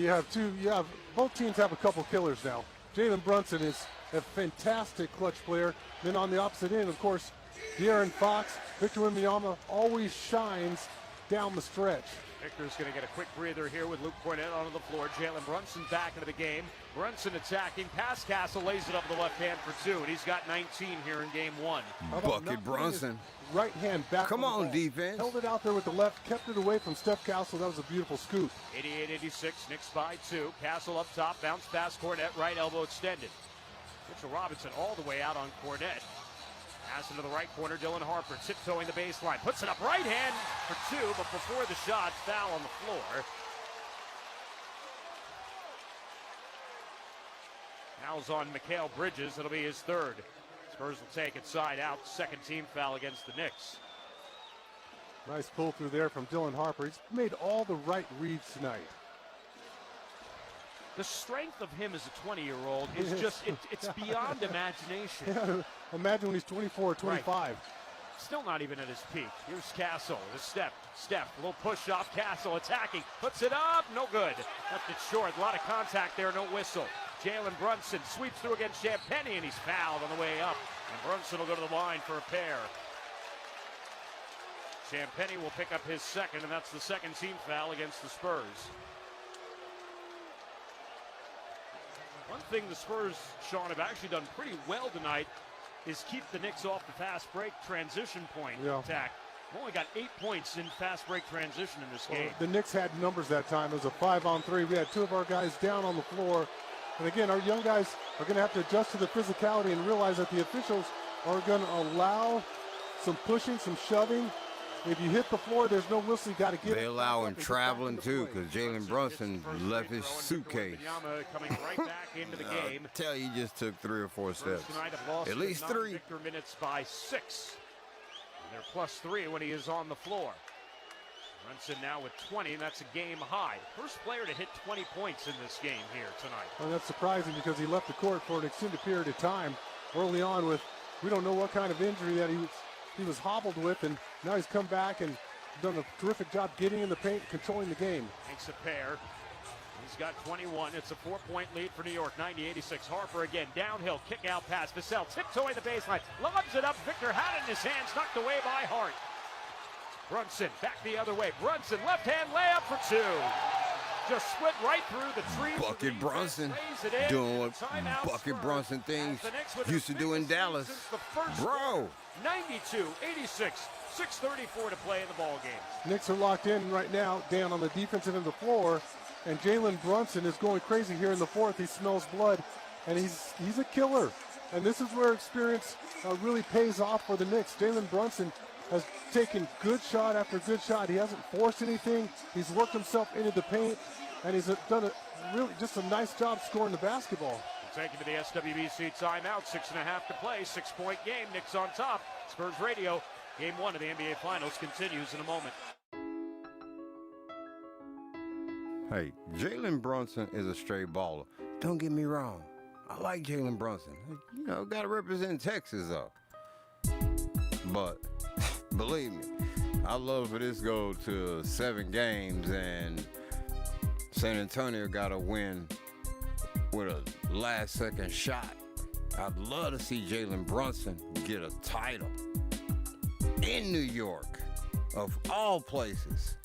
both teams have a couple killers now. Jalen Brunson is a fantastic clutch player. Then on the opposite end, of course, De'Aaron Fox, Victor Wembanyama always shines down the stretch.
Victor's going to get a quick breather here with Luke Cornett onto the floor. Jalen Brunson back into the game. Brunson attacking. Pass Castle lays it up with the left hand for two, and he's got 19 here in game one.
Bucket Brunson.
Right hand back.
Come on, defense.
Held it out there with the left, kept it away from Steph Castle. That was a beautiful scoop.
88-86, Knicks by two. Castle up top, bounce pass Cornett, right elbow extended. Mitchell Robinson all the way out on Cornett. Pass into the right corner, Dylan Harper tiptoeing the baseline. Puts it up right hand for two, but before the shot, foul on the floor. Foul's on Mikal Bridges. It'll be his third. Spurs will take it side out. Second team foul against the Knicks.
Nice pull through there from Dylan Harper. He's made all the right reads tonight.
The strength of him as a 20-year-old is just, it's beyond imagination.
Yeah, imagine when he's 24 or 25.
Right. Still not even at his peak. Here's Castle, the step, a little push off, Castle attacking, puts it up, no good. Left it short, a lot of contact there, no whistle. Jalen Brunson sweeps through against Champagnie, and he's fouled on the way up. And Brunson will go to the line for a pair. Champagnie will pick up his second, and that's the second team foul against the Spurs. One thing the Spurs, Sean, have actually done pretty well tonight is keep the Knicks off the fast break transition point attack. We've only got 8 points in fast break transition in this game.
The Knicks had numbers that time. It was a 5-on-3. We had two of our guys down on the floor. And again, our young guys are going to have to adjust to the physicality and realize that the officials are going to allow some pushing, some shoving. If you hit the floor, there's no whistle. You got to get
They allow him traveling too, because Jalen Brunson left his suitcase.
Coming right back into the game.
I tell you, he just took 3 or 4 steps. At least 3.
Victor minutes by 6. And they're +3 when he is on the floor. Brunson now with 20, and that's a game high. First player to hit 20 points in this game here tonight.
Well, that's surprising because he left the court for an extended period of time early on with, we don't know what kind of injury that he was hobbled with, and now he's come back and done a terrific job getting in the paint, controlling the game.
Makes a pair. He's got 21. It's a 4-point lead for New York, 90-86. Harper again, downhill, kick out pass. Vassell tiptoeing the baseline, lobs it up. Victor had it in his hands, knocked away by Hart. Brunson back the other way. Brunson left hand layup for 2. Just split right through the trees.
Bucket Brunson doing what Bucket Brunson things used to do in Dallas. Bro.
92-86, 6:34 to play in the ball game.
Knicks are locked in right now, down on the defensive end of the floor, and Jalen Brunson is going crazy here in the fourth. He smells blood, and he's a killer. And this is where experience really pays off for the Knicks. Jalen Brunson has taken good shot after good shot. He hasn't forced anything. He's worked himself into the paint, and he's done just a nice job scoring the basketball.
Taken to the SWBC timeout, 6.5 to play, 6-point game. Knicks on top. Spurs Radio. Game 1 of the NBA Finals continues in a moment.
Hey, Jalen Brunson is a straight baller. Don't get me wrong. I like Jalen Brunson. You know, got to represent Texas, though. But, believe me, I'd love for this go to 7 games and San Antonio got to win with a last-second shot. I'd love to see Jalen Brunson get a title in New York, of all places.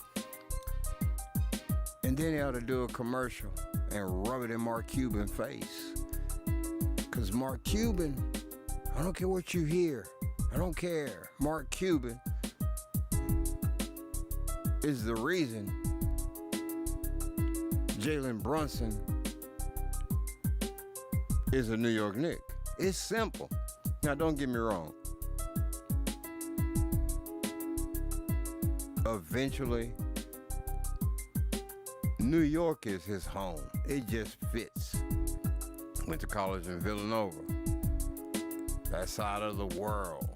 And then he ought to do a commercial and rub it in Mark Cuban's face. Because Mark Cuban, I don't care what you hear, I don't care. Mark Cuban is the reason Jalen Brunson is a New York Knick. It's simple. Now, don't get me wrong. Eventually, New York is his home. It just fits. Went to college in Villanova. That side of the world.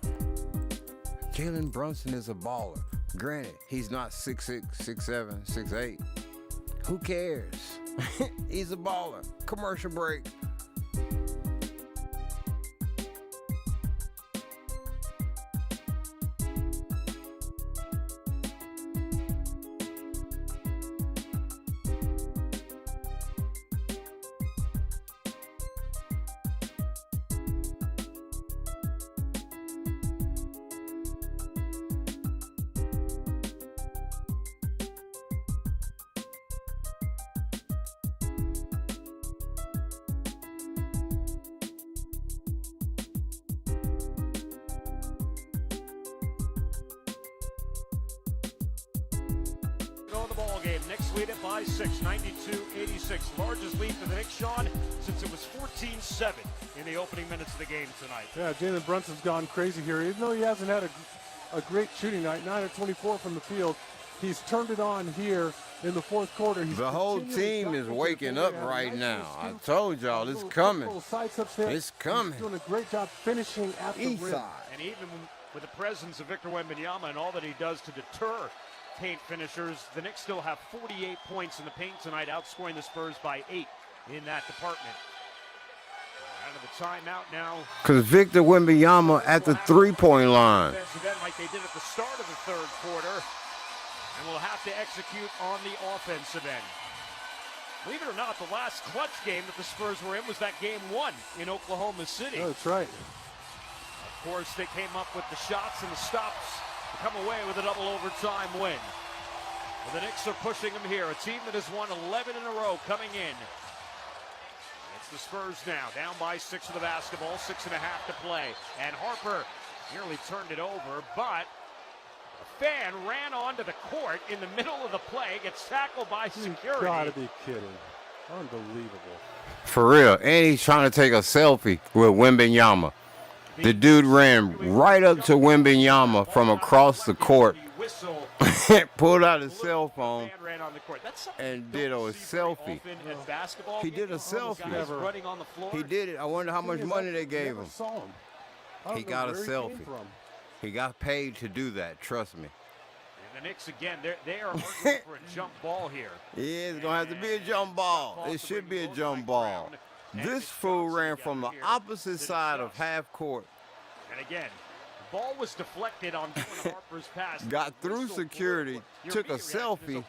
Jalen Brunson is a baller. Granted, he's not 6'6", 6'7", 6'8". Who cares? He's a baller. Commercial break.
ball game. Knicks lead it by 6, 92-86. Largest lead for the Knicks, Sean, since it was 14-7 in the opening minutes of the game tonight.
Yeah, Jalen Brunson's gone crazy here. Even though he hasn't had a great shooting night, 9 of 24 from the field, he's turned it on here in the fourth quarter.
The whole team is waking up right now. I told y'all it's coming. It's coming.
He's doing a great job finishing at the rim.
And even with the presence of Victor Wembanyama and all that he does to deter paint finishers, the Knicks still have 48 points in the paint tonight, outscoring the Spurs by 8 in that department. Out of the timeout now.
Because Victor Wembanyama at the three-point line.
Like they did at the start of the third quarter. And will have to execute on the offensive end. Believe it or not, the last clutch game that the Spurs were in was that game 1 in Oklahoma City.
Oh, that's right.
Of course, they came up with the shots and the stops to come away with a double overtime win. Well, the Knicks are pushing them here, a team that has won 11 in a row coming in. It's the Spurs now, down by 6 of the basketball, 6.5 to play. And Harper nearly turned it over, but a fan ran onto the court in the middle of the play, gets tackled by security.
You gotta be kidding. Unbelievable.
For real. And he's trying to take a selfie with Wembanyama. The dude ran right up to Wembanyama from across the court, pulled out his cell phone, and did a selfie. He did a selfie. He did it. I wonder how much money they gave him. He got a selfie. He got paid to do that, trust me.
And the Knicks, again, they are arguing for a jump ball here.
Yeah, it's going to have to be a jump ball. It should be a jump ball. This fool ran from the opposite side of half court.
And again, the ball was deflected on Dylan Harper's pass.
Got through security, took a selfie.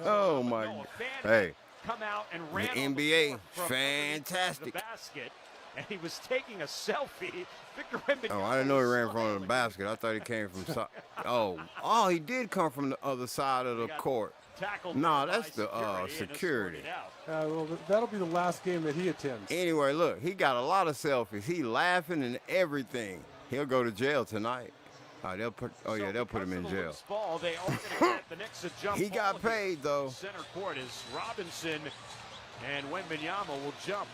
Oh, my God. Hey, the NBA, fantastic.
And he was taking a selfie. Victor Wembanyama.
Oh, I didn't know he ran from the basket. I thought he came from oh, he did come from the other side of the court. No, that's the security.
Well, that'll be the last game that he attends.
Anyway, look, he got a lot of selfies. He laughing and everything. He'll go to jail tonight. They'll put him in jail. He got paid, though.
Center court is Robinson, and Wembanyama will jump.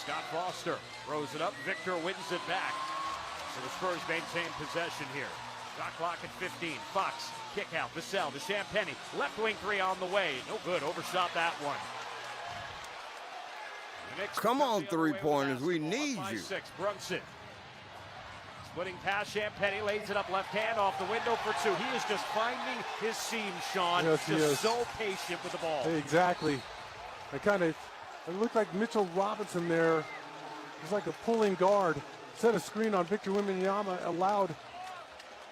Scott Foster throws it up. Victor wins it back. So the Spurs maintain possession here. Shot clock at 15. Fox, kick out. Vassell to Champagnie. Left wing 3 on the way. No good. Overshot that one.
Come on, three-pointers. We need you.
6. Brunson. Splitting past Champagnie. Lays it up left hand off the window for 2. He is just finding his seam, Sean.
Yes,
just so patient with the ball.
Exactly. It looked like Mitchell Robinson there. It was like a pulling guard. Set a screen on Victor Wembanyama, allowed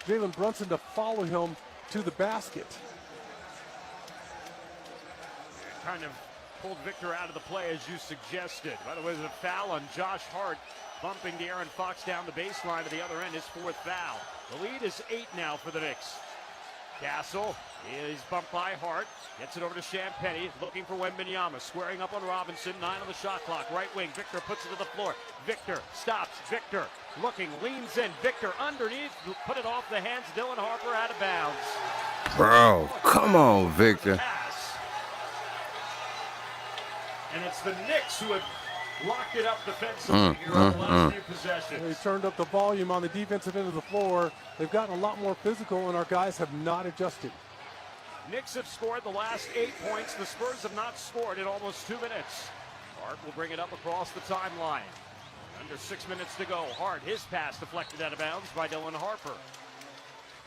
Jalen Brunson to follow him to the basket.
Kind of pulled Victor out of the play, as you suggested. By the way, there's a foul on Josh Hart, bumping De'Aaron Fox down the baseline to the other end, his 4th foul. The lead is 8 now for the Knicks. Castle is bumped by Hart. Gets it over to Champagnie, looking for Wembanyama. Squaring up on Robinson, 9 on the shot clock. Right wing, Victor puts it to the floor. Victor stops. Victor looking, leans in. Victor underneath, put it off the hands. Dylan Harper out of bounds.
Bro, come on, Victor.
And it's the Knicks who have locked it up defensively here on the last few possessions.
They turned up the volume on the defensive end of the floor. They've gotten a lot more physical, and our guys have not adjusted.
Knicks have scored the last 8 points. The Spurs have not scored in almost 2 minutes. Hart will bring it up across the timeline. Under 6 minutes to go. Hart, his pass deflected out of bounds by Dylan Harper.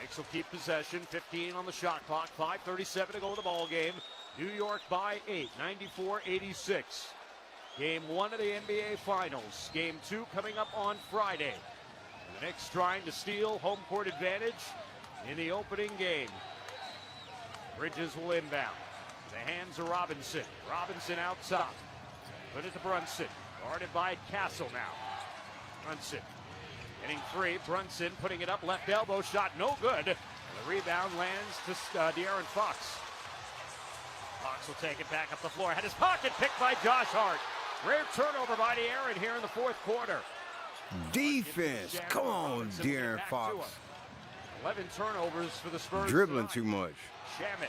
Knicks will keep possession. 15 on the shot clock. 5:37 to go in the ball game. New York by 8, 94-86. Game 1 of the NBA Finals. Game 2 coming up on Friday. The Knicks trying to steal home court advantage in the opening game. Bridges will inbound. The hands of Robinson. Robinson out top. Put it to Brunson. Guarded by Castle now. Brunson hitting 3. Brunson putting it up. Left elbow shot. No good. The rebound lands to De'Aaron Fox. Fox will take it back up the floor. Had his pocket picked by Josh Hart. Rare turnover by De'Aaron here in the 4th quarter.
Defense. Come on, De'Aaron Fox.
11 turnovers for the Spurs.
Dribbling too much.
Shamet,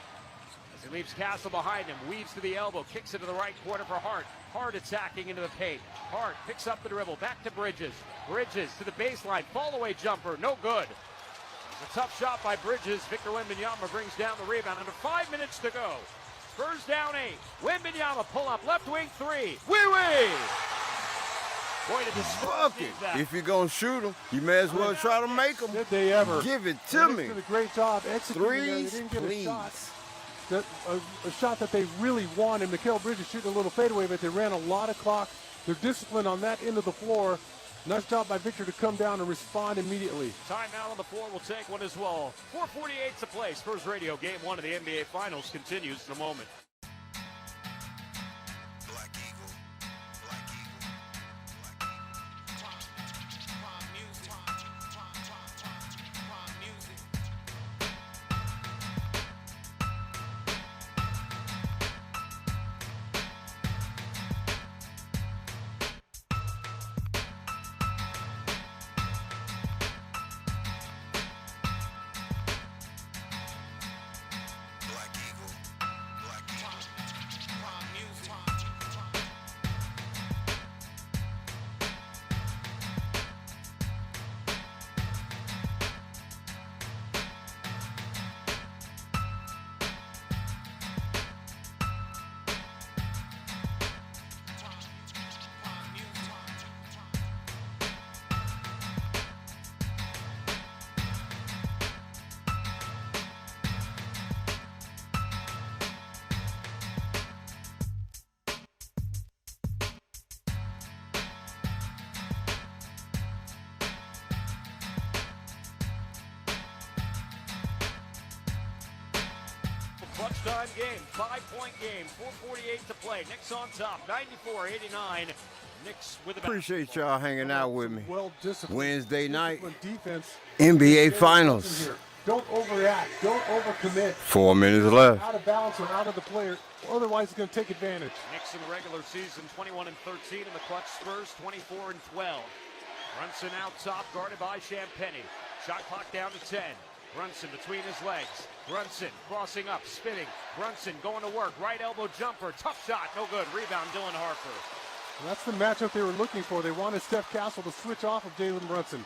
as he leaves Castle behind him, weaves to the elbow, kicks it to the right corner for Hart. Hart attacking into the paint. Hart picks up the dribble, back to Bridges. Bridges to the baseline, fall-away jumper, no good. A tough shot by Bridges. Victor Wembanyama brings down the rebound. Under 5 minutes to go. Spurs down 8. Wembanyama pull up, left wing 3. Wee-wee! Boy, did the Spurs need that.
If you're going to shoot them, you may as well try to make them.
Did they ever?
Give it to me.
They did a great job executing.
Threes,
they didn't get
please.
a shot that they really wanted. Mikal Bridges shooting a little fadeaway, but they ran a lot of clock. They're disciplined on that end of the floor. Nice job by Victor to come down and respond immediately.
Timeout on the floor. We'll take one as well. 4:48 to play. Spurs Radio Game 1 of the NBA Finals continues in a moment. Clutch time game, 5-point game, 4:48 to play. Knicks on top, 94-89. Knicks with the
Appreciate y'all hanging out with me.
Well-disciplined
Wednesday night,
defense.
NBA Finals.
Don't overreact. Don't overcommit.
4 minutes left.
Out of balance or out of the player. Otherwise, it's going to take advantage.
Knicks in the regular season, 21-13, and the clutch Spurs, 24-12. Brunson out top, guarded by Champagnie. Shot clock down to 10. Brunson between his legs. Brunson crossing up, spinning. Brunson going to work. Right elbow jumper. Tough shot. No good. Rebound, Dylan Harper.
And that's the matchup they were looking for. They wanted Steph Castle to switch off of Jalen Brunson.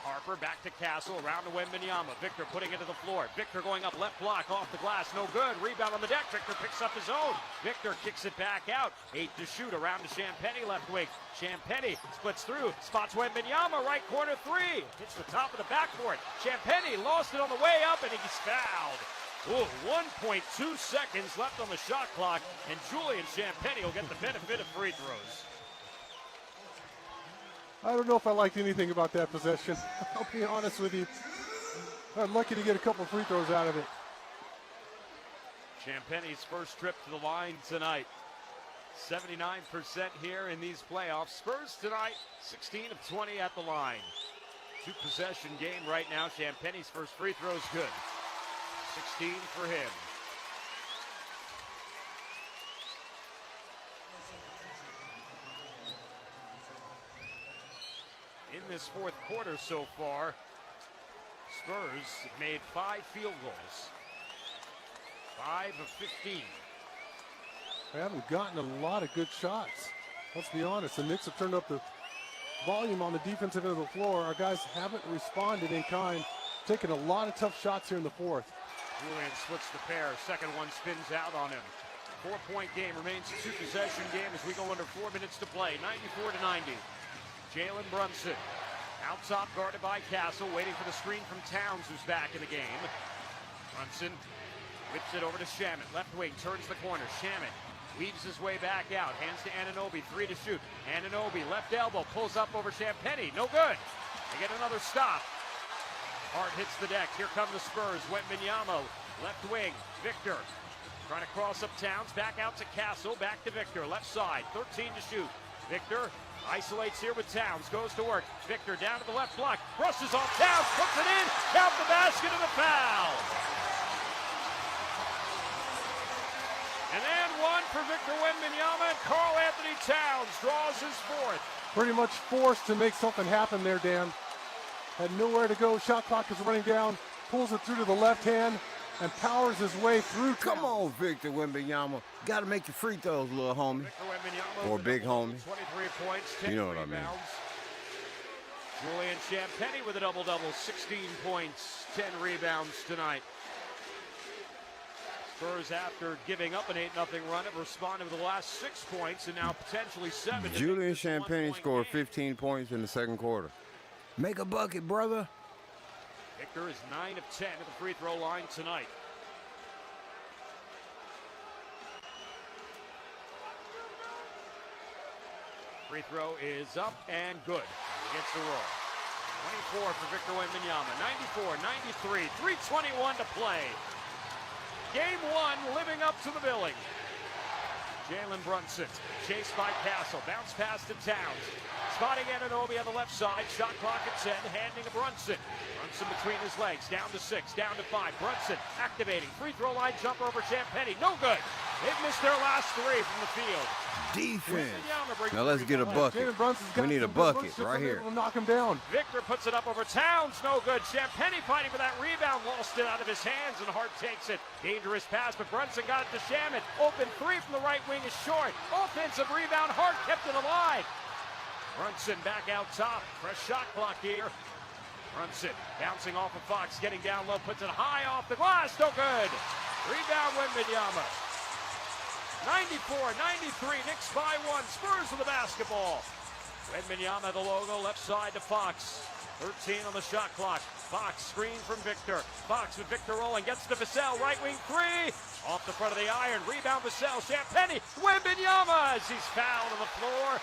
Harper back to Castle, around to Wembanyama. Victor putting it to the floor. Victor going up, left block, off the glass, no good. Rebound on the deck. Victor picks up his own. Victor kicks it back out. 8 to shoot, around to Champagnie, left wing. Champagnie splits through, spots Wembanyama, right corner 3. Hits the top of the backboard. Champagnie lost it on the way up, and he's fouled. Ooh, 1.2 seconds left on the shot clock, and Julian Champagnie will get the benefit of free throws.
I don't know if I liked anything about that possession. I'll be honest with you. I'm lucky to get a couple free throws out of it.
Champagnie's first trip to the line tonight. 79% here in these playoffs. Spurs tonight, 16 of 20 at the line. 2-possession game right now. Champagnie's first free throw is good. 16 for him. In this fourth quarter so far, Spurs have made 5 field goals. 5 of 15.
They haven't gotten a lot of good shots. Let's be honest. The Knicks have turned up the volume on the defensive end of the floor. Our guys haven't responded in kind. Taking a lot of tough shots here in the fourth.
Julian splits the pair. Second one spins out on him. 4-point game remains a 2-possession game as we go under 4 minutes to play. 94-90. Jalen Brunson, out top, guarded by Castle, waiting for the screen from Towns, who's back in the game. Brunson whips it over to Shamet, left wing, turns the corner. Shamet weaves his way back out, hands to Anunoby, 3 to shoot. Anunoby, left elbow, pulls up over Champagnie, no good. They get another stop. Hart hits the deck, here come the Spurs. Wembanyama, left wing, Victor. Trying to cross up Towns, back out to Castle, back to Victor, left side, 13 to shoot. Victor isolates here with Towns, goes to work. Victor down to the left block, brushes off Towns, puts it in, count the basket and the foul. And one for Victor Wembanyama, and Karl Anthony Towns draws his fourth.
pretty much forced to make something happen there, Dan. Had nowhere to go. Shot clock is running down. Pulls it through to the left hand and powers his way through.
Come on, Victor Wembanyama. Got to make your free throws, little homie. Or big homie.
23 points, 10
You know what I
rebounds.
mean.
Julian Champagnie with a double-double, 16 points, 10 rebounds tonight. Spurs, after giving up an 8-0 run, have responded with the last 6 points and now potentially 7.
Julian Champagnie scored 15 points in the second quarter. Make a bucket, brother.
Victor is 9 of 10 at the free throw line tonight. Free throw is up and good. He gets the roll. 24 for Victor Wembanyama. 94-93. 3:21 to play. Game 1 living up to the billing. Jalen Brunson chased by Castle. Bounce pass to Towns. Spotting Anunoby on the left side. Shot clock at 10. Handing to Brunson. Brunson between his legs. Down to 6. Down to 5. Brunson activating. Free throw line jumper over Champagnie. No good. They've missed their last 3 from the field.
Defense. Now let's get a bucket. We need a bucket right here.
Knock him down.
Victor puts it up over Towns. No good. Champagnie fighting for that rebound. Lost it out of his hands, and Hart takes it. Dangerous pass, but Brunson got it to Shamet. Open 3 from the right wing is short. Offensive rebound. Hart kept it alive. Brunson back out top. Fresh shot clock here. Brunson bouncing off of Fox. Getting down low. Puts it high off the glass. No good. Rebound Wembanyama. 94-93, Knicks by 1. Spurs with the basketball. Wembanyama, the logo, left side to Fox. 13 on the shot clock. Fox screen from Victor. Fox with Victor rolling, gets to Vassell, right wing 3. Off the front of the iron, rebound Vassell. Champagnie, Wembanyama as he's fouled on the floor.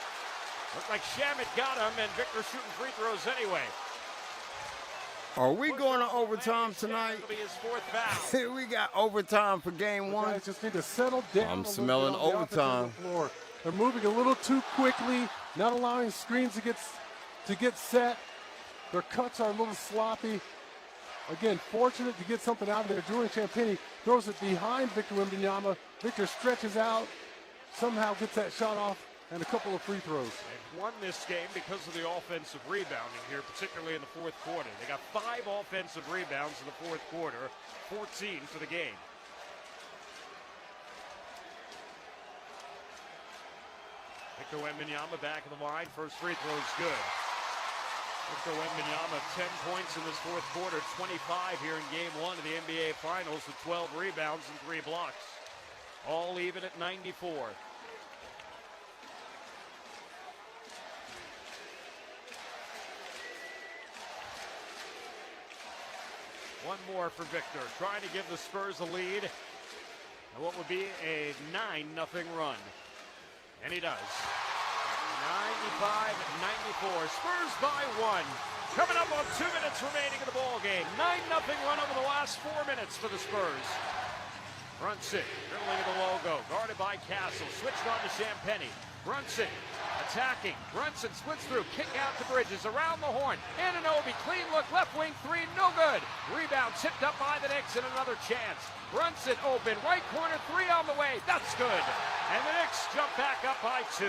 Looked like Shamet got him, and Victor shooting free throws anyway.
Are we going to overtime tonight?
It'll be his 4th foul.
We got overtime for game 1.
Guys just need to settle down.
I'm smelling overtime.
They're moving a little too quickly, not allowing screens to get set. Their cuts are a little sloppy. Again, fortunate to get something out of there. Julian Champagnie throws it behind Victor Wembanyama. Victor stretches out, somehow gets that shot off, and a couple of free throws.
They've won this game because of the offensive rebounding here, particularly in the 4th quarter. They got 5 offensive rebounds in the 4th quarter, 14 for the game. Victor Wembanyama back in the line. First free throw is good. Victor Wembanyama, 10 points in this 4th quarter, 25 here in game 1 of the NBA Finals with 12 rebounds and 3 blocks. All even at 94. One more for Victor, trying to give the Spurs a lead. And what would be a 9-0 run. And he does. 95-94. Spurs by 1. Coming up on 2 minutes remaining in the ball game. 9-0 run over the last 4 minutes for the Spurs. Brunson dribbling the logo, guarded by Castle. Switched on to Champagnie. Brunson attacking. Brunson splits through. Kick out to Bridges. Around the horn. Anunoby. Clean look. Left wing 3. No good. Rebound tipped up by the Knicks and another chance. Brunson open. Right corner 3 on the way. That's good. And the Knicks jump back up by 2.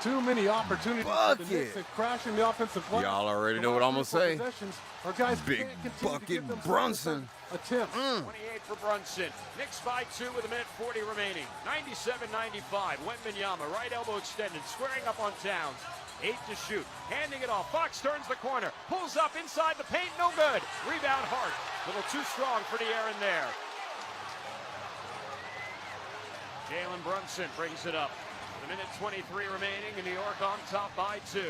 Too many opportunities for the Knicks and crashing the offensive line.
Y'all already know what I'm going to say.
Our guys
Big bucket Brunson.
Attempt.
28 for Brunson. Knicks by 2 with 1:40 remaining. 97-95. Wembanyama, right elbow extended, squaring up on Towns. 8 to shoot. Handing it off. Fox turns the corner. Pulls up inside the paint. No good. Rebound Hart. A little too strong for De'Aaron there. Jalen Brunson brings it up. With 1:23 remaining, and New York on top by 2.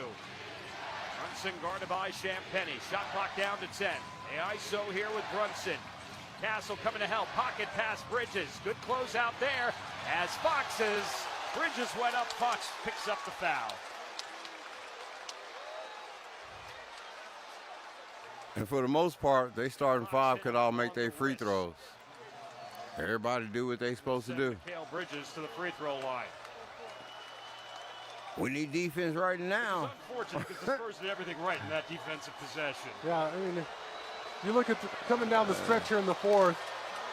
Brunson guarded by Champagnie. Shot clock down to 10. The ISO here with Brunson. Castle coming to help. Pocket pass Bridges. Good close out there as Fox's Bridges went up. Fox picks up the foul.
And for the most part, they starting 5 could all make their free throws. Everybody do what they supposed to do.
Mikal Bridges to the free throw line.
We need defense right now.
It's unfortunate because the Spurs did everything right in that defensive possession.
Yeah, I mean, you look at coming down the stretch here in the 4th,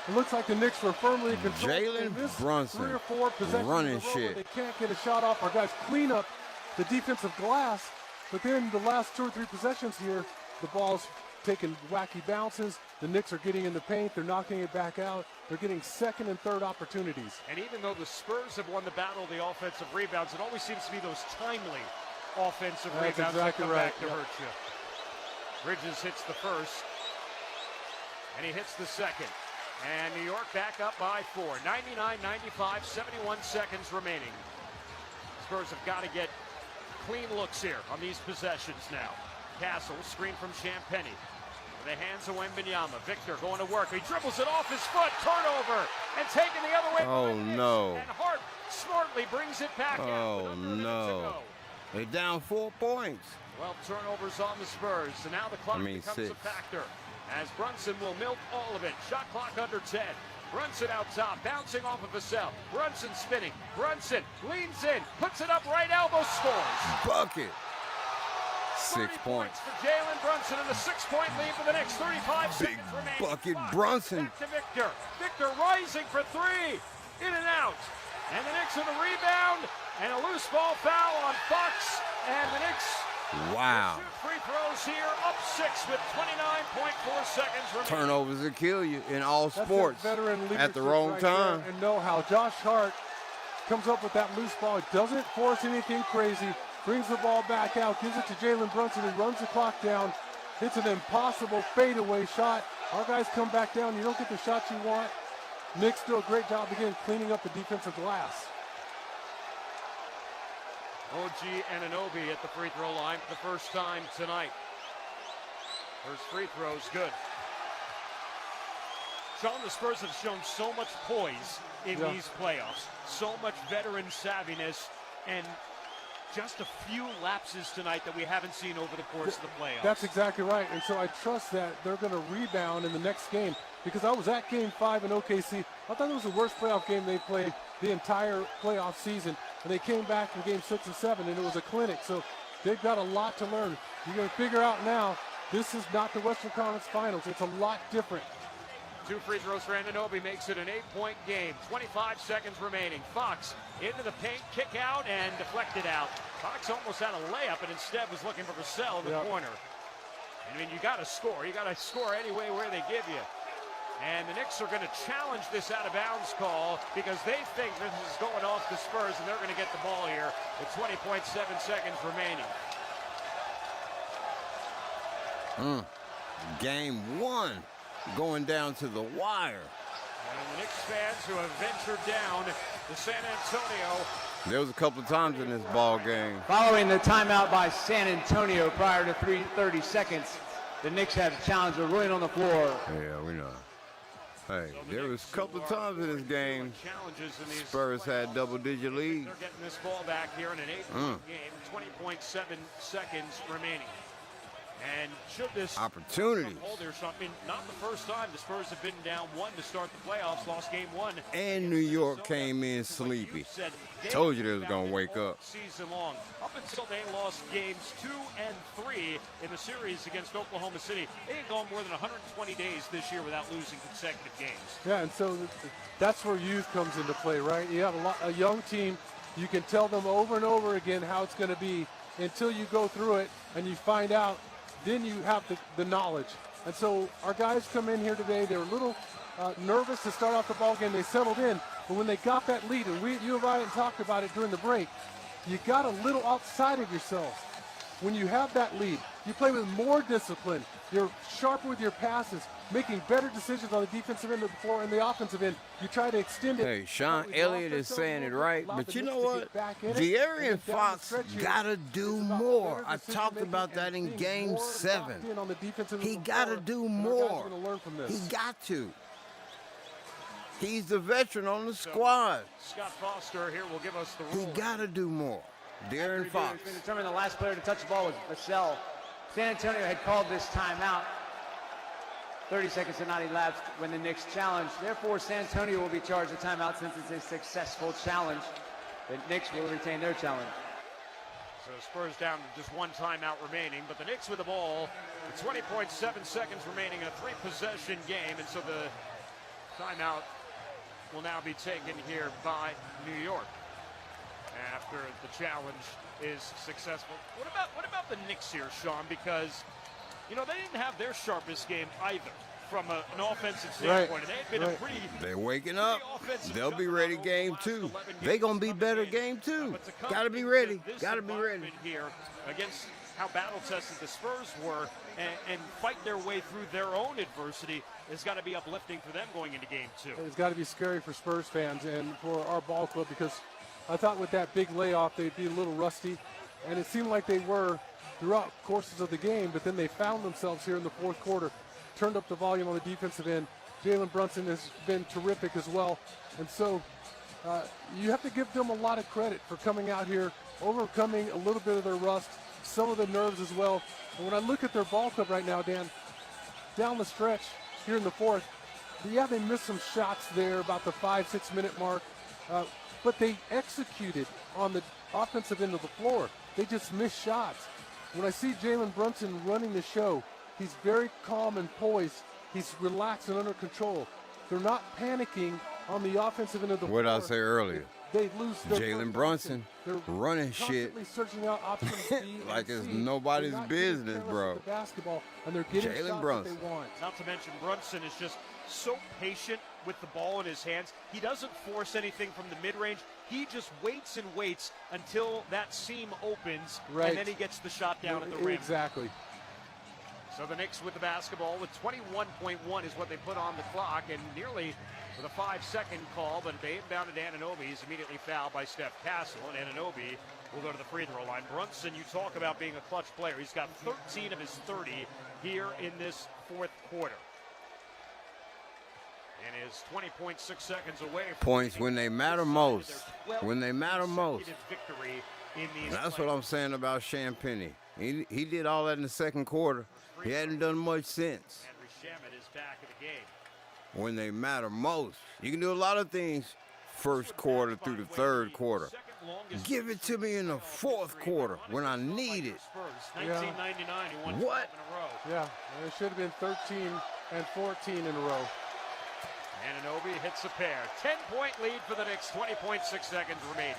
it looks like the Knicks were firmly in control.
Jalen Brunson
3 or 4 possessions
running
in a row
shit.
They can't get a shot off. Our guys clean up the defensive glass, but then the last 2 or 3 possessions here, the ball's taking wacky bounces. The Knicks are getting in the paint. They're knocking it back out. They're getting second and third opportunities.
And even though the Spurs have won the battle of the offensive rebounds, it always seems to be those timely offensive rebounds
exactly
that come
right.
back to hurt you. Bridges hits the first, and he hits the second. And New York back up by 4. 99-95, 71 seconds remaining. Spurs have got to get clean looks here on these possessions now. Castle, screen from Champagny. The hands of Wembanyama. Victor going to work. He dribbles it off his foot. Turnover. And taken the other way.
Oh, no.
And Hart smartly brings it back out.
Oh, no. They're down 4 points.
Well, turnovers on the Spurs. So now the clock becomes
6.
a factor. As Brunson will milk all of it. Shot clock under 10. Brunson out top, bouncing off of Vassell. Brunson spinning. Brunson leans in, puts it up right elbow, scores.
Bucket. 6 points.
For Jalen Brunson and a 6-point lead for the next 35
Big
seconds remaining.
bucket Brunson.
Back to Victor. Victor rising for 3. In and out. And the Knicks with a rebound and a loose ball foul on Fox. And the Knicks
Wow.
shoot free throws here, up 6 with 29.4 seconds remaining.
Turnovers will kill you in all
That's
sports
that veteran
at the
leadership
wrong
right
time.
there and know how. Josh Hart comes up with that loose ball. Doesn't force anything crazy. Brings the ball back out. Gives it to Jalen Brunson, who runs the clock down. Hits an impossible fadeaway shot. Our guys come back down. You don't get the shots you want. Knicks do a great job again cleaning up the defensive glass.
OG Anunoby at the free throw line for the first time tonight. First free throw's good. Sean, the Spurs have shown so much poise in these playoffs, so much veteran savviness, and just a few lapses tonight that we haven't seen over the course of the playoffs.
That's exactly right. And so I trust that they're going to rebound in the next game, because I was at Game 5 in OKC. I thought it was the worst playoff game they played the entire playoff season. And they came back in Game 6 and 7, and it was a clinic. So they've got a lot to learn. You're going to figure out now, this is not the Western Conference Finals. It's a lot different.
2 free throws for Anunoby makes it an 8-point game. 25 seconds remaining. Fox into the paint, kick out, and deflected out. Fox almost had a layup, and instead was looking for Vassell in the corner. I mean, you got to score. You got to score any way where they give you. And the Knicks are going to challenge this out-of-bounds call because they think this is going off the Spurs, and they're going to get the ball here with 20.7 seconds remaining.
Game 1 going down to the wire.
And the Knicks fans who have ventured down to San Antonio.
There was a couple of times in this ball game.
Following the timeout by San Antonio prior to 30 seconds, the Knicks have challenged a ruling on the floor.
Yeah, we know. Hey, there was a couple of times in this game, Spurs had double-digit lead.
They're getting this ball back here in an 8-point game, 20.7 seconds remaining. And should this
opportunity
hold here, so, I mean, not the first time the Spurs have been down 1 to start the playoffs, lost Game 1.
And New York came in sleepy. Told you they was going to wake up.
Season long. Up until they lost Games 2 and 3 in the series against Oklahoma City, they had gone more than 120 days this year without losing consecutive games.
Yeah, and so that's where youth comes into play, right? You have a young team. You can tell them over and over again how it's going to be until you go through it and you find out. Then you have the knowledge. And so our guys come in here today. They were a little nervous to start off the ball game. They settled in. But when they got that lead, and you and I talked about it during the break, you got a little outside of yourselves. When you have that lead, you play with more discipline. You're sharper with your passes, making better decisions on the defensive end of the floor and the offensive end. You try to extend it.
Hey, Sean Elliott is saying it right, but you know what? De'Aaron Fox got to do more. I talked about that in Game 7. He got to do more. He got to. He's the veteran on the squad.
Scott Foster here will give us the rule.
He got to do more. De'Aaron Fox.
It's been determined the last player to touch the ball was Vassell. San Antonio had called this timeout. 30 seconds had not elapsed when the Knicks challenged. Therefore, San Antonio will be charged a timeout since it's a successful challenge. The Knicks will retain their challenge.
So Spurs down to just 1 timeout remaining, but the Knicks with the ball with 20.7 seconds remaining in a 3-possession game, and so the timeout will now be taken here by New York. after the challenge is successful. What about the Knicks here, Sean? Because, you know, they didn't have their sharpest game either from an offensive standpoint. And they had been a pretty.
They're waking up. They'll be ready game 2. They're going to be better game 2. Got to be ready. Got to be ready.
Here against how battle-tested the Spurs were and fight their way through their own adversity has got to be uplifting for them going into game 2.
It's got to be scary for Spurs fans and for our ball club, because I thought with that big layoff they'd be a little rusty, and it seemed like they were throughout courses of the game, but then they found themselves here in the fourth quarter, turned up the volume on the defensive end. Jalen Brunson has been terrific as well, and so you have to give them a lot of credit for coming out here, overcoming a little bit of their rust, some of the nerves as well. And when I look at their ball club right now, Dan, down the stretch here in the fourth, yeah, they missed some shots there about the 5-6 minute mark, but they executed on the offensive end of the floor. They just missed shots. When I see Jalen Brunson running the show, he's very calm and poised. He's relaxed and under control. They're not panicking on the offensive end of the floor.
What did I say earlier?
They lose their
Jalen Brunson running shit
searching out options B
like
and
it's
C.
nobody's
They're not
business,
getting
bro.
with the basketball, and they're getting
Jalen
shots
Brunson.
that they want.
Not to mention Brunson is just so patient with the ball in his hands. He doesn't force anything from the mid-range. He just waits and waits until that seam opens, and then he gets the shot down at the rim.
Exactly.
So the Knicks with the basketball with 21.1 is what they put on the clock, and nearly with a 5-second call, but they inbounded Anunoby. He's immediately fouled by Steph Castle, and Anunoby will go to the free throw line. Brunson, you talk about being a clutch player. He's got 13 of his 30 here in this fourth quarter. And is 20.6 seconds away from
Points when they matter most. When they matter most.
Victory in these
That's what I'm saying about Champagny. He did all that in the second quarter. He hadn't done much since.
Henry Shamet is back in the game.
When they matter most. You can do a lot of things first quarter through the third quarter. Give it to me in the fourth quarter when I need it.
1999, he won 12 in a row.
Yeah, it should have been 13 and 14 in a row.
Anunoby hits a pair. 10-point lead for the Knicks, 20.6 seconds remaining.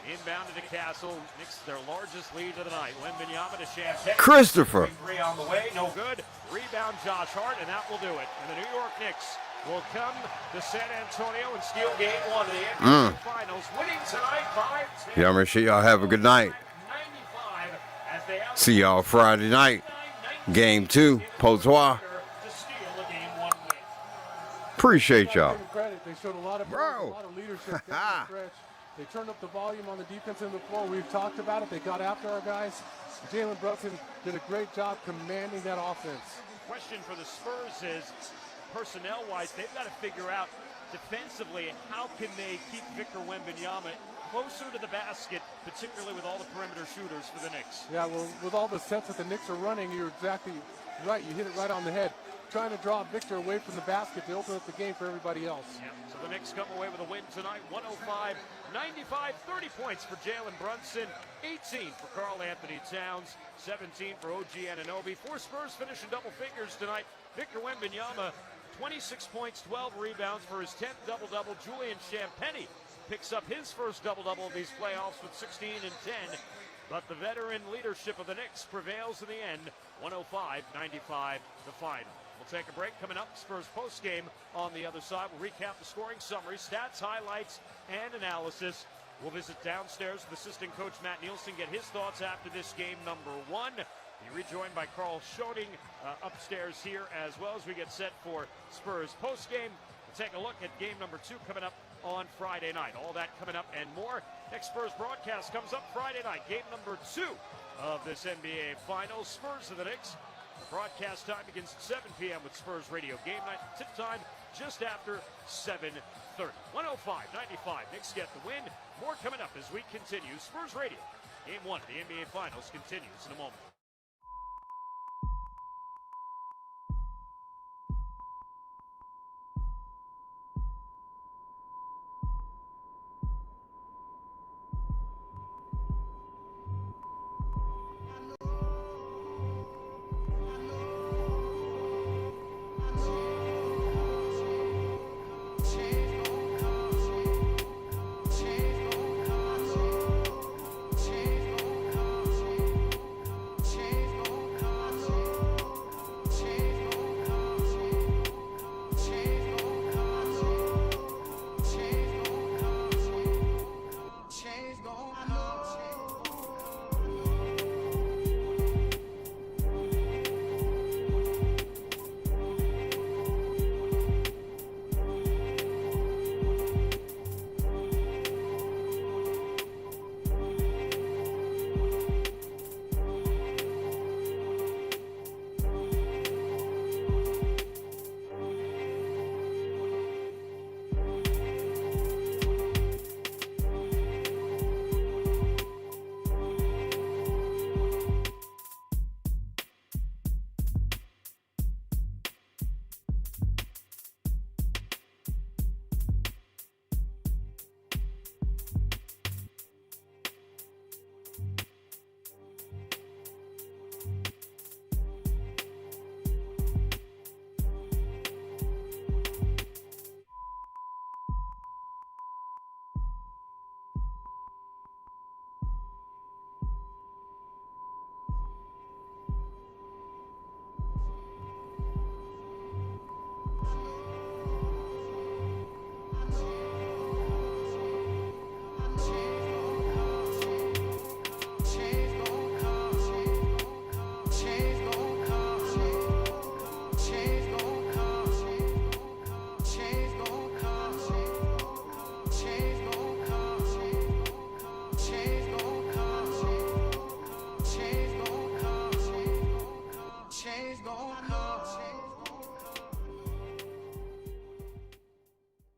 Inbounded to Castle. Knicks their largest lead of the night. Wembanyama to Champagne.
Christopher.
3 on the way, no good. Rebound Josh Hart, and that will do it. And the New York Knicks will come to San Antonio and steal game 1 of the NBA Finals, winning tonight by 10.
Y'all make sure y'all have a good night. See y'all Friday night. Game 2, Potoi. Appreciate y'all.
They showed a lot of leadership down the stretch. They turned up the volume on the defense end of the floor. We've talked about it. They got after our guys. Jalen Brunson did a great job commanding that offense.
Question for the Spurs is, personnel-wise, they've got to figure out defensively how can they keep Victor Wembanyama closer to the basket, particularly with all the perimeter shooters for the Knicks.
Yeah, well, with all the sets that the Knicks are running, you're exactly right. You hit it right on the head. Trying to draw Victor away from the basket to open up the game for everybody else.
Yeah, so the Knicks come away with a win tonight, 105-95, 30 points for Jalen Brunson, 18 for Karl Anthony Towns, 17 for OG Anunoby. 4 Spurs finish in double figures tonight. Victor Wembanyama, 26 points, 12 rebounds for his 10th double-double. Julian Champagny picks up his first double-double of these playoffs with 16 and 10. But the veteran leadership of the Knicks prevails in the end, 105-95, the final. We'll take a break. Coming up, Spurs postgame on the other side. We'll recap the scoring summary, stats, highlights, and analysis. We'll visit downstairs with assistant coach Matt Nielsen, get his thoughts after this game number 1. Be rejoined by Carl Schoening upstairs here, as well as we get set for Spurs postgame. We'll take a look at game number 2 coming up on Friday night. All that coming up and more. Next Spurs broadcast comes up Friday night. Game number 2 of this NBA Finals. Spurs of the Knicks. Broadcast time begins at 7 p.m. with Spurs Radio Game Night. Tip time just after 7:30. 105-95. Knicks get the win. More coming up as we continue. Spurs Radio. Game 1 of the NBA Finals continues in a moment.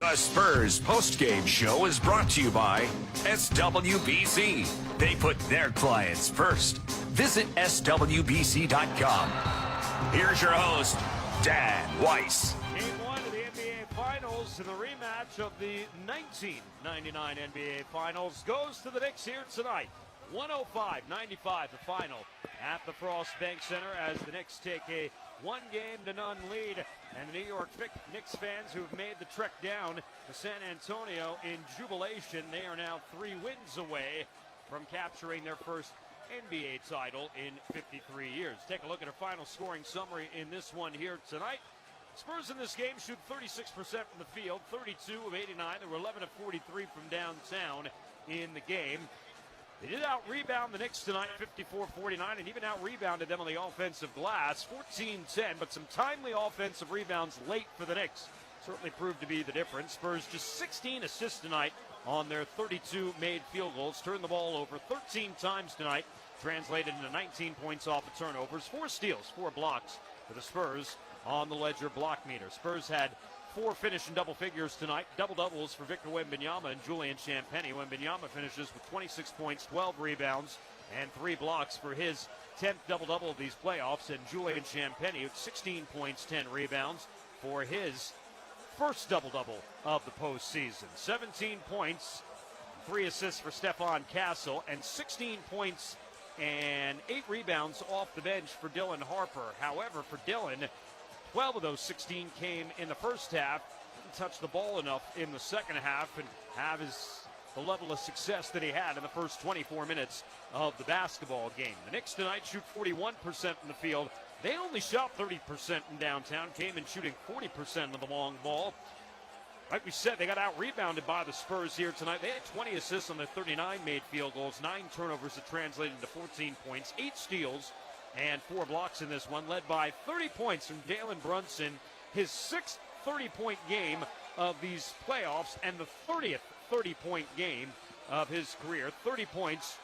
The Spurs postgame show is brought to you by SWBC. They put their clients first. Visit swbc.com. Here's your host, Dan Weiss.
Game 1 of the NBA Finals and the rematch of the 1999 NBA Finals goes to the Knicks here tonight. 105-95 the final at the Frost Bank Center as the Knicks take a 1-0 lead. And the New York Knicks fans who have made the trek down to San Antonio in jubilation, they are now 3 wins away from capturing their first NBA title in 53 years. Take a look at a final scoring summary in this one here tonight. Spurs in this game shoot 36% from the field, 32 of 89. They were 11 of 43 from downtown in the game. They did out-rebound the Knicks tonight, 54-49, and even out-rebounded them on the offensive glass, 14-10, but some timely offensive rebounds late for the Knicks certainly proved to be the difference. Spurs just 16 assists tonight on their 32 made field goals, turned the ball over 13 times tonight, translated into 19 points off of turnovers, 4 steals, 4 blocks for the Spurs on the Ledger block meter. Spurs had 4 finish in double figures tonight. Double-doubles for Victor Wembanyama and Julian Champagnie. Wembanyama finishes with 26 points, 12 rebounds, and 3 blocks for his 10th double-double of these playoffs. And Julian Champagnie with 16 points, 10 rebounds for his first double-double of the postseason. 17 points, 3 assists for Stephon Castle, and 16 points and 8 rebounds off the bench for Dylan Harper. However, for Dylan, 12 of those 16 came in the first half. Didn't touch the ball enough in the second half and have the level of success that he had in the first 24 minutes of the basketball game. The Knicks tonight shoot 41% from the field. They only shot 30% in downtown, came in shooting 40% of the long ball. Like we said, they got out-rebounded by the Spurs here tonight. They had 20 assists on their 39 made field goals, 9 turnovers that translated into 14 points, 8 steals, and 4 blocks in this one, led by 30 points from Jalen Brunson, his 6th 30-point game of these playoffs and the 30th 30-point game of his career. 30 points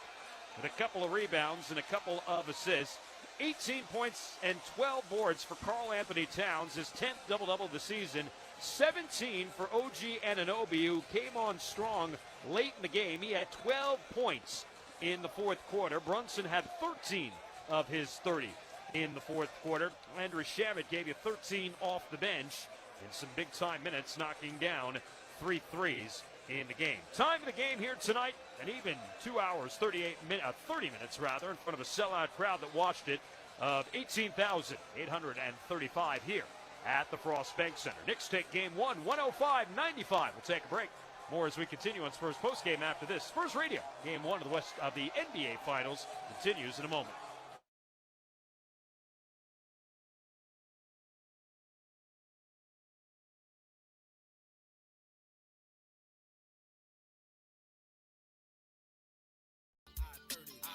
with a couple of rebounds and a couple of assists. 18 points and 12 boards for Karl Anthony Towns, his 10th double-double of the season. 17 for OG Anunoby, who came on strong late in the game. He had 12 points in the fourth quarter. Brunson had 13 of his 30 in the fourth quarter. Landry Shamet gave you 13 off the bench in some big-time minutes, knocking down 3 threes in the game. Time of the game here tonight, an even 2 hours, 30 minutes in front of a sellout crowd that watched it of 18,835 here at the Frost Bank Center. Knicks take game 1, 105-95. We'll take a break. More as we continue on Spurs postgame after this. Spurs Radio, game 1 of the NBA Finals continues in a moment.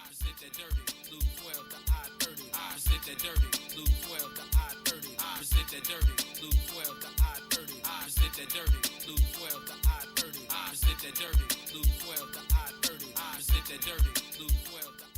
Present that dirty, Luke 12 to I-30. Present that dirty, Luke 12 to I-30. Present that dirty, Luke 12 to I-30. Present that dirty, Luke 12 to I-30. Present that dirty, Luke 12 to I-30. Present that dirty, Luke 12 to I-30.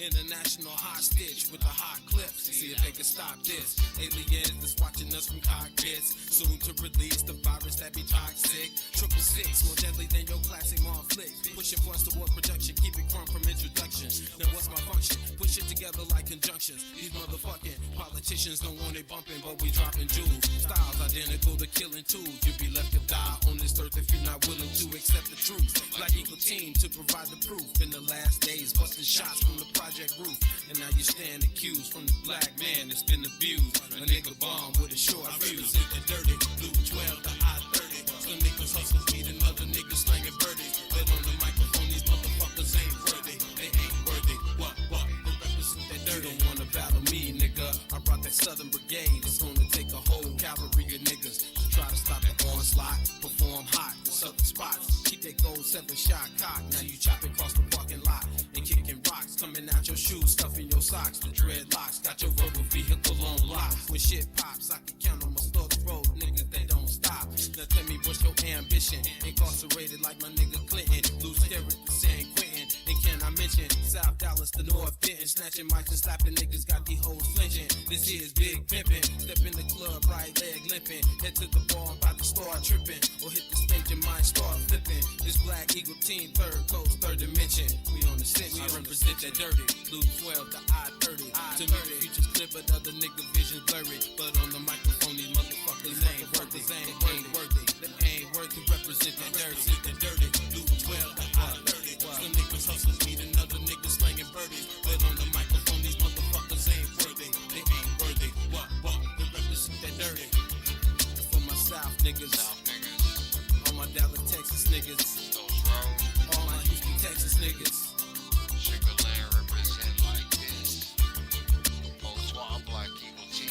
International hostage with the hot clips. See if they can stop this. Aliens that's watching us from cockpits. Soon to release the virus that be toxic. 666, more deadly than your classic Marv flick. Pushing for us toward production, keep it crumb from introduction. Now what's my function? Push it together like conjunctions. These motherfucking politicians don't want it bumping, but we dropping jewels. Styles identical to killing tools. You'll be left to die on this earth if you're not willing to accept the truth. Black Eagle team to provide the proof. In the last days, busting shots from the project roof. And now you stand accused from the black man that's been abused. A nigga bomb with a short fuse. I represent that dirty Luke 12 to I-30. Some niggas hustle speed and other niggas slanging birdies. But on the microphone, these motherfuckers ain't worthy. They ain't worthy. Southern Brigade. It's gonna take a whole cavalry of niggas to try to stop the onslaught. Perform hot in southern spots. Keep that gold 7-shot cock. Now you chopping across the parking lot and kicking rocks. Coming out your shoes, stuffing your socks. The dreadlocks got your rubber vehicle on lock. When shit pops, I can count on my Stork Road. Niggas, they don't stop. Now tell me what's your ambition? Incarcerated like my nigga Clinton. Loose Derrick to San Quentin. And can I mention South Dallas, the North Benton? Snatching mics and slapping niggas, got these hoes flinching. This here's big pimpin'. Step in the club, right leg limping. Head to the bar, I'm about to start tripping. Or hit the stage and mind start flipping. This Black Eagle team, third coast, third dimension. We on the scent, I represent that dirty. Blue 12 to I-30. To me, the future's clear, but other nigga vision blurry. But on the microphone, these motherfuckers ain't worthy. They ain't worthy. Represent that dirty. Blue 12 to I-30. Some niggas hustle weed and other niggas slanging birdies. But on the microphone, these motherfuckers ain't worthy. They ain't worthy. What? They represent that dirty. For my South niggas. All my Dallas, Texas niggas. All my Houston, Texas niggas.
Sugarland represent like this. Potoi Black Eagle team.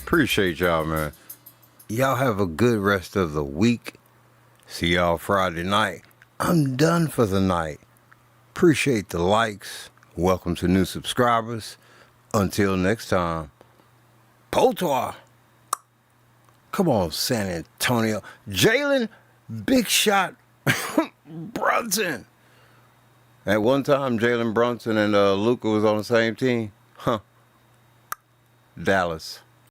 Appreciate y'all, man. Y'all have a good rest of the week. See y'all Friday night. I'm done for the night. Appreciate the likes. Welcome to new subscribers. Until next time, Potoi. Come on, San Antonio. Jalen Big Shot Brunson. At one time, Jalen Brunson and Luka was on the same team. Dallas.